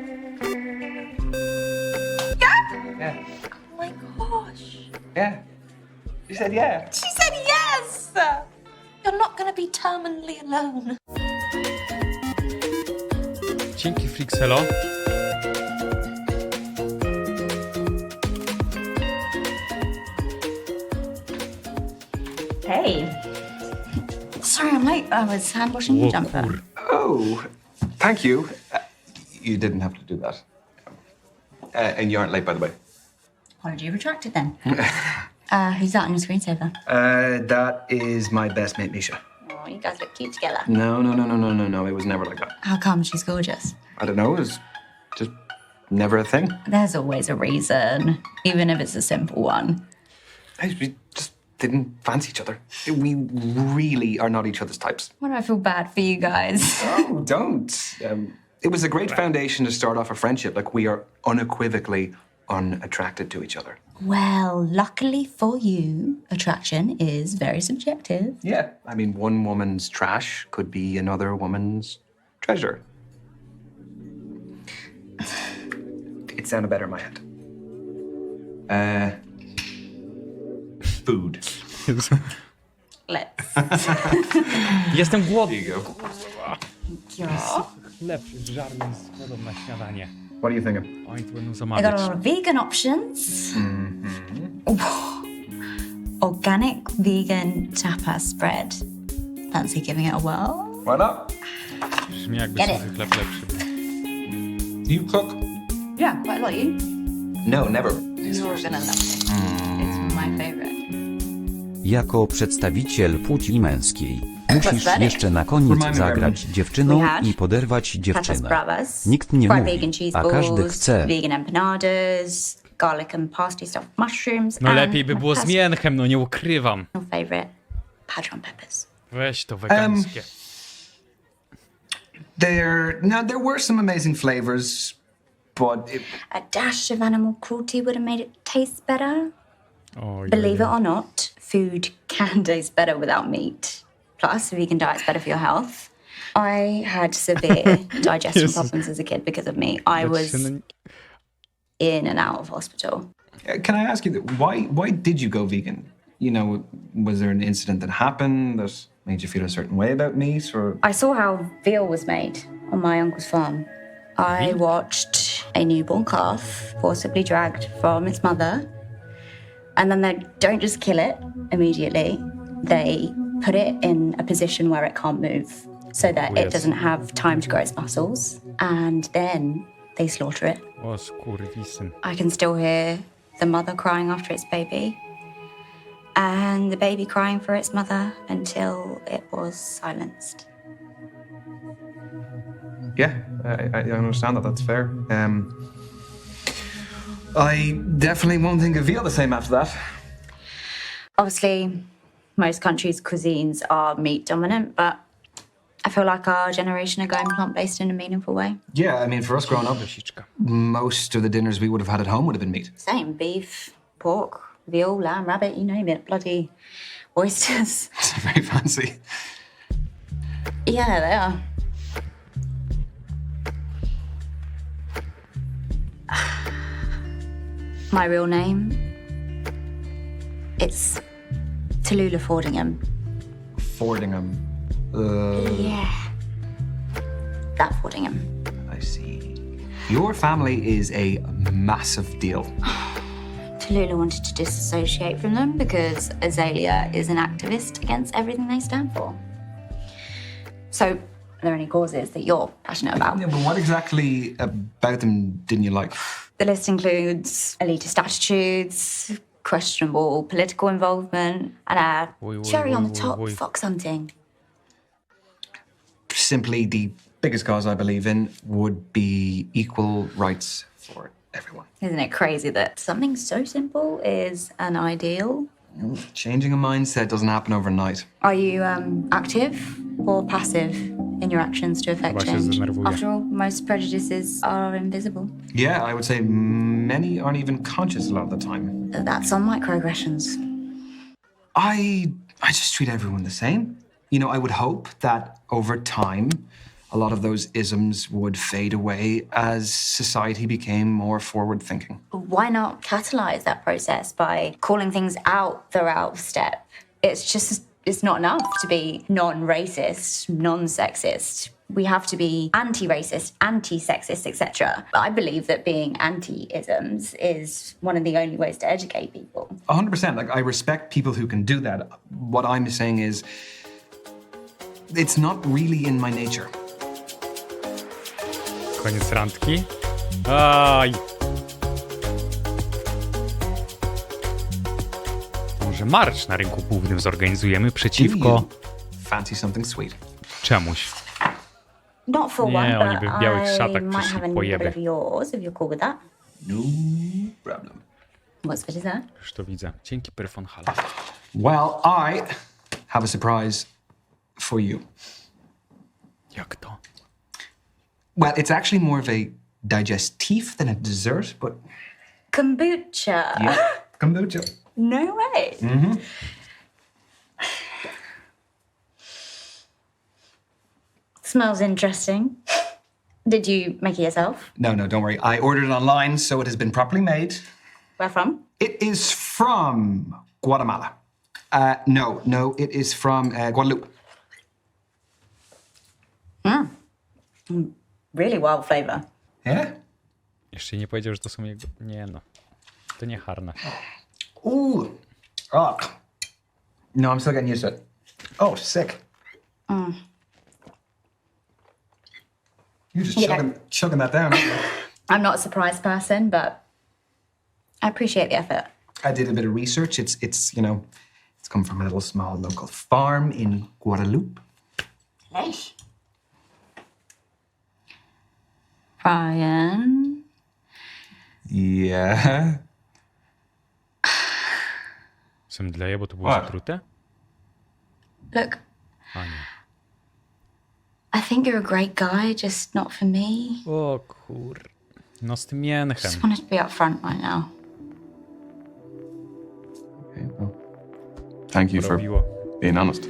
Yeah. Oh my gosh. Yeah. You said yeah. She said yes! You're not gonna be terminally alone. Dzięki, Frixelo. Hey. Sorry I'm late. I was hand washing your O jumper. kur... Oh, thank you. You didn't have to do that. And you aren't late, by the way. Why did you retract it then? Who's that on your screensaver? That is my best mate, Misha. Oh, you guys look cute together. No. It was never like that. How come? She's gorgeous. I don't know. It was just never a thing. There's always a reason, even if it's a simple one. We just didn't fancy each other. We really are not each other's types. Why do I feel bad for you guys? Oh, don't. It was a great foundation to start off a friendship. Like, we are unequivocally unattracted to each other. Well, luckily for you, attraction is very subjective. Yeah. I mean, one woman's trash could be another woman's treasure. It sounded better in my head. Food. Let's. Jestem głodny. There you go. Chleb z żarnym z wodą na śniadanie. What are you thinking? Oni tu będą I zamawiać. got a lot of vegan options. Organic vegan tapas spread. Fancy giving it a whirl? Why not? Brzmi jakby Get suchy chleb lepszy był. Do you cook? Yeah, quite a lot. You? No, never. You're gonna love it. It's my favorite. Jako przedstawiciel płci męskiej musisz Pathetic. jeszcze na koniec Remind me, zagrać Beverly. dziewczyną We had i poderwać Tapas dziewczynę. bravas. Nikt nie fried mówi, vegan cheese a każdy balls, chce. vegan empanadas, garlic and parsley stuffed mushrooms. No and lepiej by my było z personal mięchem, no nie ukrywam. favorite, padron peppers. Weź to wegańskie. There were some amazing flavors, but A dash of animal cruelty would have made it taste better. Oj, Believe it or not, food can taste better without meat. Plus, a vegan diet's better for your health. I had severe digestion Yes. problems as a kid because of me. I was Zaczyna- in and out of hospital. can I ask you, why did you go vegan? You know, was there an incident that happened that made you feel a certain way about meat, or? I saw how veal was made on my uncle's farm. I watched a newborn calf forcibly dragged from its mother. And then they don't just kill it immediately. They put it in a position where it can't move so that Yes. it doesn't have time to grow its muscles. And then they slaughter it. O skurwisyn. I can still hear the mother crying after its baby and the baby crying for its mother until it was silenced. Yeah, I understand that. That's fair. I definitely won't think of veal the same after that. Obviously, most countries' cuisines are meat dominant, but I feel like our generation are going plant-based in a meaningful way. Yeah, I mean, for us growing up, most of the dinners we would have had at home would have been meat. Same, beef, pork, veal, lamb, rabbit, you name it, bloody oysters. It's very fancy. Yeah, they are. My real name, it's Tallulah Fordingham. Fordingham. Yeah. That Fordingham. I see. Your family is a massive deal. Tallulah wanted to disassociate from them because Azalea is an activist against everything they stand for. So, are there any causes that you're passionate about? Yeah, but what exactly about them didn't you like? The list includes elitist attitudes, questionable political involvement, and a cherry on the top, fox hunting. Simply, the biggest cause I believe in would be equal rights for everyone. Isn't it crazy that something so simple is an ideal Changing a mindset doesn't happen overnight. Are you active or passive in your actions to affect Chyba się change? zdenerwuje. After all, most prejudices are invisible. Yeah, I would say many aren't even conscious a lot of the time. That's on microaggressions. I just treat everyone the same. You know, I would hope that over time, a lot of those isms would fade away as society became more forward-thinking. Why not catalyze that process by calling things out throughout step? It's not enough to be non-racist, non-sexist. We have to be anti-racist, anti-sexist, etc. I believe that being anti-isms is one of the only ways to educate people. 100%. Like, I respect people who can do that. What I'm saying is, it's not really in my nature. Koniec randki. Aj. Może marsz na rynku głównym zorganizujemy przeciwko Fancy something sweet. czemuś. Not for Nie, one, oni but by w białych I szatach might przyszli have a po bit jeby. of yours, if you're cool with that. No problem. What spit is that? Już to widzę. Dzięki Perfon Hall. Well, I have a surprise for you. Jak to? Well, it's actually more of a digestif than a dessert, but Kombucha. yeah, kombucha. No way. Mm-hmm. Smells interesting. Did you make it yourself? No, don't worry. I ordered it online, so it has been properly made. Where from? It is from Guatemala. No, it is from Guadeloupe. Really wild flavor. Yeah? Jeszcze nie powiedział, że to są jego... Nie no. To nie harne. Ooh. Oh. No, I'm still getting used to it. Oh, sick. You're just chugging that down, aren't you? I'm not a surprised person, but I appreciate the effort. I did a bit of research. It's it's come from a little small local farm in Guadeloupe. Nice. Ryan. Yeah. Zemdleję, bo to było What? zatrute? Look, A nie. I think you're a great guy, just not for me. O kur... No z tym mięchem. Just wanted to be up front right now. Okay, well, thank you for Robiło. being honest.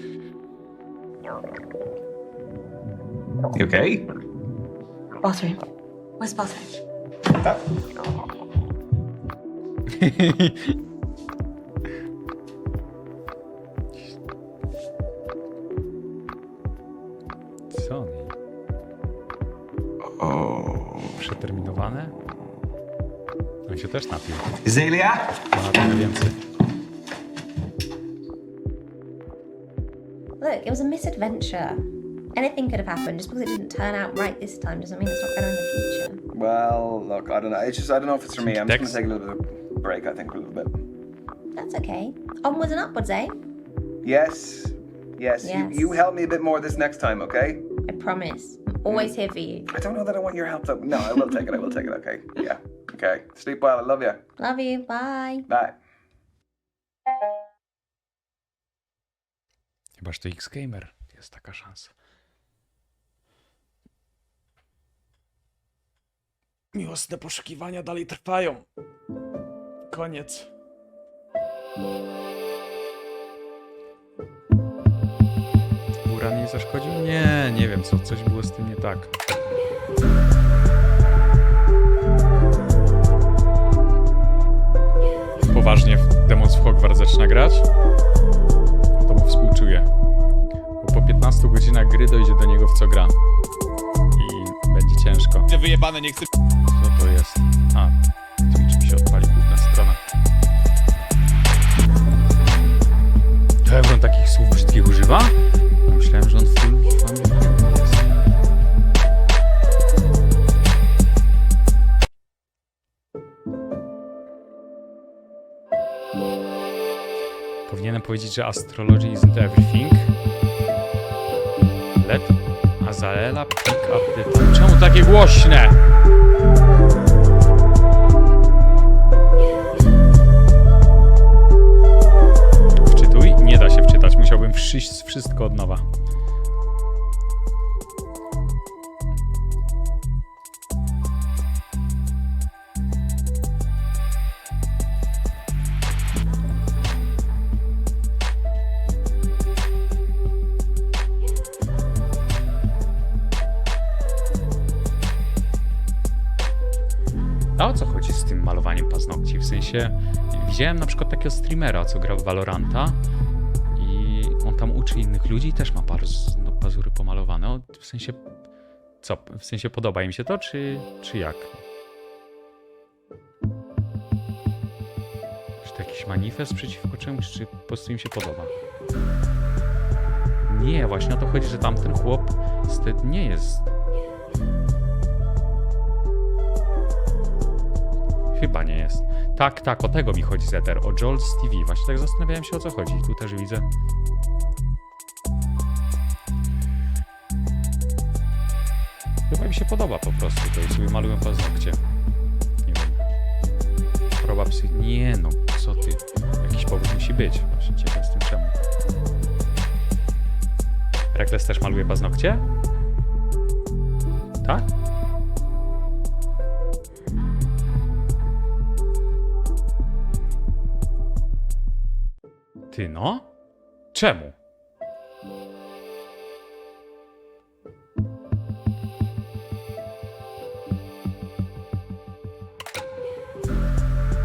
You okay? Bathroom. Where's the bathroom? Co oni? Oh. Przeterminowane? On się też napił. Zelia? Ma trochę więcej. Look, it was a misadventure. Anything could have happened. Just because it didn't turn out right this time doesn't mean it's not going to in the future. Well, look, I don't know. It's just, I don't know if it's for me. I'm just going Dex? to take a little bit of a break, I think, for a little bit. That's okay. Onwards and upwards, eh? Yes. Yes. You help me a bit more this next time, okay? I promise. I'm always here for you. I don't know that I want your help, though. No, I will take it. I will take it, okay? Yeah. Okay. Sleep well. I love you. Love you. Bye. Bye. Chyba, że to X-Gamer. Jest taka szansa. Miłosne poszukiwania dalej trwają. Koniec. Buran nie zaszkodził? Nie wiem co. Coś było z tym nie tak. Poważnie Demons w Hogwarts zaczyna grać. To mu współczuję. Bo po 15 godzinach gry dojdzie do niego w co gra. I będzie ciężko. Wyjebane, nie chcę. Co to jest? A, Twitch mi się odpali główna strona. To Evron takich słów brzydkich używa? Myślałem, że on full family jest. Powinienem powiedzieć, że astrology isn't everything. Let Azaela pick up the time. Czemu takie głośne? nowa. A o co chodzi z tym malowaniem paznokci? W sensie, widziałem na przykład takiego streamera, co grał w Valoranta i on tam uczy innych ludzi i też ma pazury pomalowane. O, w sensie, co? W sensie podoba im się to, czy jak? Czy to jakiś manifest przeciwko czemuś, czy po prostu im się podoba? Nie, właśnie o to chodzi, że tamten chłop nie jest... Chyba nie jest. Tak, o tego mi chodzi Zeter. O Joel's TV. Właśnie tak zastanawiałem się, o co chodzi. Tu też widzę. Chyba mi się podoba po prostu. To sobie maluję paznokcie. Nie wiem. Choroba psy... Nie no, co ty? Jakiś powód musi być. Właśnie ciekaw jestem czemu. Rekles też maluje paznokcie? Tak? Ty no? Czemu?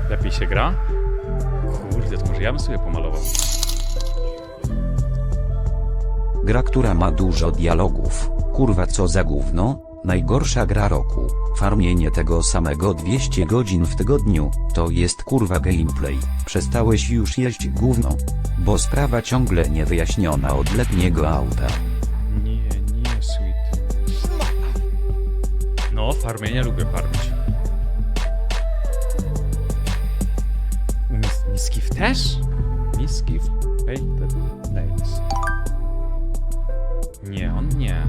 Lepiej się gra? Kurde, to może ja bym sobie pomalował. Gra, która ma dużo dialogów. Kurwa, co za gówno? Najgorsza gra roku. Farmienie tego samego 200 godzin w tygodniu, to jest kurwa gameplay. Przestałeś już jeść gówno? Bo sprawa ciągle niewyjaśniona od letniego auta. Nie, sweet. No, farmienie lubię farmić. Miskiw też? Miskiw? Painted Nails. Nie, on nie.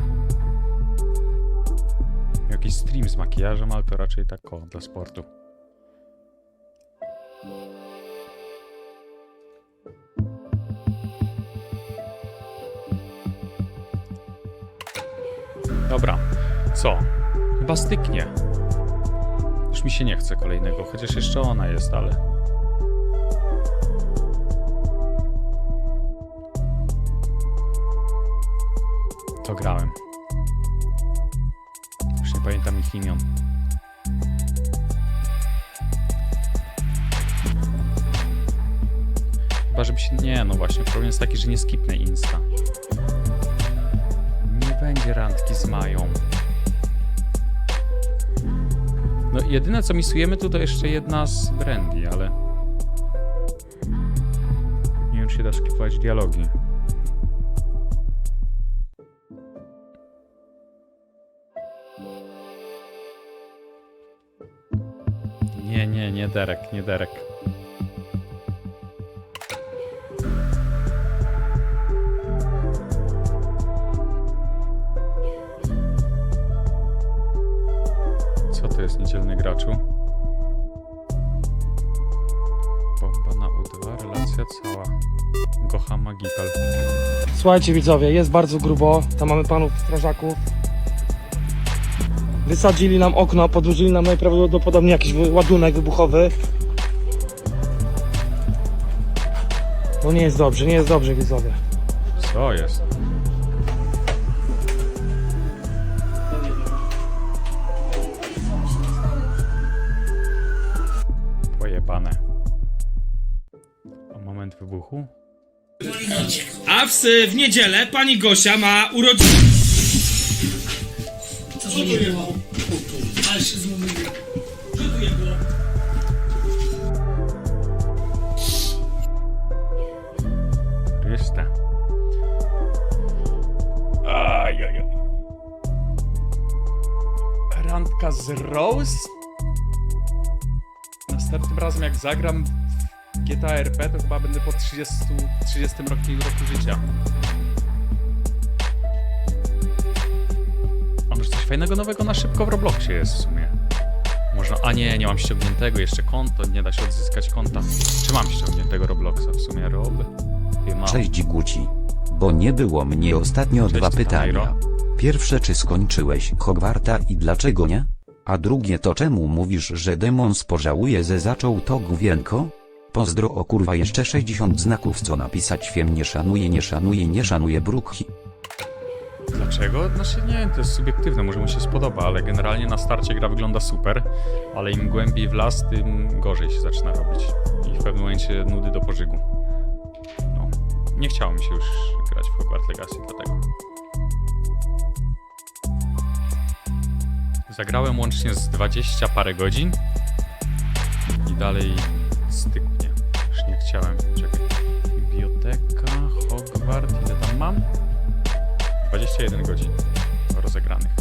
Jakiś stream z makijażem, ale to raczej tak dla sportu. Dobra, co? Chyba styknie. Już mi się nie chce kolejnego, chociaż jeszcze ona jest, ale... To grałem. Już nie pamiętam ich imion. Chyba, żeby się... Nie, no właśnie, problem jest taki, że nie skipnę Insta. Nie będzie randki z Mają. No jedyne co misujemy tu to jeszcze jedna z Brandy, ale... Nie wiem, czy się da skipować dialogi. Nie Derek, nie Derek. Co to jest niedzielny graczu? Bomba na U2, relacja cała. Gocha Magical. Słuchajcie widzowie, jest bardzo grubo. Tam mamy panów strażaków. Wysadzili nam okno, podłożyli nam najprawdopodobniej jakiś ładunek wybuchowy. No nie jest dobrze widzowie. Co jest? Pojebane. O moment wybuchu? A w niedzielę pani Gosia ma urodziny. Co to było? Ale się zmówiłem. Co tu je było? Chryste. Ajajaj. Randka z Rose? Następnym razem jak zagram w GTA RP, to chyba będę po 30 roku życia. A może coś fajnego nowego na szybko w Robloxie jest w sumie. Można... A nie mam ściągniętego jeszcze konto, nie da się odzyskać konta. Czy mam ściągniętego Robloxa w sumie? Rob? Cześć Guci. Bo nie było mnie ostatnio. Cześć, Dwa pytania. Nairo. Pierwsze, czy skończyłeś Hogwarta i dlaczego nie? A drugie to, czemu mówisz, że demons pożałuje, że zaczął to główienko? Pozdro, o kurwa, jeszcze 60 znaków, co napisać. Wiem, nie szanuję Brukhi. Dlaczego? Znaczy nie, to jest subiektywne, może mu się spodoba, ale generalnie na starcie gra wygląda super, ale im głębiej w las, tym gorzej się zaczyna robić. I w pewnym momencie nudy do pożygu. No, nie chciało mi się już grać w Hogwarts Legacy, dlatego. Zagrałem łącznie z 20 parę godzin i dalej styknie. Już nie chciałem. Czekaj. Biblioteka, Hogwarts, ile tam mam? 21 godzin rozegranych.